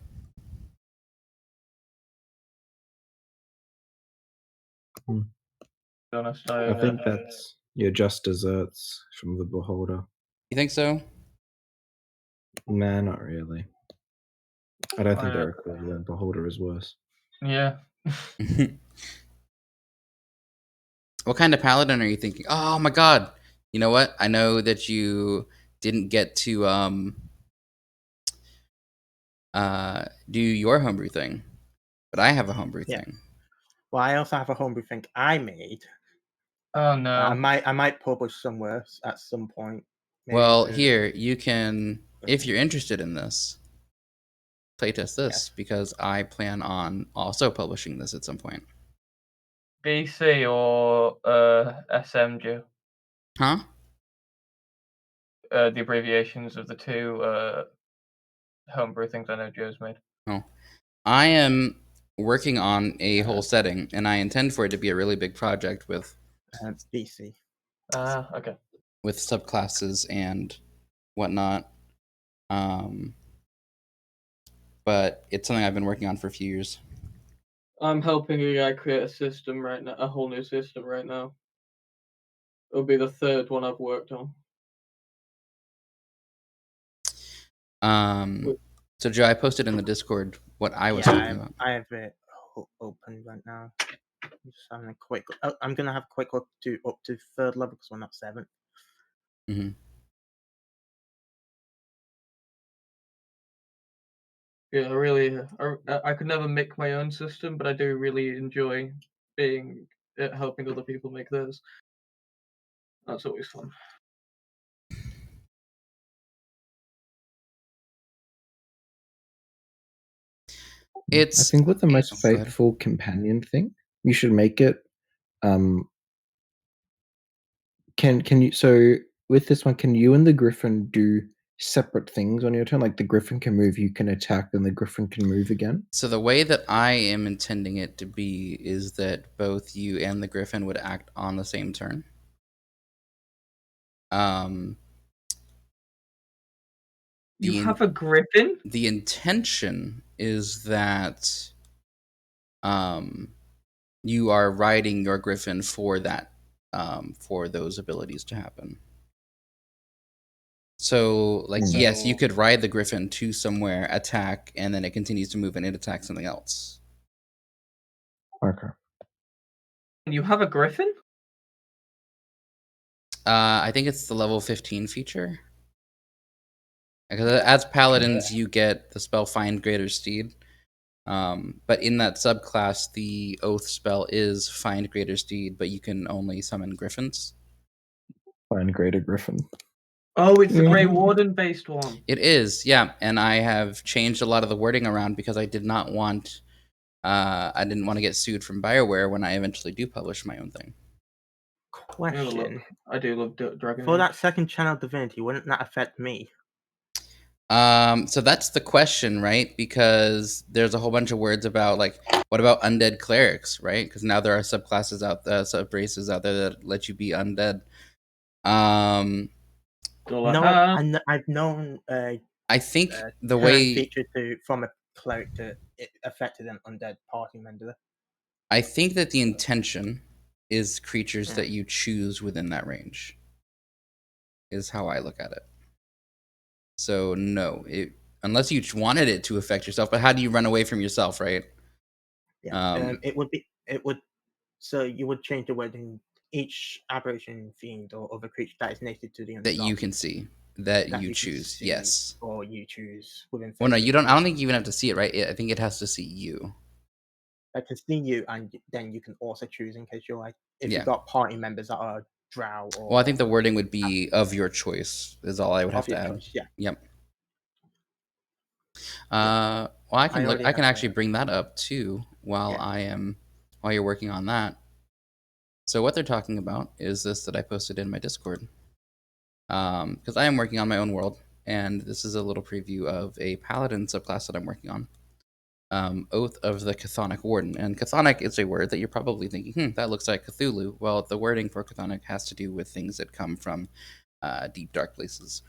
To be honest, I think that's your just desserts from the beholder. You think so? Nah, not really. I don't think I, they're equivalent. Beholder is worse. yeah. What kind of paladin are you thinking? Oh my god. You know what? I know that you didn't get to do your homebrew thing, but I have a homebrew Yeah. thing. Well, I also have a homebrew thing I made. Oh no. I might publish somewhere at some point. Maybe Well, to- here you can, if you're interested in this, playtest this because I plan on also publishing this at some point. BC or SMG? Huh? The abbreviations of the two homebrew things I know Joe's made. Oh, I am working on a whole setting, and I intend for it to be a really big project with BC. Okay. with subclasses and whatnot. But it's something I've been working on for a few years. I'm helping a guy create a system right now, a whole new system right now. It'll be the third one I've worked on. So Joe, I posted in the Discord what I was talking about. I have it open right now. I'm just having a quick. I'm gonna have a quick look to up to third level because we're not seventh. Mm-hmm. Yeah, really. I could never make my own system, but I do really enjoy being helping other people make theirs. That's always fun. I think with the most Go ahead. faithful companion thing, you should make it. Can you? So with this one, can you and the Griffin do separate things on your turn? Like the Griffin can move, you can attack, and the Griffin can move again? So the way that I am intending it to be is that both you and the Griffin would act on the same turn. You have a Griffin? The intention is that you are riding your Griffin for that, for those abilities to happen. So, like, yes, you could ride the Griffin to somewhere, attack, and then it continues to move and it attacks something else. Okay. You have a Griffin? I think it's the level 15 feature. Because as paladins, you get the spell Find Greater Steed. But in that subclass, the Oath spell is Find Greater Steed, but you can only summon Griffins. Find Greater Griffin. Oh, it's the Grey Warden based one. It is, yeah. And I have changed a lot of the wording around because I didn't want to get sued from BioWare when I eventually do publish my own thing. Question. I do love Dragon For Age. that second channel divinity, wouldn't that affect me? So that's the question, right? Because there's a whole bunch of words about, like, what about undead clerics, right? Because now there are subclasses out there, sub-races out there that let you be undead. No, I've known I think the turn way feature from a cleric to it affected an undead party member. I think that the intention is creatures that you choose within that range, is how I look at it. So no, unless you wanted it to affect yourself, but how do you run away from yourself, right? Yeah. It would. So you would change the wording. Each aberration fiend or other creature that is native to the that Underdark you can see, that you can choose, see, yes. or you choose within. Well, no, you don't. I don't think you even have to see it, right? I think it has to see you. I can see you, and then you can also choose in case you're like, if Yeah. you've got party members that are drow or. Well, I think the wording would be of your choice. Is all I would have of to your add. choice, yeah. Yep. Well, I can look. already I can have actually bring that up too while Yeah. while you're working on that. So what they're talking about is this that I posted in my Discord. Because I am working on my own world, and this is a little preview of a paladin subclass that I'm working on. Oath of the Chthonic Warden. And Chthonic is a word that you're probably thinking, that looks like Cthulhu. Well, the wording for Chthonic has to do with things that come from deep, dark places.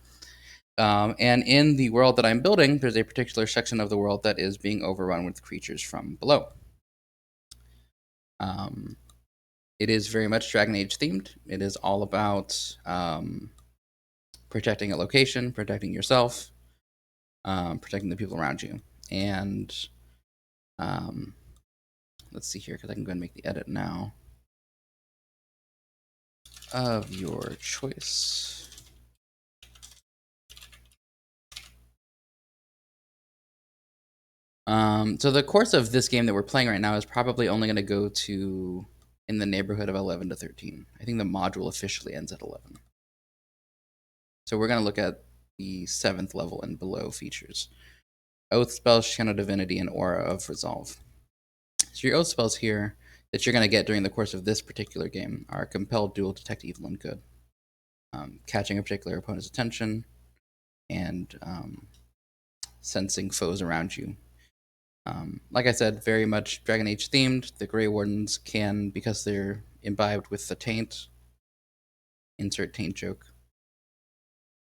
And in the world that I'm building, there's a particular section of the world that is being overrun with creatures from below. It is very much Dragon Age themed. It is all about protecting a location, protecting yourself, protecting the people around you. And let's see here, because I can go and make the edit now. Of your choice. So the course of this game that we're playing right now is probably only going to go to in the neighborhood of 11 to 13. I think the module officially ends at 11. So we're going to look at the 7th level and below features. Oath spells, Channel Divinity, and Aura of Resolve. So your oath spells here that you're going to get during the course of this particular game are Compelled Duel, Detect Evil and Good, catching a particular opponent's attention, and sensing foes around you. Like I said, very much Dragon Age themed. The Grey Wardens can, because they're imbibed with the taint, insert taint joke.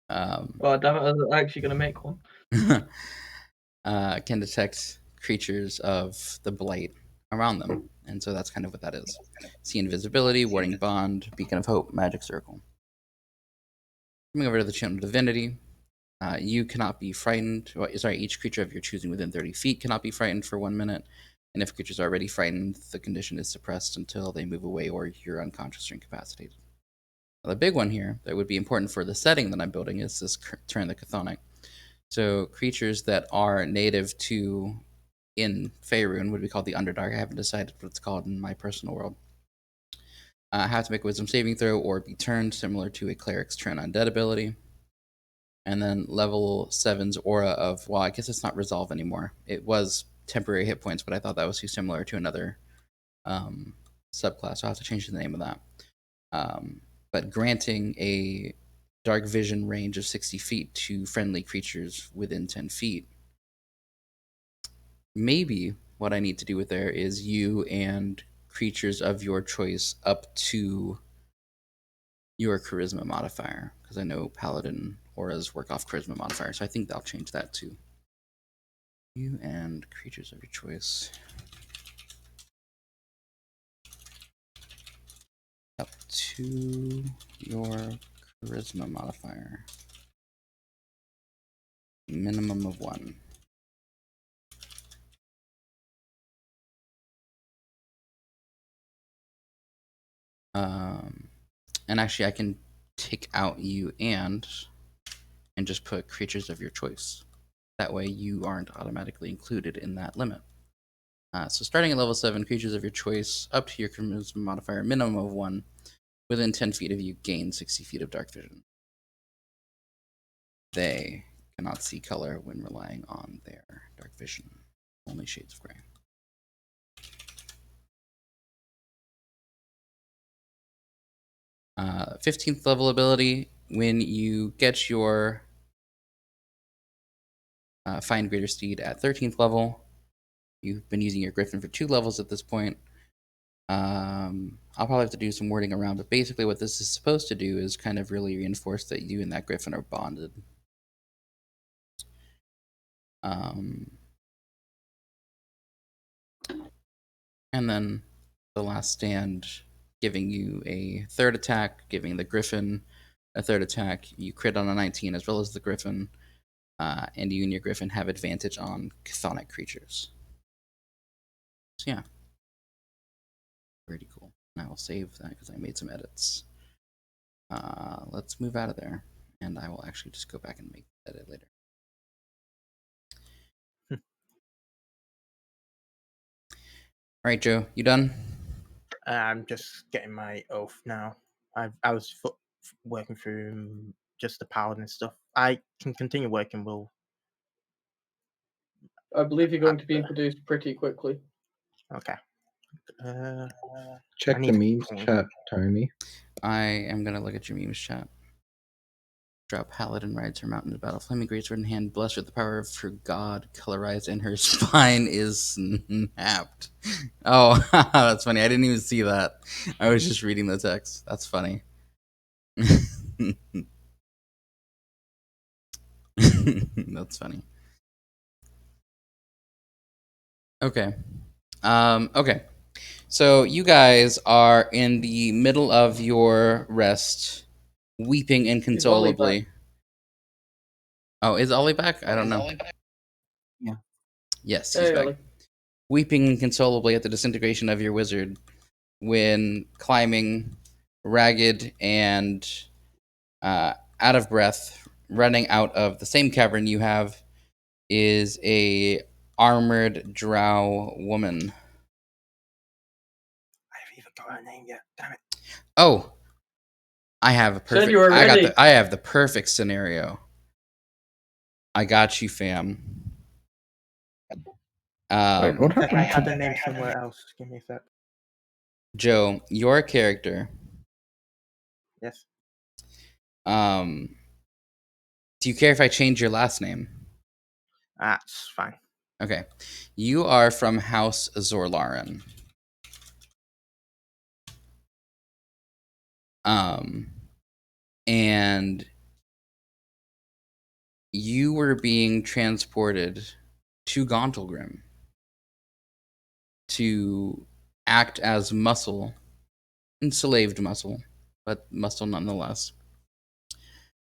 Oh, damn it, I was actually going to make one. Can detect creatures of the blight around them. And so that's kind of what that is. See invisibility, warding bond, beacon of hope, magic circle. Coming over to the channel divinity, you cannot be frightened. Each creature of your choosing within 30 feet cannot be frightened for 1 minute. And if creatures are already frightened, the condition is suppressed until they move away or you're unconscious or incapacitated. Now, the big one here that would be important for the setting that I'm building is this turn the Chthonic. So creatures that are native to in Faerun would be called the Underdark. I haven't decided what it's called in my personal world. Have to make a wisdom saving throw or be turned, similar to a cleric's turn undead ability. And then level 7's Aura of, well, I guess it's not resolve anymore. It was temporary hit points, but I thought that was too similar to another subclass, so I'll have to change the name of that. But granting a dark vision range of 60 feet to friendly creatures within 10 feet. Maybe what I need to do with there is you and creatures of your choice up to your charisma modifier, because I know paladin auras work off charisma modifier, so I think I'll change that too. You and creatures of your choice up to your charisma modifier. Minimum of 1. And actually I can take out you and just put creatures of your choice. That way you aren't automatically included in that limit. So starting at level 7, creatures of your choice up to your charisma modifier, minimum of 1, within 10 feet of you gain 60 feet of dark vision. They cannot see color when relying on their dark vision. Only shades of gray. 15th level ability, when you get your Find Greater Steed at 13th level, you've been using your Griffin for 2 levels at this point. I'll probably have to do some wording around, but basically what this is supposed to do is kind of really reinforce that you and that Griffin are bonded. And then the Last Stand giving you a 3rd attack, giving the Griffin a 3rd attack. You crit on a 19 as well as the Griffin, and you and your Griffin have advantage on chthonic creatures. So yeah, pretty cool. And I will save that because I made some edits. Let's move out of there, and I will actually just go back and make the edit later. All right, Joe, you done? I'm just getting my oath now. I was working through just the paladin stuff. I can continue working. I believe you're going to be introduced pretty quickly. Okay. Check I the need a memes point. chat, Tony. I am going to look at your memes chat. Drop Paladin rides her mountain to battle. Flaming greatsword in hand, blessed with the power of her god, colorized, and her spine is snapped. Oh, that's funny. I didn't even see that. I was just reading the text. That's funny. That's funny. Okay. Okay. So you guys are in the middle of your rest, weeping inconsolably. Oh, is Ollie back? I don't know. Yeah. Yes, he's Hey, back. Ollie. Weeping inconsolably at the disintegration of your wizard when climbing, ragged and out of breath, running out of the same cavern you have, is a armored drow woman. I haven't even got her name yet. Damn it. Oh, I have a Said perfect. you were ready. I have the perfect scenario. I got you, fam. Wait, what happened? I had a name somewhere else. Give me a sec. Joe, your character. Yes. Do you care if I change your last name? That's fine. Okay. You are from House Zorlaren. And you were being transported to Gauntlgrim to act as muscle, enslaved muscle, but muscle nonetheless,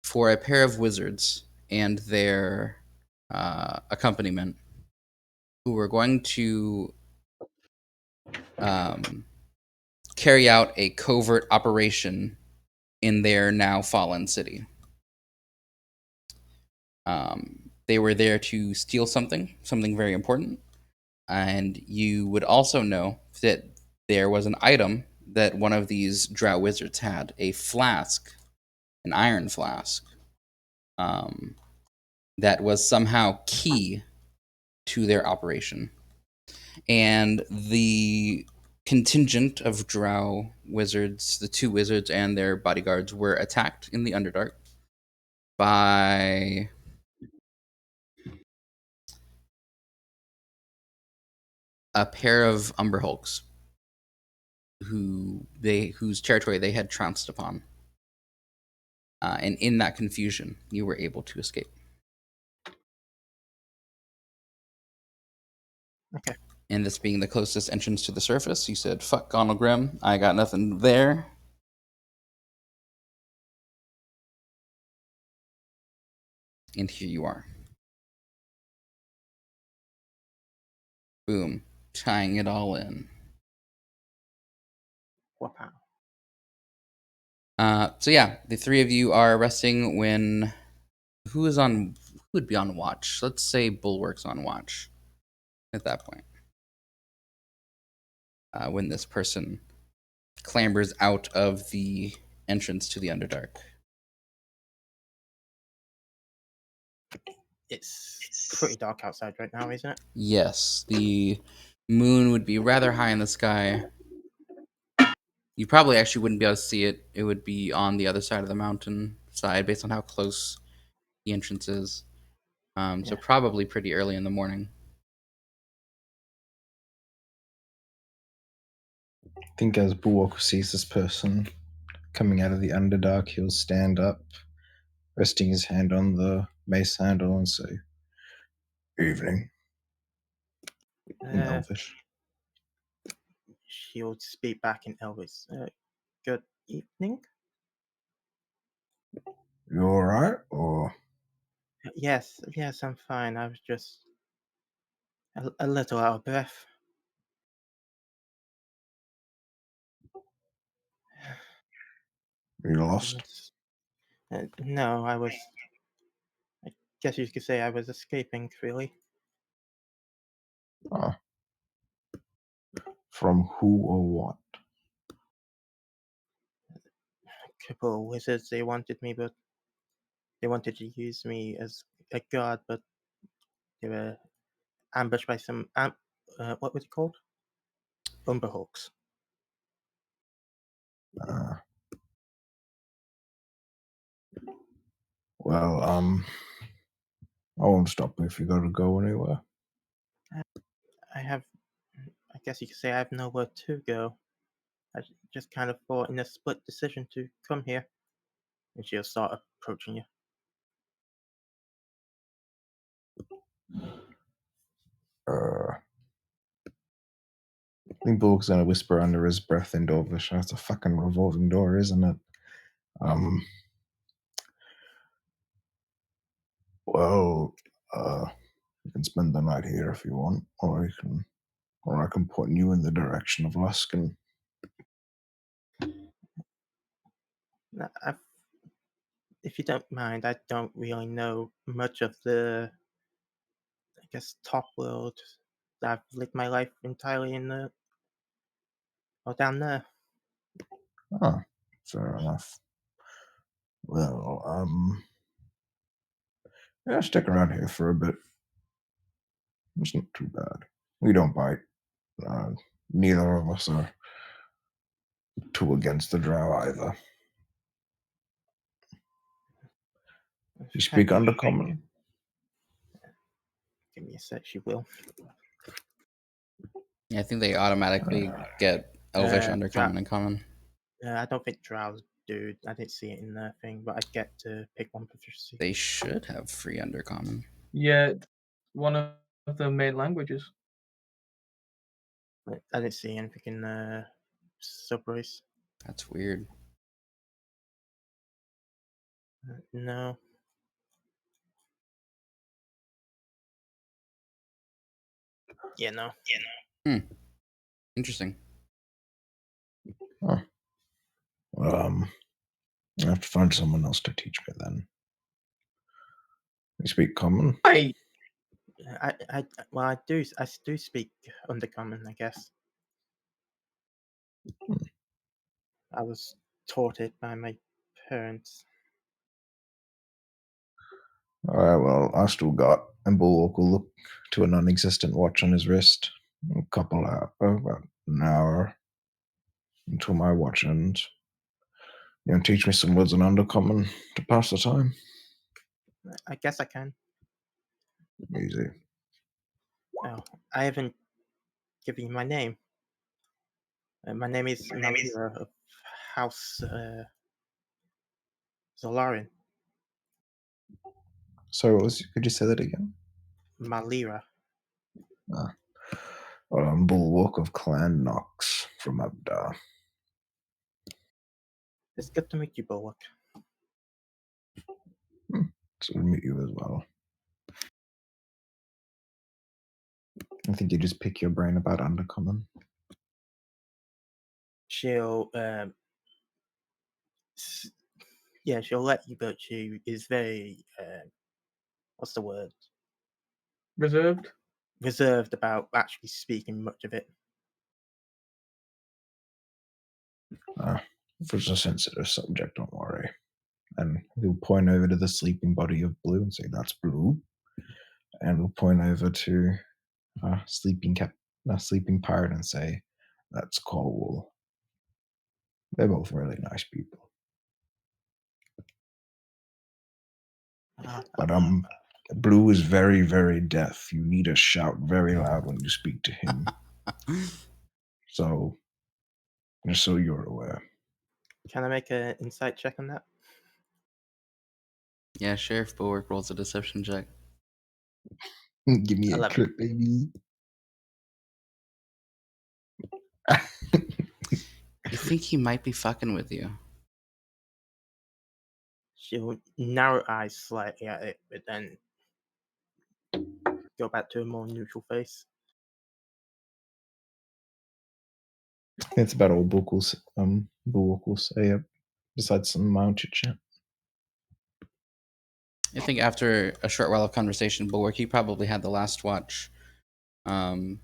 for a pair of wizards and their accompaniment, who were going to carry out a covert operation in their now fallen city. They were there to steal something very important, and you would also know that there was an item that one of these drow wizards had, a flask, an iron flask, that was somehow key to their operation. And the contingent of drow wizards, the 2 wizards and their bodyguards, were attacked in the Underdark. by a pair of Umber Hulks whose territory they had trounced upon. And in that confusion, you were able to escape. Okay. And this being the closest entrance to the surface, you said, "Fuck Gonal Grim, I got nothing there." And here you are. Boom. Tying it all in. Wow. So yeah, the three of you are resting when who would be on watch? Let's say Bulwark's on watch at that point. When this person clambers out of the entrance to the Underdark. It's pretty dark outside right now, isn't it? Yes, the moon would be rather high in the sky. You probably actually wouldn't be able to see it. It would be on the other side of the mountain side based on how close the entrance is. So Yeah. probably pretty early in the morning. I think as Bulwark sees this person coming out of the Underdark, he'll stand up, resting his hand on the mace handle, and say, "Evening," in Uh, Elvish. she'll speak back in Elvis. Good evening. "You alright? Or Yes, I'm fine. I was just a little out of breath. are you lost?" No, I guess you could say I was escaping, really. Ah, from who or what? A couple of wizards, they wanted me, but they wanted to use me as a guard, but they were ambushed by some, what was it called? Umberhawks. Uh, well, I won't stop you if you gotta go anywhere. I have, I guess you could say I have nowhere to go. I just kind of thought in a split decision to come here. And she'll start approaching you. I think Bulwark's gonna whisper under his breath in Elvish. That's a fucking revolving door, isn't it? Um, well, you can spend the night here if you want, or I can point you in the direction of Luskin. Now, if you don't mind, I don't really know much of the, I guess, top world. I've lived my life entirely in the, or down there. Oh, fair enough. Well, yeah, stick around here for a bit. It's not too bad. We don't bite. Uh, Neither of us are too against the drow either. You speak Thank you. Undercommon? Give me a sec, she will. Yeah, I think they automatically get Elvish, Drow, Undercommon, and Common. I don't think drows do. I didn't see it in their thing, but I get to pick one proficiency. They should have free Undercommon. Yeah, it's one of the main languages. But I didn't see anything in the subrace. That's weird. No. Yeah, no. Interesting. Huh. Well, I have to find someone else to teach me then. You speak Common? Hey, Well, I do speak Undercommon, I guess. I was taught it by my parents. Alright, well, I still got, and Bulwark will look to a non existent watch on his wrist. About an hour until my watch ends. You know, teach me some words in Undercommon to pass the time. I guess I can. Easy. Oh, I haven't given you my name. My name is Malira of House Zolarin. So, could you say that again? Malira. Well, I'm Bulwark of Clan Nox from Abdar. It's good to meet you, Bullock. So we'll meet you as well. I think you just pick your brain about Undercommon. She'll yeah, she'll let you, but she is very what's the word? Reserved. Reserved about actually speaking much of it. If it's a sensitive subject, don't worry. And he'll point over to the sleeping body of Blue and say, "That's Blue." And we'll point over to sleeping pirate and say, "That's Cole." They're both really nice people. But Blue is very, very deaf. You need to shout very loud when you speak to him. So, just so you're aware. Can I make an insight check on that? Yeah, Sheriff Bulwark rolls a deception check. Give me 11. a clip, baby. You think he might be fucking with you? She'll narrow eyes slightly at it, but then go back to a more neutral face. It's about all Bulwark will say, besides some mounted chat. I think after a short while of conversation, Bulwark, you probably had the last watch. The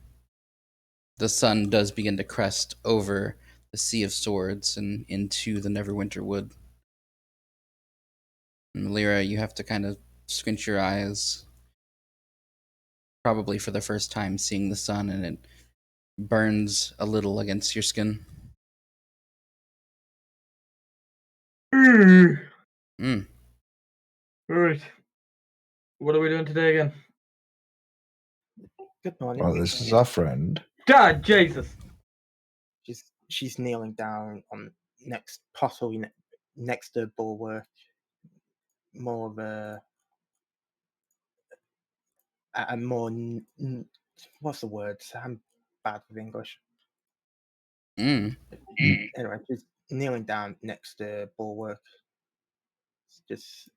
sun does begin to crest over the Sea of Swords and into the Neverwinter Wood. And Lyra, you have to kind of squint your eyes, probably for the first time seeing the sun, and it burns a little against your skin. Mm. Mm. Right. What are we doing today again? Good morning. Well, this is our friend. God, Jesus. She's kneeling down on possibly next to Bulwark. More of a more what's the word? I'm bad with English. Mm. Anyway, she's kneeling down next to Bulwark. It's just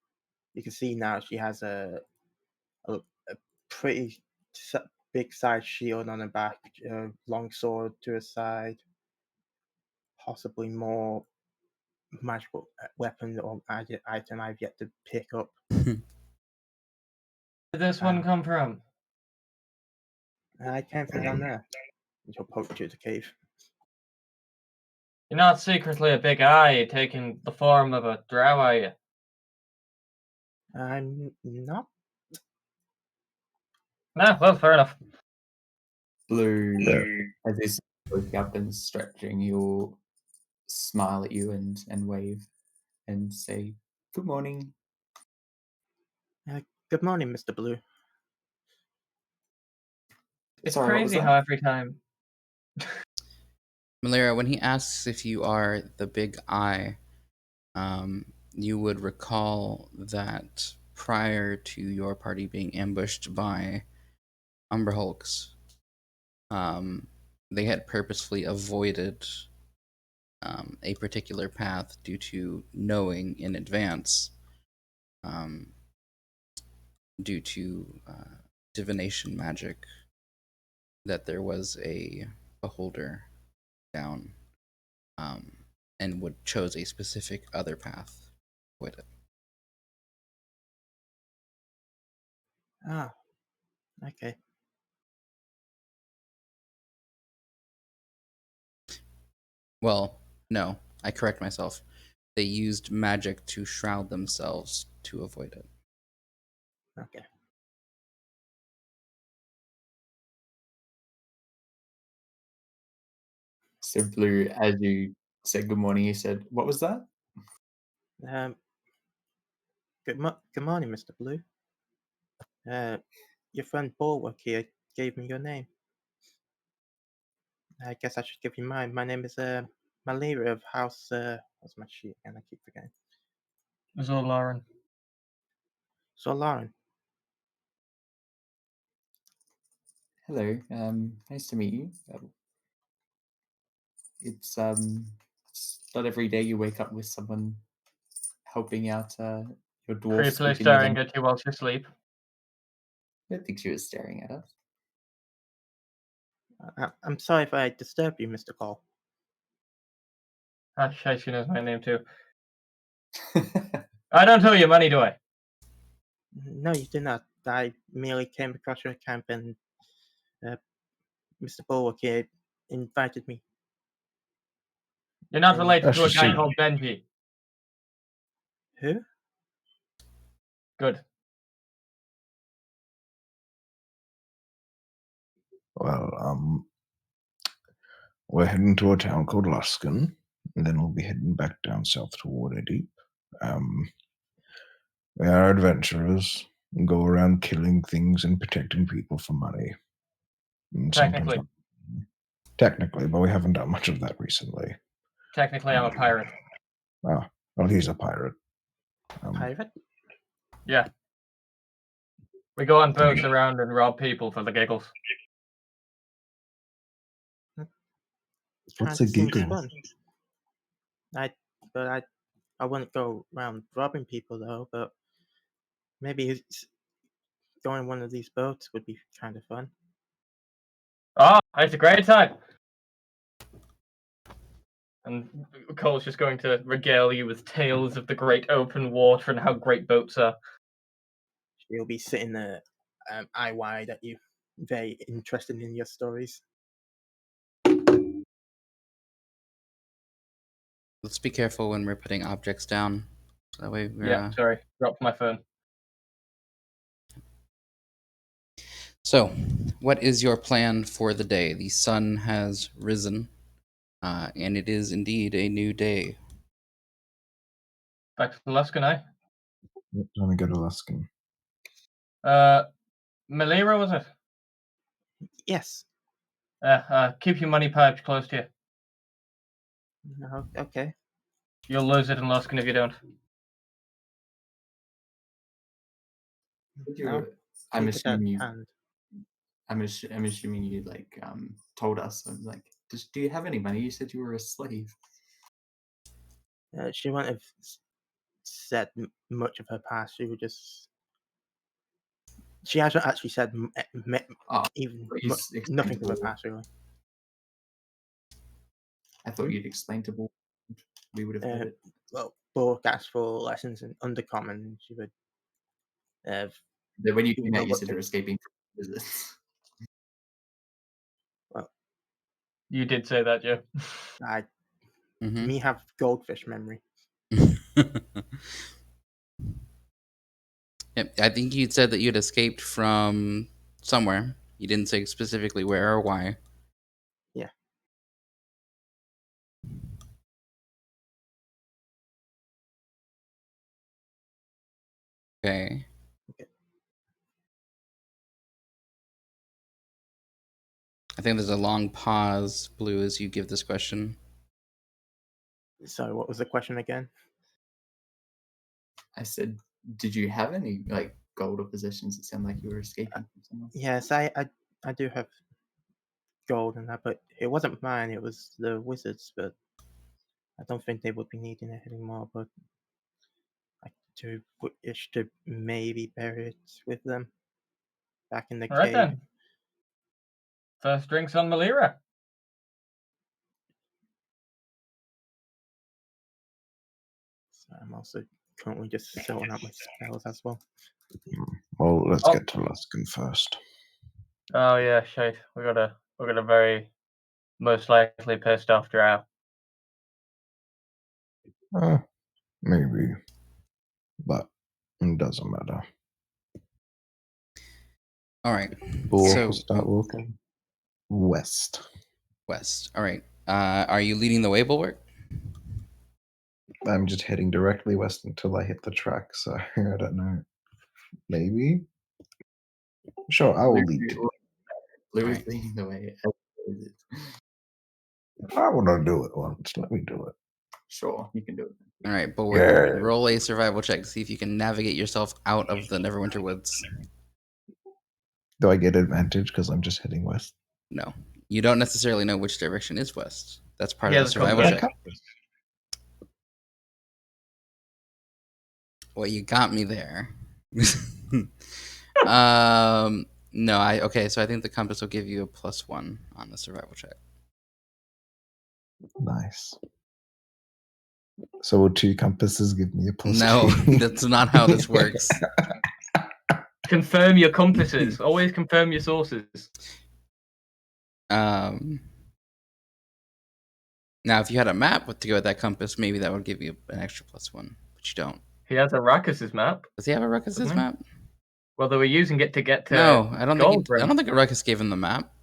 you can see now she has a pretty big size shield on her back, a long sword to her side, possibly more magical weapon or item I've yet to pick up. Where did this one come from? I came from down there. She'll poke you to the cave. You're not secretly a big eye taking the form of a drow, are you? I'm not. Nah, well, fair enough. Blue, as he's waking up and stretching, he'll smile at you and wave and say, "Good morning." Good morning, Mr. Blue. It's Sorry, what was crazy that? how every time. Malera, when he asks if you are the Big Eye, you would recall that prior to your party being ambushed by Umberhulks, they had purposefully avoided a particular path due to knowing in advance, um, due to divination magic, that there was a beholder down, and would chose a specific other path with it. Ah, okay. Well, no, I correct myself. They used magic to shroud themselves to avoid it. Okay. So Blue, as you said good morning, he said, "What was that?" Um, Good morning, Mr. Blue. Your friend Bulwark here gave me your name. I guess I should give you mine. My name is Malira of House. What's my sheet? And I keep forgetting. Zolaran. So Lauren. Hello. Nice to meet you. It's not every day you wake up with someone helping out your dwarfs Creepily within your staring at you whilst you sleep. I don't think she was staring at us. I'm sorry if I disturbed you, Mr. Cole. Ah, shit, she knows my name too. I don't owe you money, do I? No, you did not. I merely came across your camp and Mr. Bulwark here invited me. You're not And related to a Actually, guy called Benji. who? Good. well, we're heading to a town called Luskin, and then we'll be heading back down south toward Edeep. We are adventurers and go around killing things and protecting people for money. And Technically. technically, but we haven't done much of that recently. Technically, I'm a pirate. Ah, well, he's a pirate. Pirate? Yeah. We go on boats around and rob people for the giggles. What's Kinda a seems giggle? fun. I wouldn't go around robbing people though, but maybe going one of these boats would be kind of fun. Oh, it's a great time. And Cole's just going to regale you with tales of the great open water and how great boats are. She'll be sitting there, eye wide at you, very interested in your stories. Let's be careful when we're putting objects down. So that way we're. Yeah, sorry, dropped my phone. So, what is your plan for the day? The sun has risen, and it is indeed a new day. Back to Luskin, eh? Let me go to Luskin. Malira, was it? Yes. Keep your money pipes close to you. No, okay. You'll lose it in Luskin if you don't. No, I'm take it at assuming you. hand. I'm assuming you told us. I'm like, do you have any money? You said you were a slave. She wouldn't have said much of her past. She would just. She hasn't actually said even nothing of her past, really. I thought you'd explain to Bull. We would have heard it. Well, Bork asked for lessons in Undercommon. She would. When you came out, you said you were escaping from visits. Well, you did say that, Joe. Me have goldfish memory. Yep, I think you said that you'd escaped from somewhere. You didn't say specifically where or why. Yeah. Okay. I think there's a long pause, Blue, as you give this question. Sorry, what was the question again? I said, did you have any gold or possessions? It sounded like you were escaping from someone. Yes, I do have gold and that, but it wasn't mine. It was the wizards, but I don't think they would be needing it anymore. But I do wish to maybe bury it with them back in the All right cave. then. First drinks on Malira. So I'm also currently just sorting out my spells as well. Well, let's get to Luskin first. Oh yeah, shite. We got a very most likely pissed off drow. Maybe, but it doesn't matter. All right. We'll start walking west. West. All right. Are you leading the way, Bulwark? I'm just heading directly west until I hit the track, so I don't know. Maybe? Sure, I will lead to Blue is Right. leading the way. I want to do it once. Let me do it. Sure, you can do it. All right, Bulwark, Yeah. roll a survival check to see if you can navigate yourself out of the Neverwinter Woods. Do I get advantage because I'm just heading west? No, you don't necessarily know which direction is west. That's part He of the has a survival compass. check. Well, you got me there. No, okay. So I think the compass will give you a +1 on the survival check. Nice. So will 2 compasses give me a No, +2? that's not how this works. Confirm your compasses. Always confirm your sources. Now, if you had a map to go with that compass, maybe that would give you an extra +1, but you don't. He has a Ruckus's map. Does he have a Ruckus's Doesn't he? map? Well, they were using it to get to No, I don't think. I Goldbrand. don't think a Ruckus gave him the map.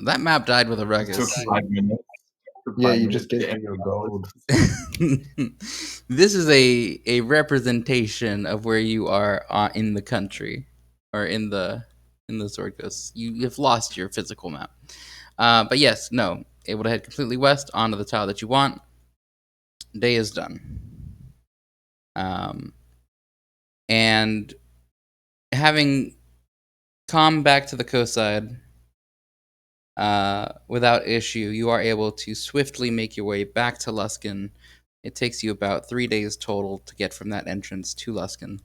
That map died with a It Ruckus. took 5 minutes. Yeah, you just gave me your gold. This is a representation of where you are in the country, or in the Sword Coast. You have lost your physical map. But yes, no, able to head completely west onto the tile that you want. Day is done. And having come back to the coast side without issue, you are able to swiftly make your way back to Luskin. It takes you about 3 days total to get from that entrance to Luskin,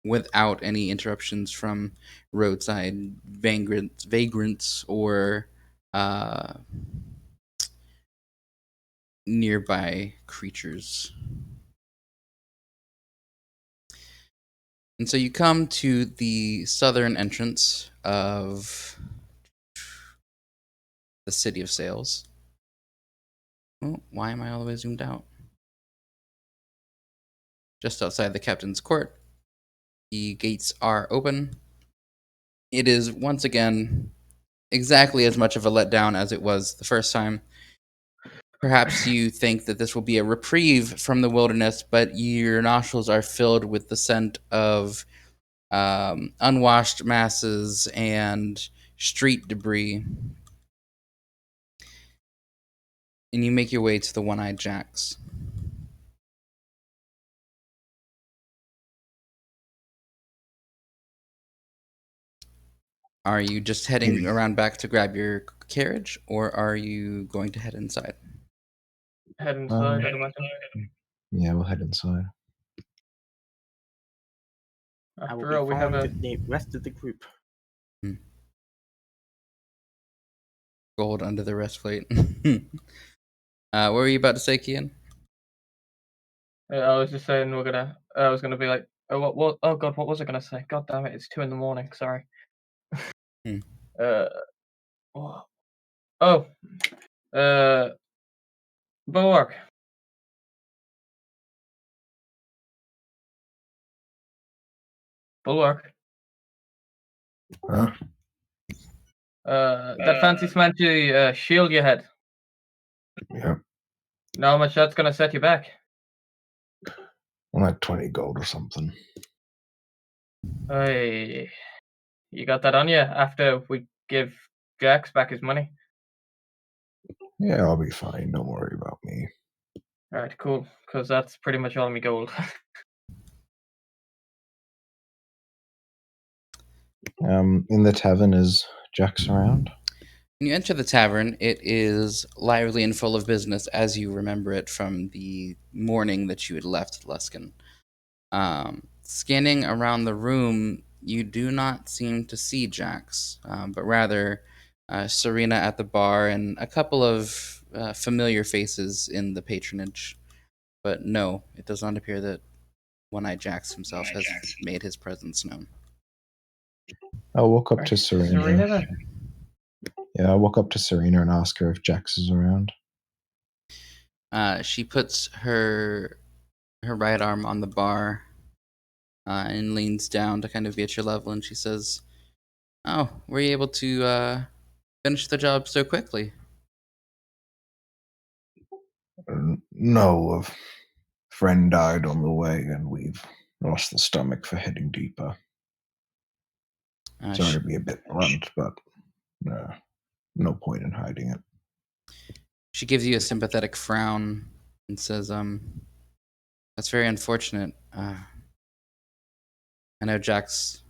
without any interruptions from roadside vagrants or nearby creatures. And so you come to the southern entrance of the City of Sails. Oh, why am I all the way zoomed out? Just outside the captain's court. The gates are open. It is once again exactly as much of a letdown as it was the first time. Perhaps you think that this will be a reprieve from the wilderness, but your nostrils are filled with the scent of unwashed masses and street debris. And you make your way to the One-Eyed Jacks. Are you just heading around back to grab your carriage, or are you going to head inside? Head inside, I'd imagine. Yeah, we'll head inside. I will After be all, we have following a the rest of the group. Gold under the breastplate. What were you about to say, Kian? I was just saying I was gonna be like, oh what? Oh God, what was I gonna say? God damn it, it's 2 a.m. Sorry. Hmm. Oh, uh, Bulwark. Bulwark. Huh? That fancy smancy shield you had. Yeah. Know how much that's gonna set you back? Like 20 gold or something. Hey, you got that on you after we give Jax back his money? Yeah, I'll be fine. Don't worry about me. All right, cool. Because that's pretty much all my gold. In the tavern, is Jax around? When you enter the tavern, it is lively and full of business as you remember it from the morning that you had left Luskin. Scanning around the room, you do not seem to see Jax, but rather Serena at the bar and a couple of familiar faces in the patronage. But no, it does not appear that One-Eyed Jax himself has made his presence known. I'll walk up Right, to Serena. Serena then. Yeah, I'll walk up to Serena and ask her if Jax is around. She puts her right arm on the bar and leans down to kind of be at your level, and she says, "Oh, were you able to finish the job so quickly?" No, a friend died on the way, and we've lost the stomach for heading deeper. Sorry She, to be a bit blunt, but no point in hiding it. she gives you a sympathetic frown and says, that's very unfortunate. I know Jax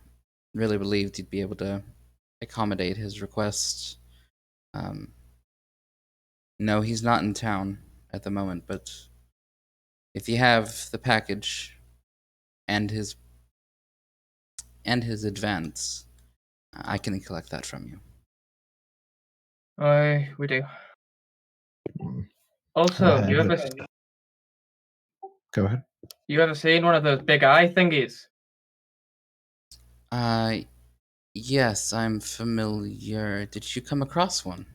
really believed he'd be able to accommodate his requests. Um, no, he's not in town at the moment, but if you have the package and his advance, I can collect that from you. Aye, we do. Mm. Also, Go ahead. you ever seen one of those big eye thingies? Yes, I'm familiar. Did you come across one?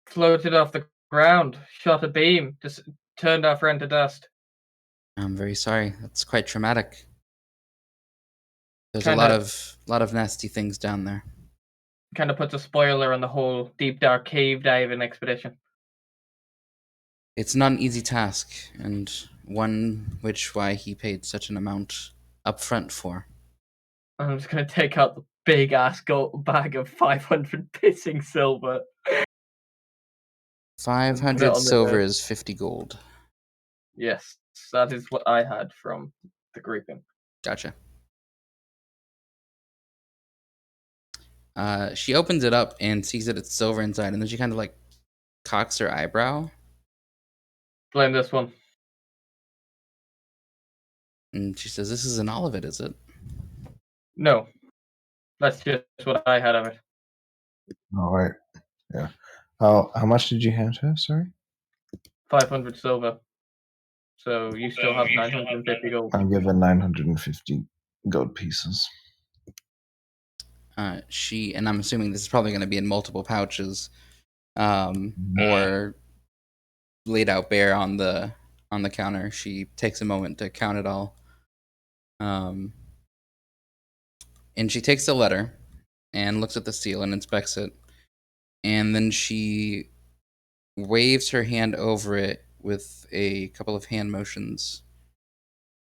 Floated off the ground, shot a beam, just turned our friend to dust. I'm very sorry. That's quite traumatic. There's a Kinda lot of nasty things down there. kind of puts a spoiler on the whole deep dark cave diving expedition. It's not an easy task, and one which why he paid such an amount up front for. I'm just gonna take out the big ass gold bag of 500 pissing silver. 500 on the silver desk. is 50 gold. Yes, that is what I had from the grouping. Gotcha. She opens it up and sees that it's silver inside, and then she kind of like cocks her eyebrow, Blame this one. and she says, "This isn't all of it, is it?" No, that's just what I had of it. All right. Yeah. How much did you hand her? Sorry. 500 silver. So you still have 950 gold. I'll give her 950 gold pieces. She, and I'm assuming this is probably going to be in multiple pouches, or laid out bare on the counter. She takes a moment to count it all, and she takes the letter and looks at the seal and inspects it, and then she waves her hand over it with a couple of hand motions,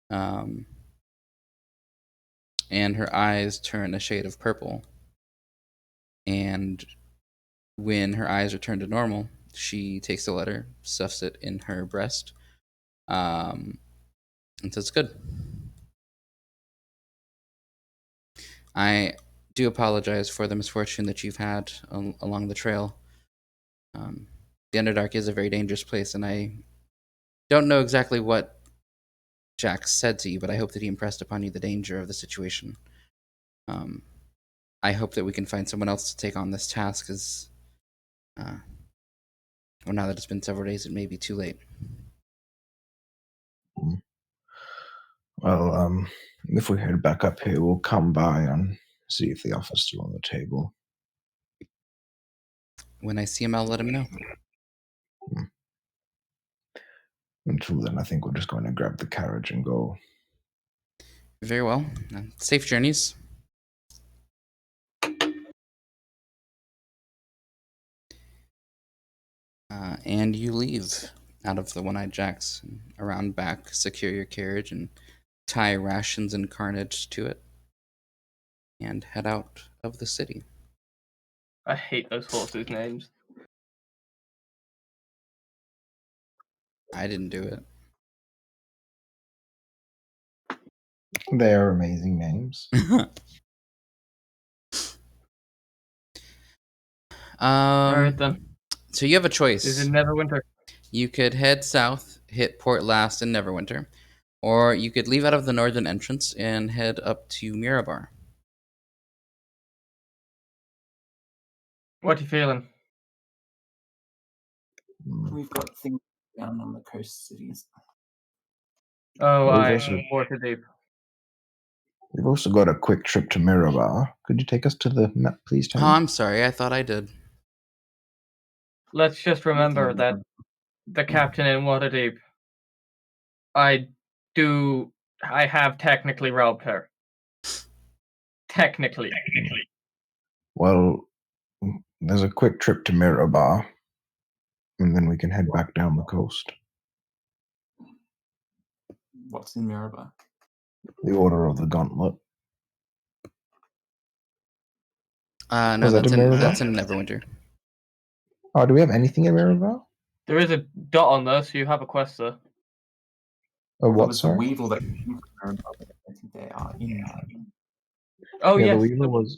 and her eyes turn a shade of purple. And when her eyes return to normal, she takes the letter, stuffs it in her breast, and says, "Good. I do apologize for the misfortune that you've had along the trail. The Underdark is a very dangerous place, and I don't know exactly what Jack said to you, but I hope that he impressed upon you the danger of the situation. I hope that we can find someone else to take on this task, as well, now that it's been several days, it may be too late." Well, if we head back up here, we'll come by and see if the offer's still on the table. When I see him, I'll let him know. Until then, I think we're just going to grab the carriage and go. Very well. Safe journeys. And you leave out of the One-Eyed Jacks, around back, secure your carriage, and tie rations and carnage to it, and head out of the city. I hate those horses' names. I didn't do it. They are amazing names. Alright then. So you have a Is choice. it Neverwinter? You could head south, hit Port Last and Neverwinter, or you could leave out of the northern entrance and head up to Mirabar. What you feeling? We've got things down on the coast cities. Oh, Well, I Waterdeep. We've also got a quick trip to Mirabar. Could you take us to the map, please, Oh, Tony? I'm sorry. I thought I did. Let's just remember that the captain in Waterdeep, I have technically robbed her. Technically. Well, there's a quick trip to Mirabar, and then we can head back down the coast. what's in Mirrorbar? The Order of the Gauntlet. No, Was that that's in Mirrorbar? that's in Neverwinter. Oh, do we have anything in Mirrorbar? There is a dot on there, so you have a quest there. Oh, There what, was the sorry? Weevil that came from Mirrorbar, but I don't think they are in Mirrorbar. Oh, Yeah, yes.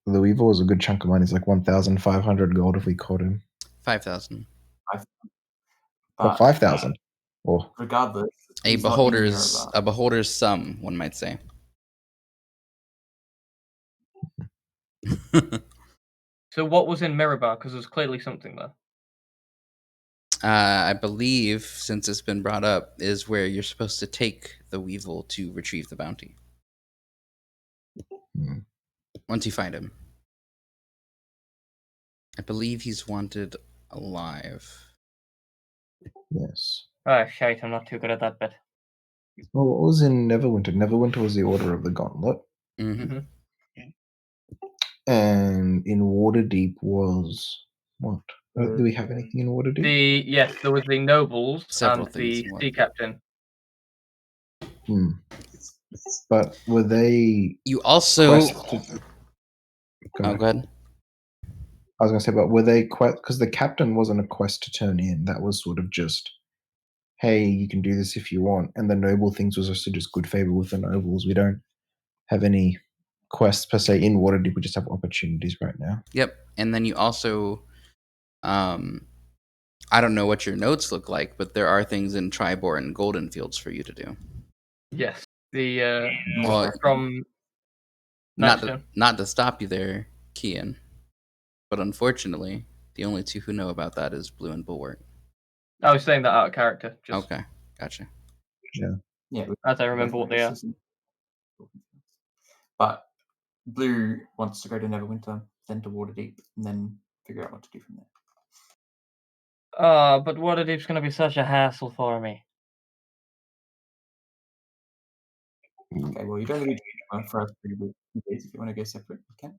The Weevil was a good chunk of money. It's like 1,500 gold if we caught him. 5,000. But 5,000. Oh, Regardless, A he's not in Mirrorbar. beholder's sum, one might say. So what was in Mirrorbar? Because there's clearly something there. I believe, since it's been brought up, is where you're supposed to take the Weevil to retrieve the bounty. hmm. Once you find him. I believe he's wanted alive. Yes. Oh, shite, I'm not too good at that bit. Well, what was in Neverwinter? Neverwinter was the Order of the Gauntlet. Mm-hmm. And in Waterdeep was what? Do we have anything in Waterdeep? Yes, there was the nobles Several and things the in sea Waterdeep. captain. But were they You also. quests? Go ahead. I was going to say, but were they quest? Because the captain wasn't a quest to turn in. That was sort of just, hey, you can do this if you want. And the noble things was also just good favor with the nobles. We don't have any quests per se in Waterdeep. We just have opportunities right now. Yep. And then you also. I don't know what your notes look like, but there are things in Tribor and Golden Fields for you to do. Yes, the Well, from not Nightstone. to stop you there, Kian, but unfortunately, the only two who know about that is Blue and Bulwark. I was saying that out of character. Just Okay, gotcha. Yeah, as I remember what they are. But Blue wants to go to Neverwinter, then to Waterdeep, and then figure out what to do from there. But Waterdeep's going to be such a hassle for me. Okay, well, you don't need to for us 3 days. If you want to go separate, you can.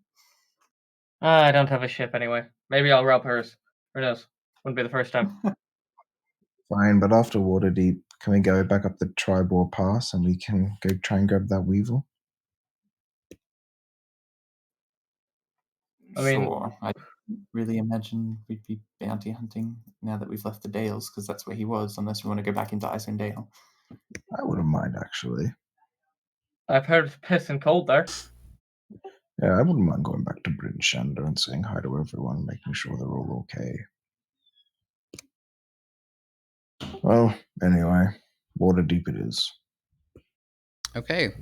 I don't have a ship anyway. Maybe I'll rob hers. Who knows? Wouldn't be the first time. Fine, but after Waterdeep, can we go back up the Tribor Pass and we can go try and grab that Weevil? I mean- Sure. I really imagine we'd be bounty hunting now that we've left the Dales, because that's where he was, unless we want to go back into Icewind Dale. I wouldn't mind, actually. I've heard it's pissing cold there. Yeah, I wouldn't mind going back to Bryn Shander and saying hi to everyone, making sure they're all okay. Well, anyway, Waterdeep it is. Okay.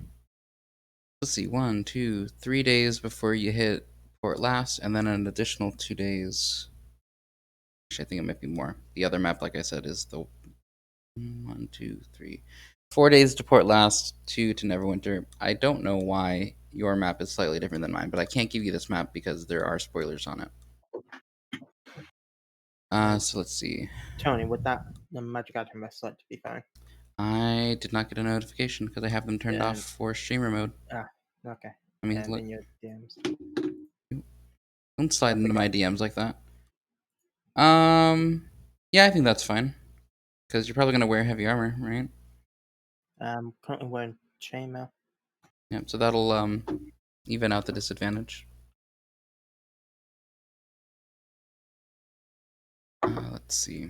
Let's see, 1, 2, 3 days before you hit Port Last, and then an additional 2 days. Actually, I think it might be more. The other map, like I said, is the 1, 2, 3, 4 days to Port Last, 2 to Neverwinter. I don't know why your map is slightly different than mine, but I can't give you this map because there are spoilers on it. So let's see. Tony, would that the magic item bracelet to be fine? I did not get a notification because I have them turned off for streamer mode. Okay. I mean, And look, in your DMs. don't slide into okay. my DMs like that. Yeah, I think that's fine. Because you're probably gonna wear heavy armor, right? Currently wearing chainmail. Yep. So that'll even out the disadvantage. Let's see.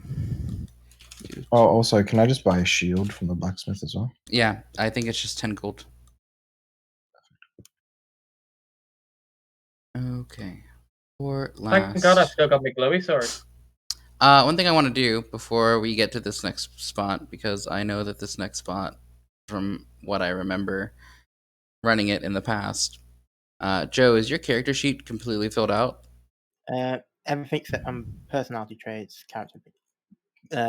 Oh, also, can I just buy a shield from the blacksmith as well? Yeah, I think it's just 10 gold. Okay. Port Last. Thank God I've still got my glowy sword. One thing I want to do before we get to this next spot, because I know that this next spot, from what I remember running it in the past, Joe, is your character sheet completely filled out? Everything except personality traits, character,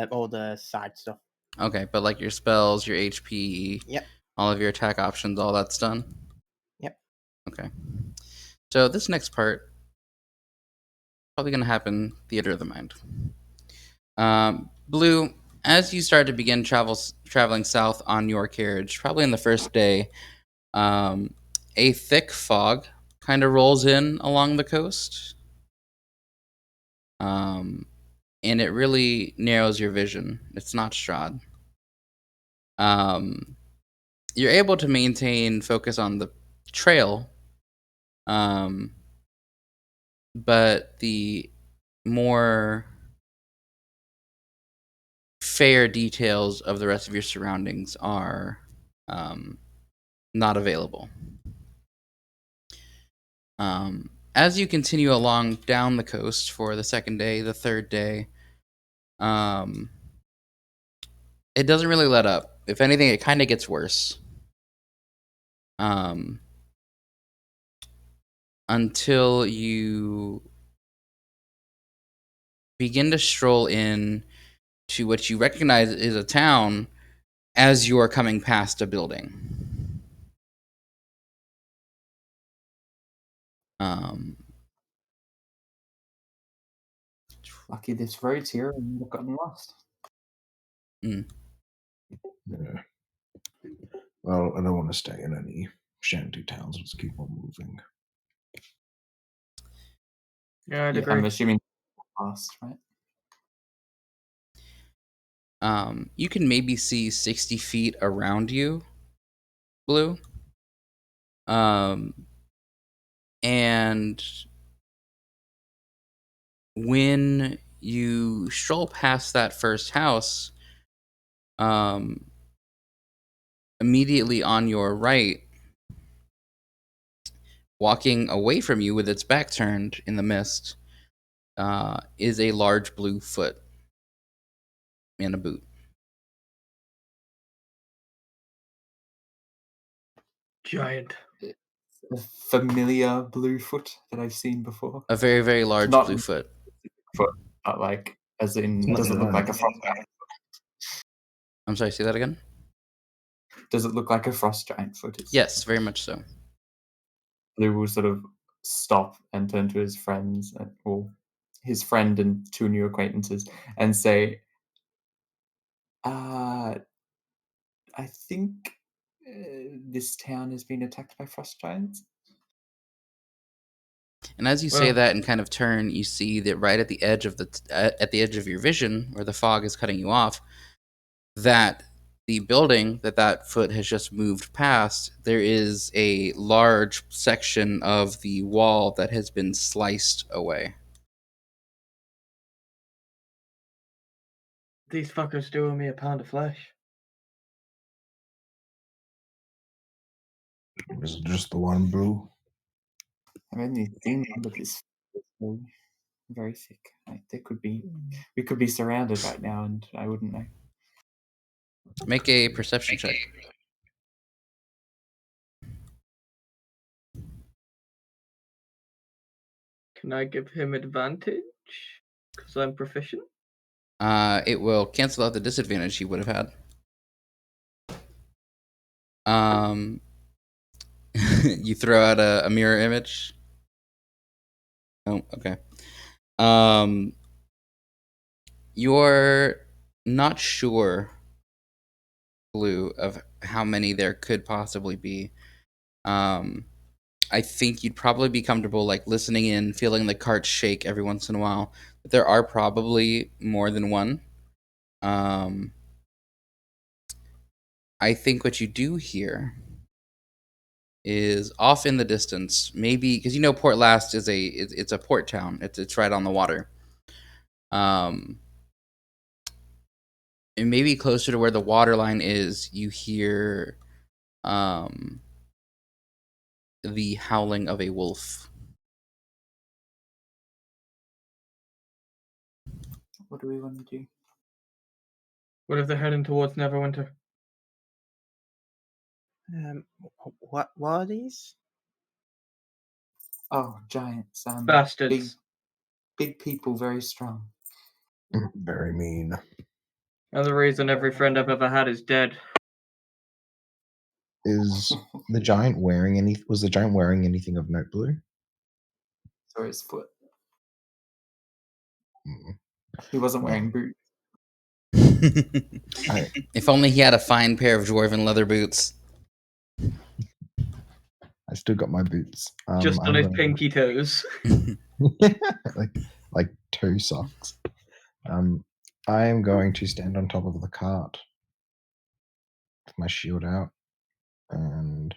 all the side stuff. Okay, but like your spells, your HP, Yep. all of your attack options, all that's done? Yep. Okay. So this next part, probably going to happen Theater of the Mind. Blue, as you start to begin traveling south on your carriage, probably in the first day, a thick fog kind of rolls in along the coast. and it really narrows your vision. It's not Strahd. You're able to maintain focus on the trail, but the more fair details of the rest of your surroundings are not available. As you continue along down the coast for the second day, the third day, it doesn't really let up. If anything, it kind of gets worse. Until you begin to stroll in to what you recognize is a town as you are coming past a building. Lucky this road's here and we've gotten lost. Yeah. Well, I don't want to stay in any shanty towns. Let's keep on moving. Yeah, I'd Yeah, agree. I'm assuming fast, right? You can maybe see 60 feet around you, Blue. And when you stroll past that first house, immediately on your right, walking away from you with its back turned in the mist, is a large blue foot in a boot. Giant. A familiar blue foot that I've seen before. A very, very large Not blue foot. foot, but like, as in, It's not does it look like a giant. frost giant? I'm sorry, say that again? Does it look like a frost giant foot? Yes, very much so. Blue will sort of stop and turn to his friends, or his friend and two new acquaintances, and say, I think this town has been attacked by frost giants. And as you say Well- that and kind of turn, you see that right at the edge of at the edge of your vision, where the fog is cutting you off, that the building that foot has just moved past, there is a large section of the wall that has been sliced away. These fuckers do owe me a pound of flesh. Is it just the one blue? I've only seen one, but this is very thick. Like, we could be surrounded right now, and I wouldn't know. Make a perception check. Can I give him advantage? Because I'm proficient? It will cancel out the disadvantage he would have had. You throw out a mirror image. Oh, okay. You're not sure, Blue, of how many there could possibly be. I think you'd probably be comfortable like listening in, feeling the cart shake every once in a while. But there are probably more than one. I think what you do hear is off in the distance, maybe because you know Port Last is it's a port town. It's right on the water. And maybe closer to where the water line is, you hear the howling of a wolf. What do we want to do? What if they're heading towards Neverwinter? What are these? Oh, giants. Bastards. Big people, very strong. Very mean. And the reason every friend I've ever had is dead. Is the giant wearing any? Was the giant wearing anything of note, Blue? So his foot. Mm. He wasn't Well, wearing boots. If only he had a fine pair of dwarven leather boots. I still got my boots. Just on his gonna- pinky toes. like toe socks. I am going to stand on top of the cart with my shield out, and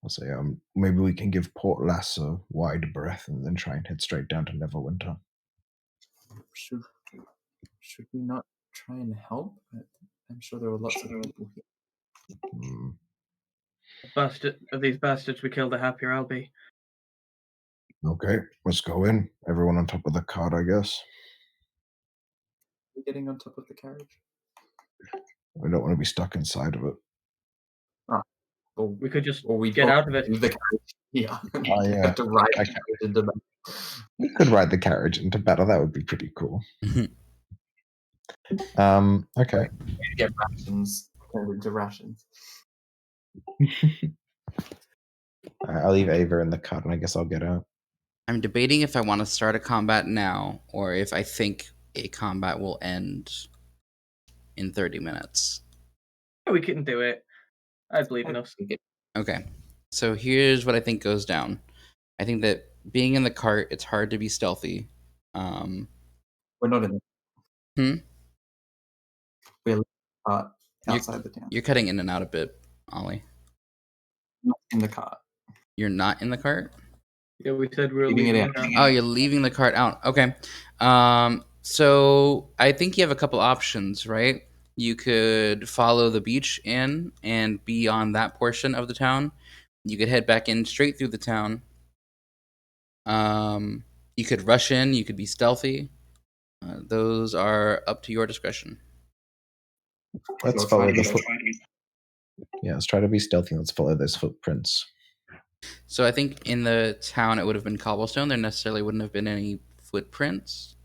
I'll say, maybe we can give Port Lass a wide berth and then try and head straight down to Neverwinter. Should we not try and help? I'm sure there are lots of people here. Hmm. These bastards we killed, the happier I'll be. Okay, let's go in. Everyone on top of the cart, I guess. We're getting on top of the carriage. We don't want to be stuck inside of it. Or We could just we get don't out of it. leave the carriage here. Oh, We yeah. have to ride the Okay. carriage into battle. We could ride the carriage into battle. That would be pretty cool. Okay. Get rations. Turn into rations. I'll leave Ava in the cart, and I guess I'll get out. I'm debating if I want to start a combat now or if I think a combat will end in 30 minutes. We couldn't do it. I believe in us. Okay. So here's what I think goes down. I think that being in the cart, it's hard to be stealthy. We're not in the We're outside the town. You're cutting in and out a bit, Ollie. Not in the cart. You're not in the cart? Yeah, we said we were Leaving it leaving out. it out. Oh, you're leaving the cart out. Okay. So I think you have a couple options, right? You could follow the beach in and be on that portion of the town. You could head back in straight through the town. You could rush in. You could be stealthy. Those are up to your discretion. Let's We'll follow try to the be foot. Yeah, let's try to be stealthy. Let's follow those footprints. So I think in the town it would have been cobblestone. There necessarily wouldn't have been any footprints.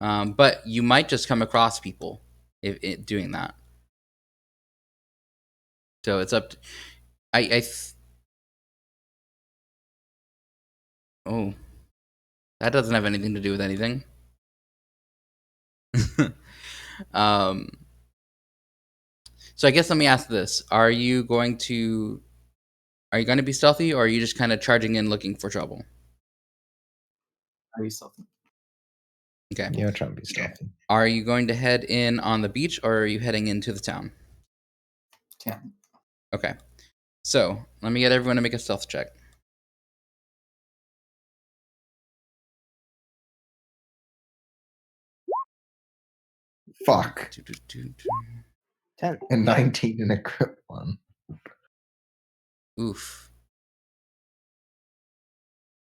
But you might just come across people if doing that. So it's up to oh, that doesn't have anything to do with anything. So I guess let me ask this: Are you going to be stealthy, or are you just kind of charging in looking for trouble? Are you stealthy? Okay. Yeah, try and be stealthy. Are you going to head in on the beach, or are you heading into the town? Town. Okay. So let me get everyone to make a stealth check. Fuck. 10. And 19 in a crit one. Oof.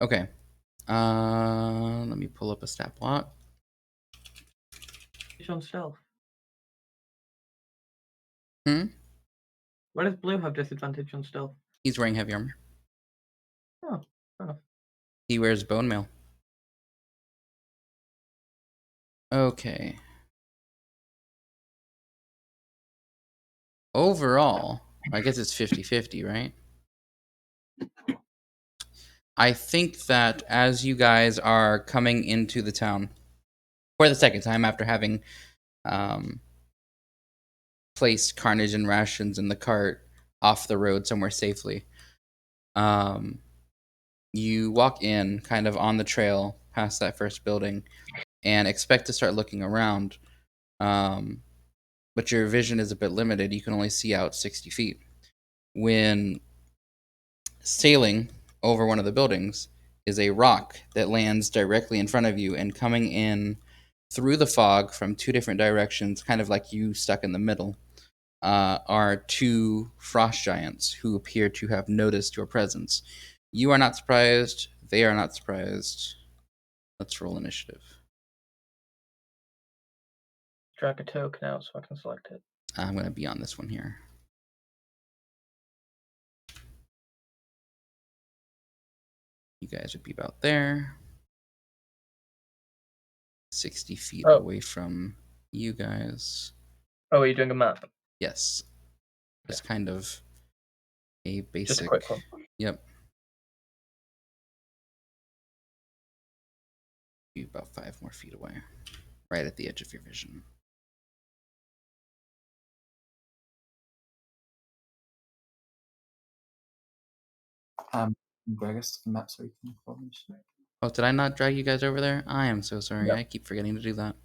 Okay. Let me pull up a stat block. On stealth. Hmm? Why does Blue have disadvantage on stealth? He's wearing heavy armor. Oh, fair enough. He wears bone mail. Okay. Overall, I guess it's 50-50, right? I think that as you guys are coming into the town for the second time after having placed carnage and rations in the cart off the road somewhere safely, you walk in kind of on the trail past that first building and expect to start looking around. But your vision is a bit limited. You can only see out 60 feet. When sailing over one of the buildings is a rock that lands directly in front of you, and coming in through the fog from two different directions, kind of like you stuck in the middle, are two frost giants who appear to have noticed your presence. You are not surprised. They are not surprised. Let's roll initiative. Drag a token out so I can select it. I'm going to be on this one here. You guys would be about there. 60 feet away from you guys. Oh, are you doing a map? Yes. It's kind of a basic. Just a quick one. Yep. Be about 5 more feet away. Right at the edge of your vision. Drag us to the map so we can follow. Oh, did I not drag you guys over there? I am so sorry. No. I keep forgetting to do that.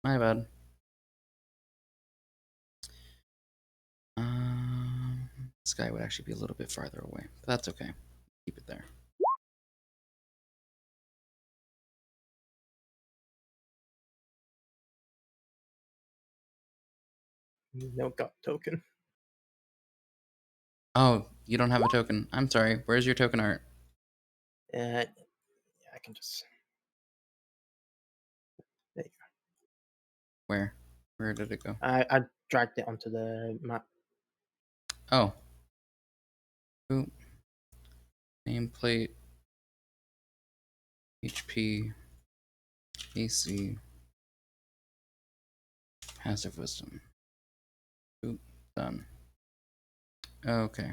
My bad. This guy would actually be a little bit farther away, but that's okay. Keep it there. No got token. Oh, you don't have a token. I'm sorry. Where's your token art? Yeah, I can just. There you Where? Where did it go? go. I dragged it onto the map. Oh. Ooh. Nameplate. HP. AC. Passive wisdom. Oop. Done. Okay.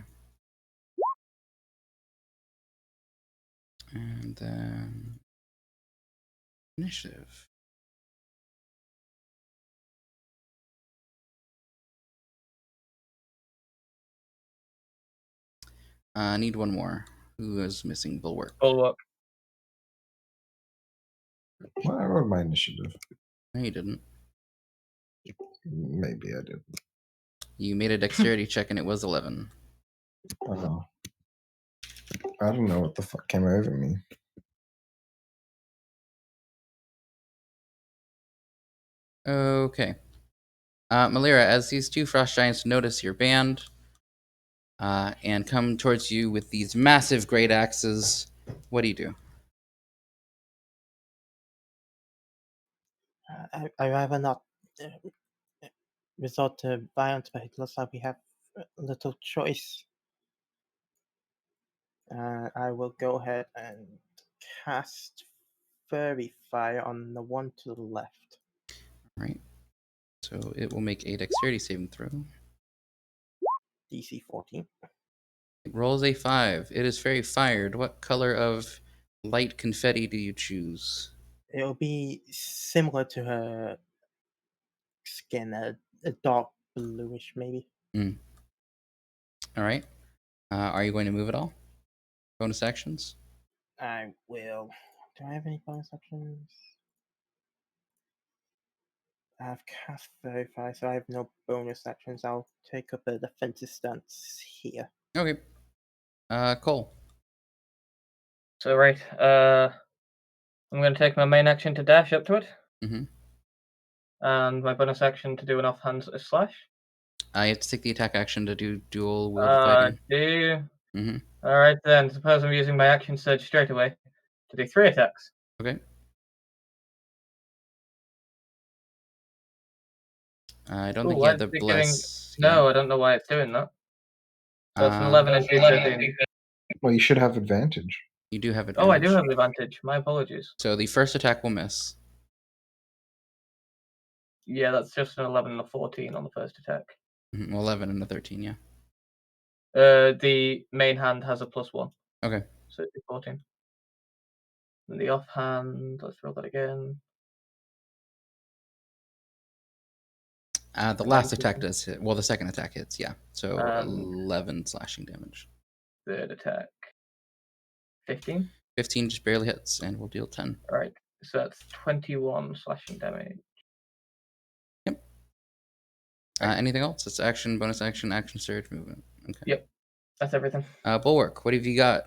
And then initiative. I need one more. Who is missing bulwark? Bulwark. Well, I rolled my initiative. No, you didn't. Maybe I did. You made a dexterity check and it was 11. Oh. I don't know what the fuck came over me. Okay. Malira, as these two frost giants notice your band and come towards you with these massive great axes, what do you do? I rather not resort to violence, but it looks like we have little choice. I will go ahead and cast Fairy Fire on the one to the left. All right. So it will make a dexterity saving throw. DC 14. It rolls a 5. It is very fired. What color of light confetti do you choose? It'll be similar to her skin, a dark bluish maybe. Mm. All right. Are you going to move at all? Bonus actions? I will. Do I have any bonus actions? I've cast Fairy Fire, so I have no bonus actions. I'll take up a defensive stance here. Okay. Cole. So right, I'm going to take my main action to dash up to it, Mm-hmm. and my bonus action to do an offhand slash. You have to take the attack action to do dual wield fighting. Do. Mm-hmm. All right then. Suppose I'm using my action surge straight away to do 3 attacks. Okay. I don't think Ooh, you have I'd the be giving. bless. No, Yeah. I don't know why it's doing that. That's an 11 and 13. Well, you should have advantage. You do have Oh, I advantage. do have the advantage. My apologies. So the first attack will miss. Yeah, that's just an 11 and a 14 on the first attack. 11 and a 13, yeah. The main hand has a +1, Okay. so it'd be 14. And the offhand, let's roll that again. The last attack does hit. Well, the second attack hits, yeah. So And 11 slashing damage. third attack, 15. 15 just barely hits, and we'll deal 10. All right, so that's 21 slashing damage. Yep. Anything else? It's action, bonus action, action surge, movement. Okay. Yep, that's everything. Bulwark, what have you got?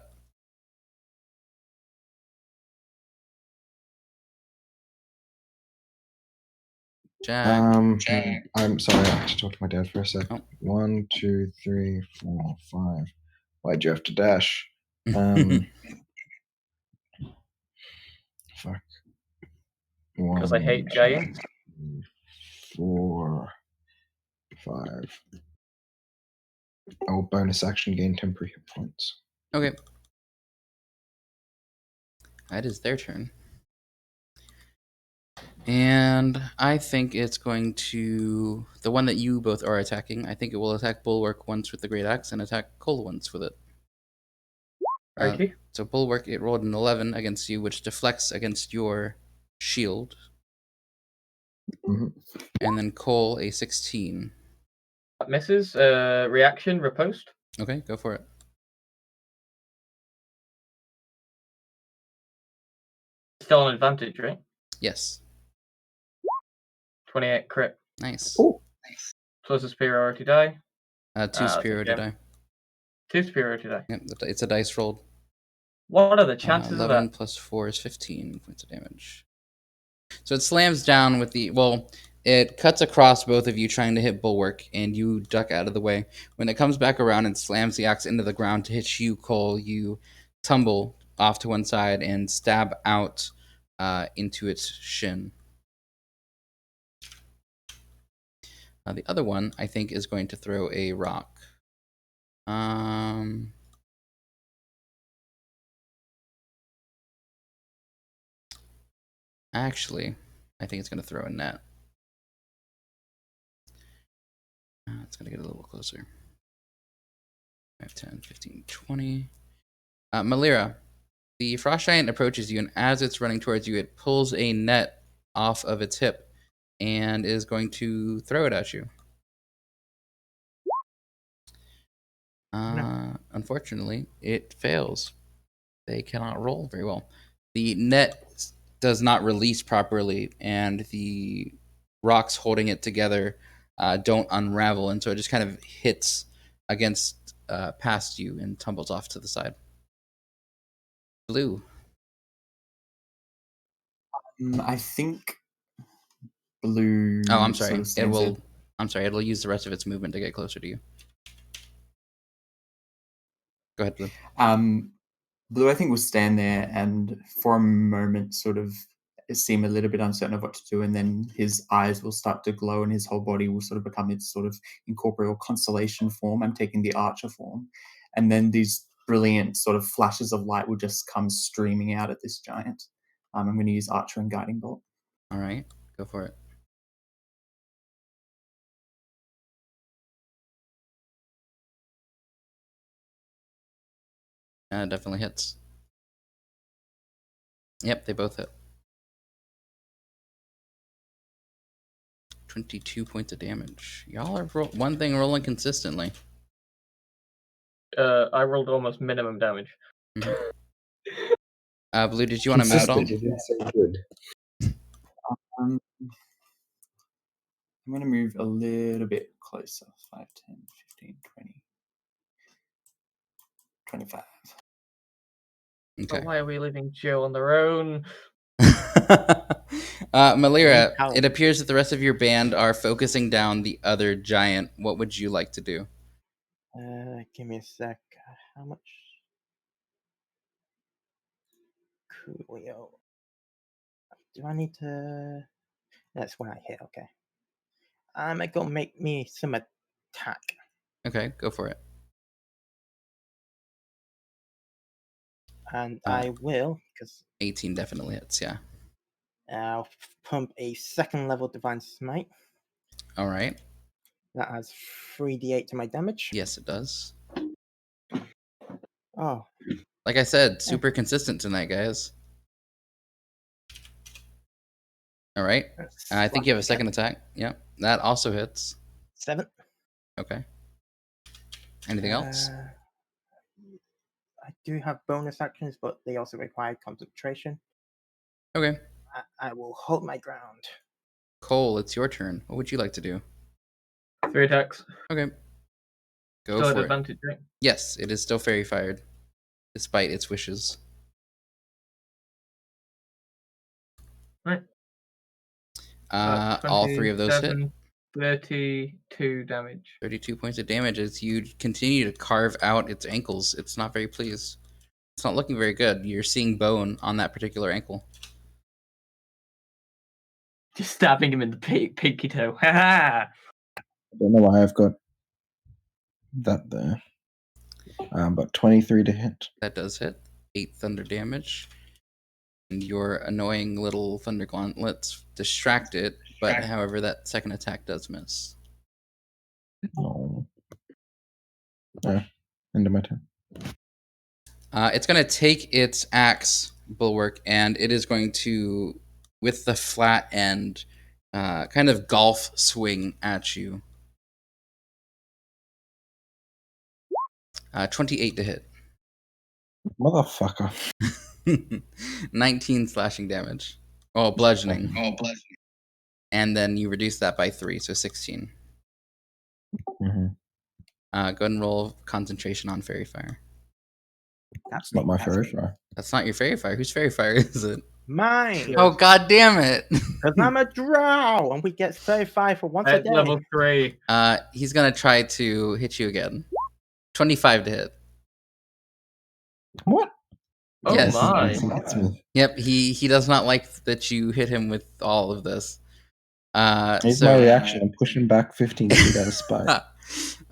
Jack. I'm sorry, I have to talk to my dad for a sec. Oh. 1, 2, 3, 4, 5. Why'd you have to dash? Fuck. Because I hate giants. 4, 5. Oh, bonus action gain temporary hit points. Okay. That is their turn. And I think it's going to... The one that you both are attacking, I think it will attack Bulwark once with the Great Axe and attack Cole once with it. Righty. So Bulwark, it rolled an 11 against you, which deflects against your shield. Mm-hmm. And then Cole, a 16. That misses. Reaction, riposte. Okay, go for it. Still an advantage, right? Yes. 28 crit. Nice. Oh, Plus a superiority die. 2 superiority okay. die. 2 superiority die. Yep, it's a dice rolled. What are the chances of 11 that? plus 4 is 15 points of damage. So it slams down with the, well, it cuts across both of you trying to hit Bulwark, and you duck out of the way. When it comes back around and slams the axe into the ground to hit you, Cole, you tumble off to one side and stab out into its shin. The other one, I think, is going to throw a rock. Actually, I think it's going to throw a net. It's going to get a little closer. 5, 10, 15, 20. Malira, the frost giant approaches you, and as it's running towards you, it pulls a net off of its hip and is going to throw it at you. Unfortunately, it fails. They cannot roll very well. The net does not release properly, and the rocks holding it together don't unravel, and so it just kind of hits against past you and tumbles off to the side. Blue. I think Blue. Oh, I'm sorry. Sort of stands there. I'm sorry. It'll use the rest of its movement to get closer to you. Go ahead, Blue. Blue, I think, will stand there and for a moment sort of seem a little bit uncertain of what to do, and then his eyes will start to glow and his whole body will sort of become its sort of incorporeal constellation form. I'm taking the archer form. And then these brilliant sort of flashes of light will just come streaming out at this giant. I'm going to use Archer and Guiding Bolt. All right. Go for it. Definitely hits. Yep, they both hit. 22 points of damage. Y'all are one thing rolling consistently. I rolled almost minimum damage. Mm-hmm. Blue, did you want to move at all? consistent, you didn't say good. I'm going to move a little bit closer. 5, 10, 15, 20, 25. Okay. But why are we leaving Joe on their own? Malira, it appears that the rest of your band are focusing down the other giant. What would you like to do? Give me a sec. How much? Coolio. Do I need to? That's when I hit. Okay. I'm gonna make me some attack. Okay, go for it. And I will, because 18 definitely hits, yeah. I'll pump a second level Divine Smite. All right. That adds 3d8 to my damage. Yes, it does. Oh. Like I said, super consistent tonight, guys. All right. I think you have a second attack. Yep. That also hits. 7. Okay. Anything else? I do have bonus actions, but they also require concentration. Okay. I will hold my ground. Cole, it's your turn. What would you like to do? 3 attacks. Okay. Go Still at for it. advantage, right? Yes, it is still fairy fired, despite its wishes. Right. All 3 of those hit. 32 damage. 32 points of damage as you continue to carve out its ankles. It's not very pleased. It's not looking very good. You're seeing bone on that particular ankle. Just stabbing him in the pinky toe. Ha ha! I don't know why I've got that there. But 23 to hit. That does hit. 8 thunder damage. And your annoying little thunder gauntlets distract it, but however, that second attack does miss. Oh. End of my turn. It's going to take its axe, Bulwark, and it is going to, with the flat end, kind of golf swing at you. 28 to hit. Motherfucker. 19 slashing damage. Oh, bludgeoning. and then you reduce that by 3, so 16. Mm-hmm. Go ahead and roll concentration on fairy fire. That's not my fairy fire. That's not your fairy fire. Whose fairy fire is it? Mine. Oh, god damn it! Because I'm a drow, and we get 35 for once a At day. level 3. He's gonna try to hit you again. 25 to hit. What? Oh Yes. my. He hits me. Yep, he does not like that you hit him with all of this. Here's So my reaction. I'm pushing back 15 feet out of spite.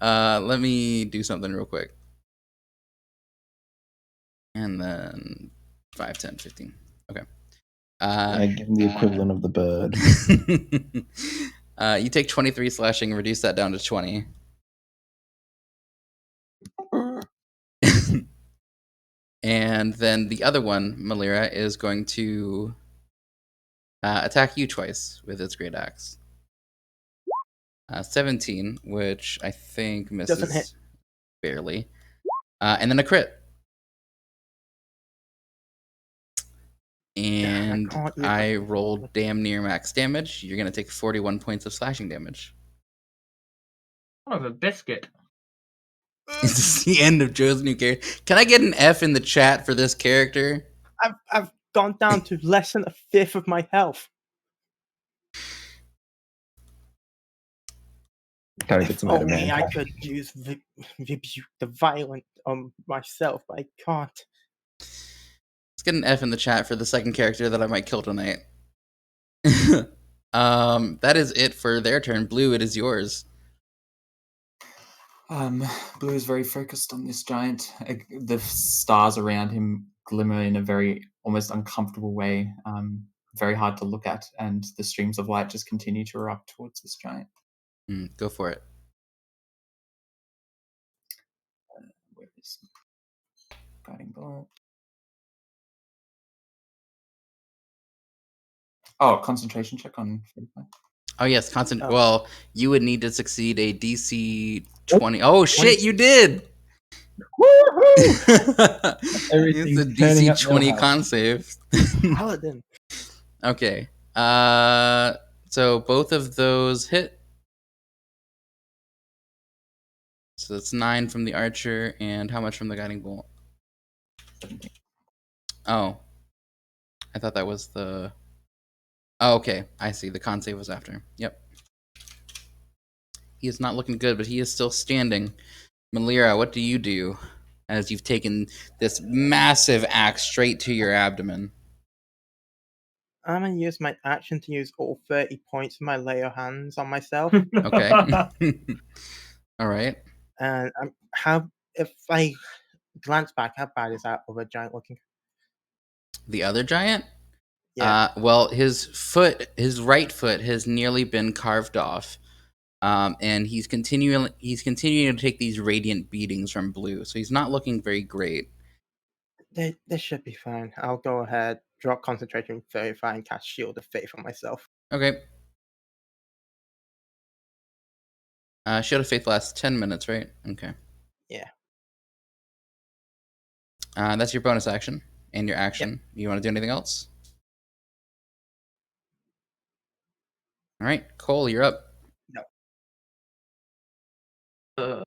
let me do something real quick. And then 5, 10, 15. Okay. I give him the equivalent of the bird. You take 23 slashing and reduce that down to 20. And then the other one, Malira, is going to attack you twice with its great axe. 17, which I think misses Doesn't hit. barely. And then a crit. And can't use I that. rolled damn near max damage. You're going to take 41 points of slashing damage. Son of a biscuit. This is the end of Joe's new character. Can I get an F in the chat for this character? I've gone down to less than a fifth of my health. Gotta get If some only adamant. I could use rebuke the violent on myself, but I can't. Let's get an F in the chat for the second character that I might kill tonight. That is it for their turn. Blue, it is yours. Blue is very focused on this giant. The stars around him glimmer in a very almost uncomfortable way, very hard to look at, and the streams of light just continue to erupt towards this giant. Go for it. Where is guiding bolt? Oh, concentration check on. Oh, yes, constant. Oh. Well, you would need to succeed a DC 20. Oh, shit, you did! Woohoo! Everything's It's a turning DC up 20 now. con save. Paladin. Okay. So both of those hit. So that's 9 from the archer, and how much from the guiding bolt? 17. Oh. I thought that was the... Oh, okay. I see. The con save was after. Yep. He is not looking good, but he is still standing. Malira, what do you do as you've taken this massive axe straight to your abdomen? I'm gonna use my action to use all 30 points of my lay of hands on myself. Okay. All right. And if I glance back, how bad is that other giant looking? The other giant? Yeah. Well, his right foot has nearly been carved off. And he's continuing to take these radiant beatings from Blue, so he's not looking very great. This should be fine. I'll go ahead, drop concentration 35 and cast Shield of Faith on myself. Okay. Shield of Faith lasts 10 minutes, right? Okay. Yeah. That's your bonus action and your action. Yep. You want to do anything else? All right, Cole, you're up. No.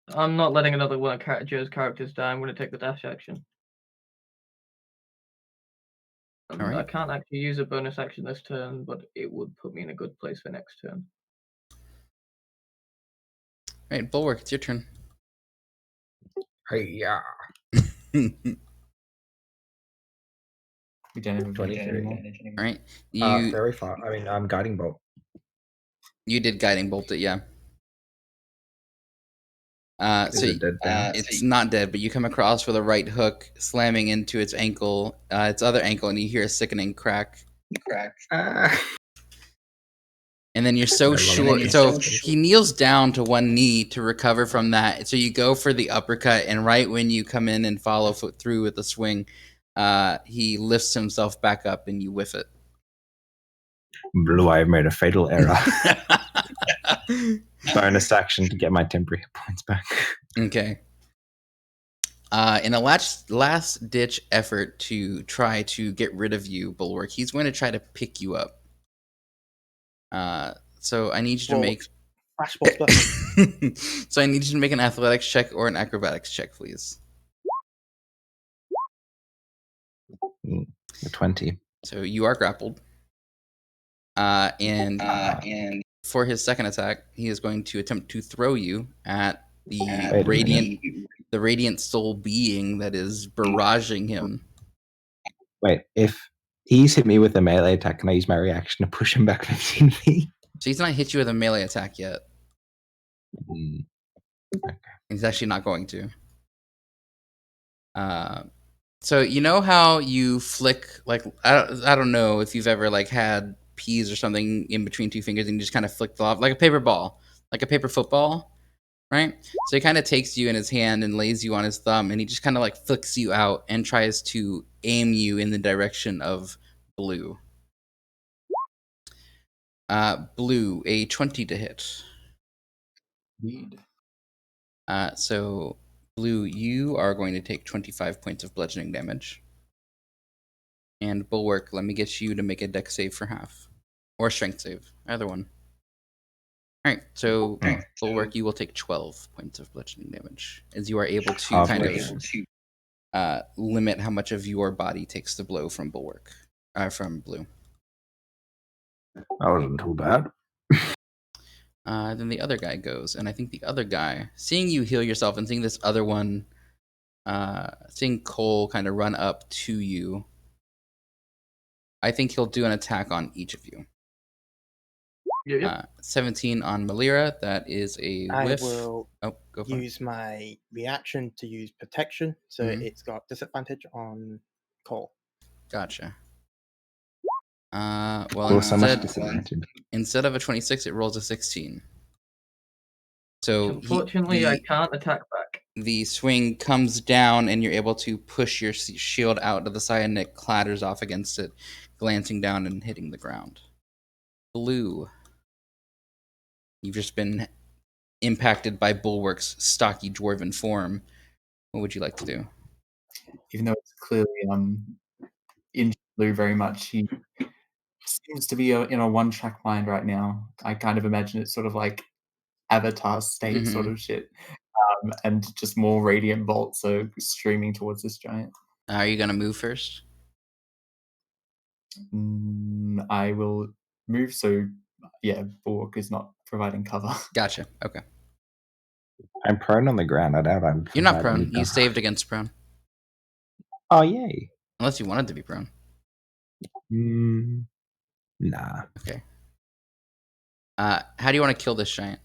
I'm not letting another one of Joe's characters die. I'm going to take the dash action. All right. I can't actually use a bonus action this turn, but it would put me in a good place for next turn. All right, Bulwark, it's your turn. Hey, yeah. We don't have advantage 23. anymore. All right, you Very far. I mean, I'm guiding bolt. you did guiding bolt it, yeah. Is it dead now? It's not dead, but you come across with a right hook slamming into its ankle, its other ankle, and you hear a sickening crack. And then you're so short. So he kneels down to one knee to recover from that. So you go for the uppercut, and right when you come in and follow through with the swing, he lifts himself back up, and you whiff it. Blue, I've made a fatal error. Bonus action to get my temporary hit points back. Okay. In a last ditch effort to try to get rid of you, Bulwark, he's going to try to pick you up. So I need you to make. Flashball stuff. So I need you to make an athletics check or an acrobatics check, please. 20. So you are grappled. And for his second attack, he is going to attempt to throw you at the radiant soul being that is barraging him. Wait, if he's hit me with a melee attack, can I use my reaction to push him back 15 feet? So he's not hit you with a melee attack yet. Okay. He's actually not going to. So you know how you flick, like, I don't know if you've ever like had peas or something in between two fingers and you just kind of flick them off like a paper ball, like a paper football, right? So he kind of takes you in his hand and lays you on his thumb, and he just kind of like flicks you out and tries to aim you in the direction of Blue. Blue, a 20 to hit. Indeed. So Blue, you are going to take 25 points of bludgeoning damage. And Bulwark, let me get you to make a dex save for half. Or strength save, either one. Alright, so Bulwark, you will take 12 points of bludgeoning damage, as you are able to kind of limit how much of your body takes the blow from Bulwark, from Blue. That wasn't too bad. Then the other guy goes, and I think the other guy, seeing you heal yourself and seeing this other one, seeing Cole kind of run up to you, I think he'll do an attack on each of you. 17 on Malira. That is a whiff. I will go for use my reaction to use protection, so it's got disadvantage on Cole. Gotcha. Well, instead of a 26, it rolls a 16. So unfortunately, I can't attack back. The swing comes down, and you're able to push your shield out to the side, and it clatters off against it, glancing down and hitting the ground. Blue, you've just been impacted by Bulwark's stocky dwarven form. What would you like to do? Even though it's clearly into Blue very much, he seems to be in a one-track mind right now. I kind of imagine it's sort of like Avatar state sort of shit. And just more radiant bolts are streaming towards this giant. Are you going to move first? I will move, so yeah, Bulwark is not providing cover. Gotcha, okay. I'm prone on the ground. I doubt I'm... You're not prone. You saved against prone. Oh, yay. Unless you wanted to be prone. Nah. Okay. How do you want to kill this giant?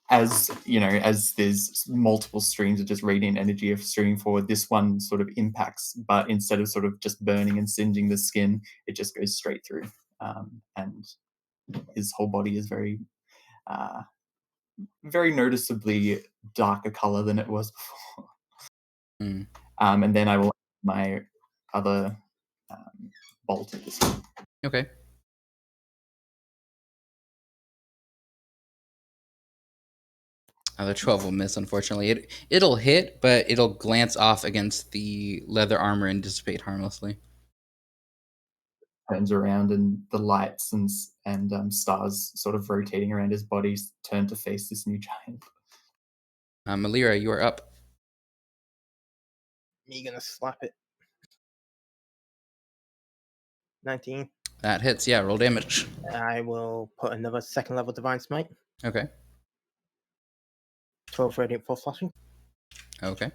As you know, as there's multiple streams of just radiant energy of streaming forward, this one sort of impacts, but instead of sort of just burning and singeing the skin, it just goes straight through, and his whole body is very, very noticeably darker color than it was before. And then I will my other bolt at this one. Okay. The 12 will miss, unfortunately. It'll hit, but it'll glance off against the leather armor and dissipate harmlessly. Turns around, and the lights and stars sort of rotating around his body turn to face this new giant. Malira, you are up. Me gonna slap it. 19. That hits, yeah, roll damage. I will put another second level Divine Smite. Okay. 12 radiant force slashing. Okay.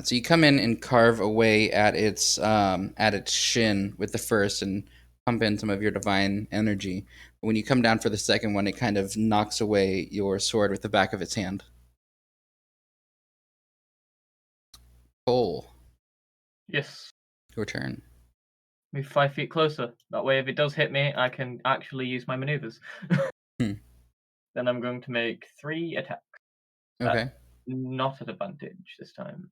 So you come in and carve away at its shin with the first and pump in some of your divine energy. But when you come down for the second one, it kind of knocks away your sword with the back of its hand. Cole. Yes. Your turn. Move 5 feet closer. That way, if it does hit me, I can actually use my maneuvers. Then I'm going to make 3 attacks. Okay. Not at advantage this time.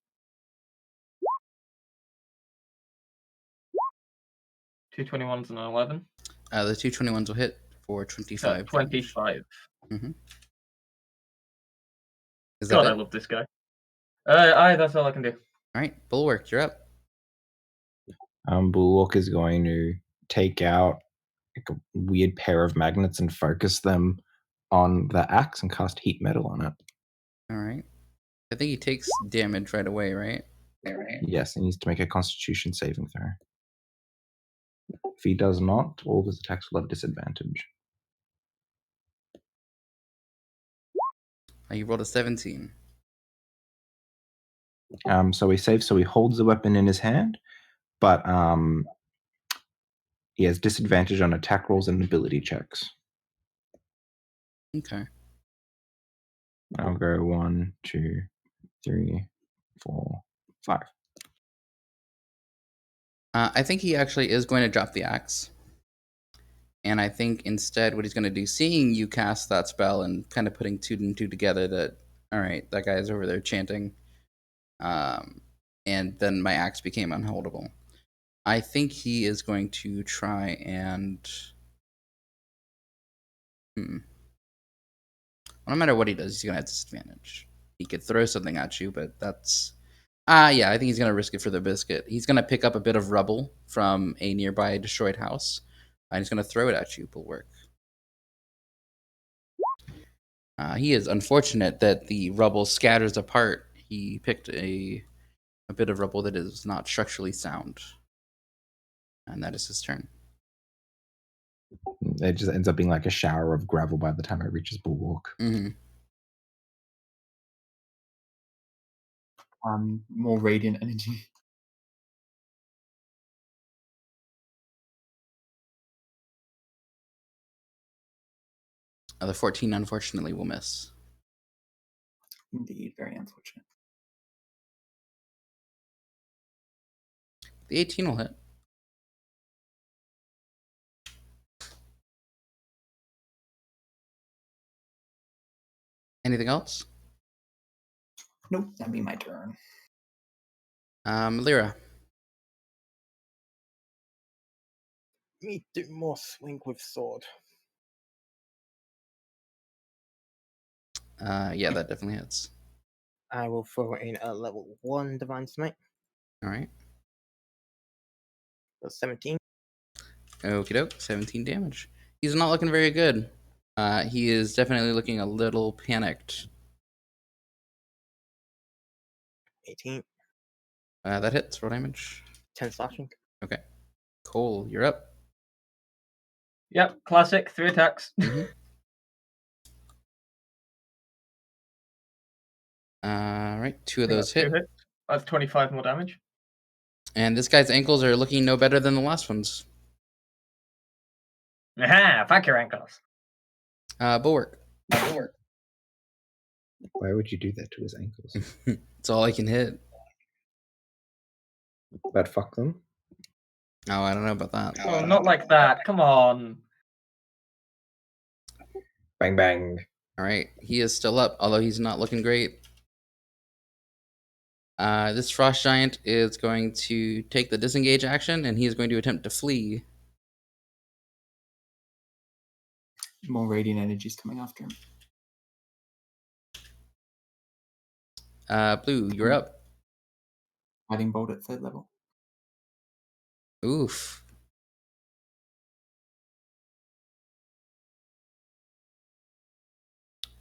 2 21s and an 11. The 2 21s will hit for 25. 25. Is God, that I love this guy. Aye, that's all I can do. All right, Bulwark, you're up. Bulwark is going to take out like a weird pair of magnets and focus them on the axe and cast heat metal on it. All right. I think he takes damage right away, right? Yes, he needs to make a Constitution saving throw. If he does not, all his attacks will have disadvantage. He rolled a 17. So he saves. So he holds the weapon in his hand, but he has disadvantage on attack rolls and ability checks. Okay. I'll go 1, 2, 3, 4, 5. I think he actually is going to drop the axe. And I think instead what he's going to do, seeing you cast that spell and kind of putting two and two together that, all right, that guy's over there chanting. And then my axe became unholdable. I think he is going to try and... Well, no matter what he does, he's going to have disadvantage. He could throw something at you, but that's... yeah, I think he's going to risk it for the biscuit. He's going to pick up a bit of rubble from a nearby destroyed house. And he's going to throw it at you, Bulwark. He is unfortunate that the rubble scatters apart. He picked a bit of rubble that is not structurally sound. And that is his turn. It just ends up being like a shower of gravel by the time it reaches Bulwark. Mm-hmm. More radiant energy. The 14, unfortunately, will miss. Indeed, very unfortunate. The 18 will hit. Anything else? Nope, that'd be my turn. Lyra. Me do more swing with sword. Yeah, that definitely hits. I will throw in a level 1 Divine Smite. All right. That's 17. Okie doke, 17 damage. He's not looking very good. He is definitely looking a little panicked. 18. That hits. Roll damage. 10 slashing. Okay. Cole, you're up. Yep, classic, 3 attacks. Mm-hmm. All right, 2 of those hit. 2 hits. That's 25 more damage. And this guy's ankles are looking no better than the last ones. Aha, fuck your ankles. Bulwark. Why would you do that to his ankles? It's all I can hit. But fuck them. Oh, I don't know about that. Oh, not like that. Come on. Bang bang. All right, he is still up, although he's not looking great. This frost giant is going to take the disengage action, and he is going to attempt to flee. More radiant energy's coming after him. Blue, you're up. Fighting bolt at 3rd level. Oof.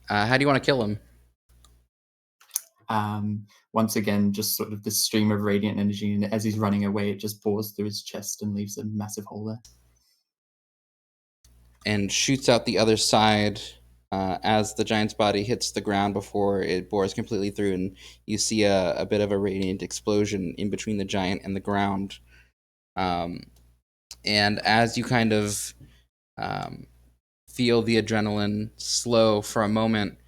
How do you want to kill him? Once again, just sort of this stream of radiant energy, and as he's running away, it just bores through his chest and leaves a massive hole there. And shoots out the other side as the giant's body hits the ground before it bores completely through, and you see a bit of a radiant explosion in between the giant and the ground. And as you kind of feel the adrenaline slow for a moment,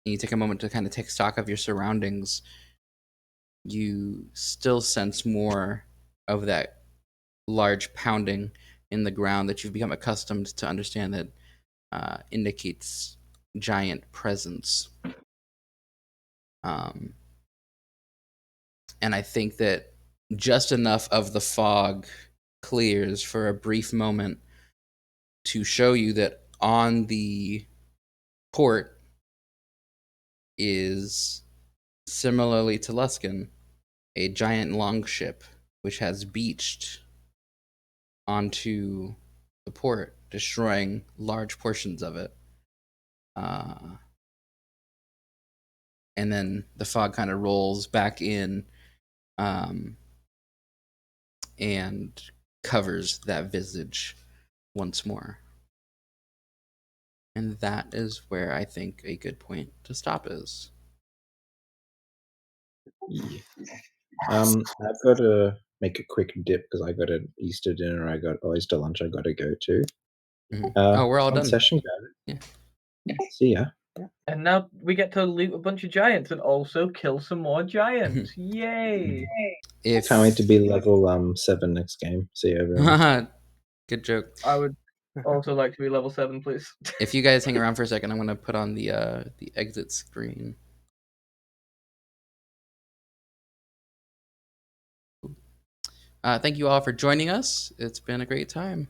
you take a moment to kind of take stock of your surroundings, you still sense more of that large pounding in the ground that you've become accustomed to understand that indicates giant presence. And I think that just enough of the fog clears for a brief moment to show you that on the port is Similarly to Luskin, a giant longship which has beached onto the port, destroying large portions of it. And then the fog kind of rolls back in and covers that visage once more. And that is where I think a good point to stop is. Yeah. I've got to make a quick dip because I got an Easter dinner. I got Easter lunch. I got to go to. Oh, we're all fun done. Session, guys. Yeah. See ya. And now we get to loot a bunch of giants and also kill some more giants. Yay! If Can't wait to be level 7 next game. See you, everyone. Good joke. I would also like to be level 7, please. If you guys hang around for a second, I'm gonna put on the exit screen. Thank you all for joining us. It's been a great time.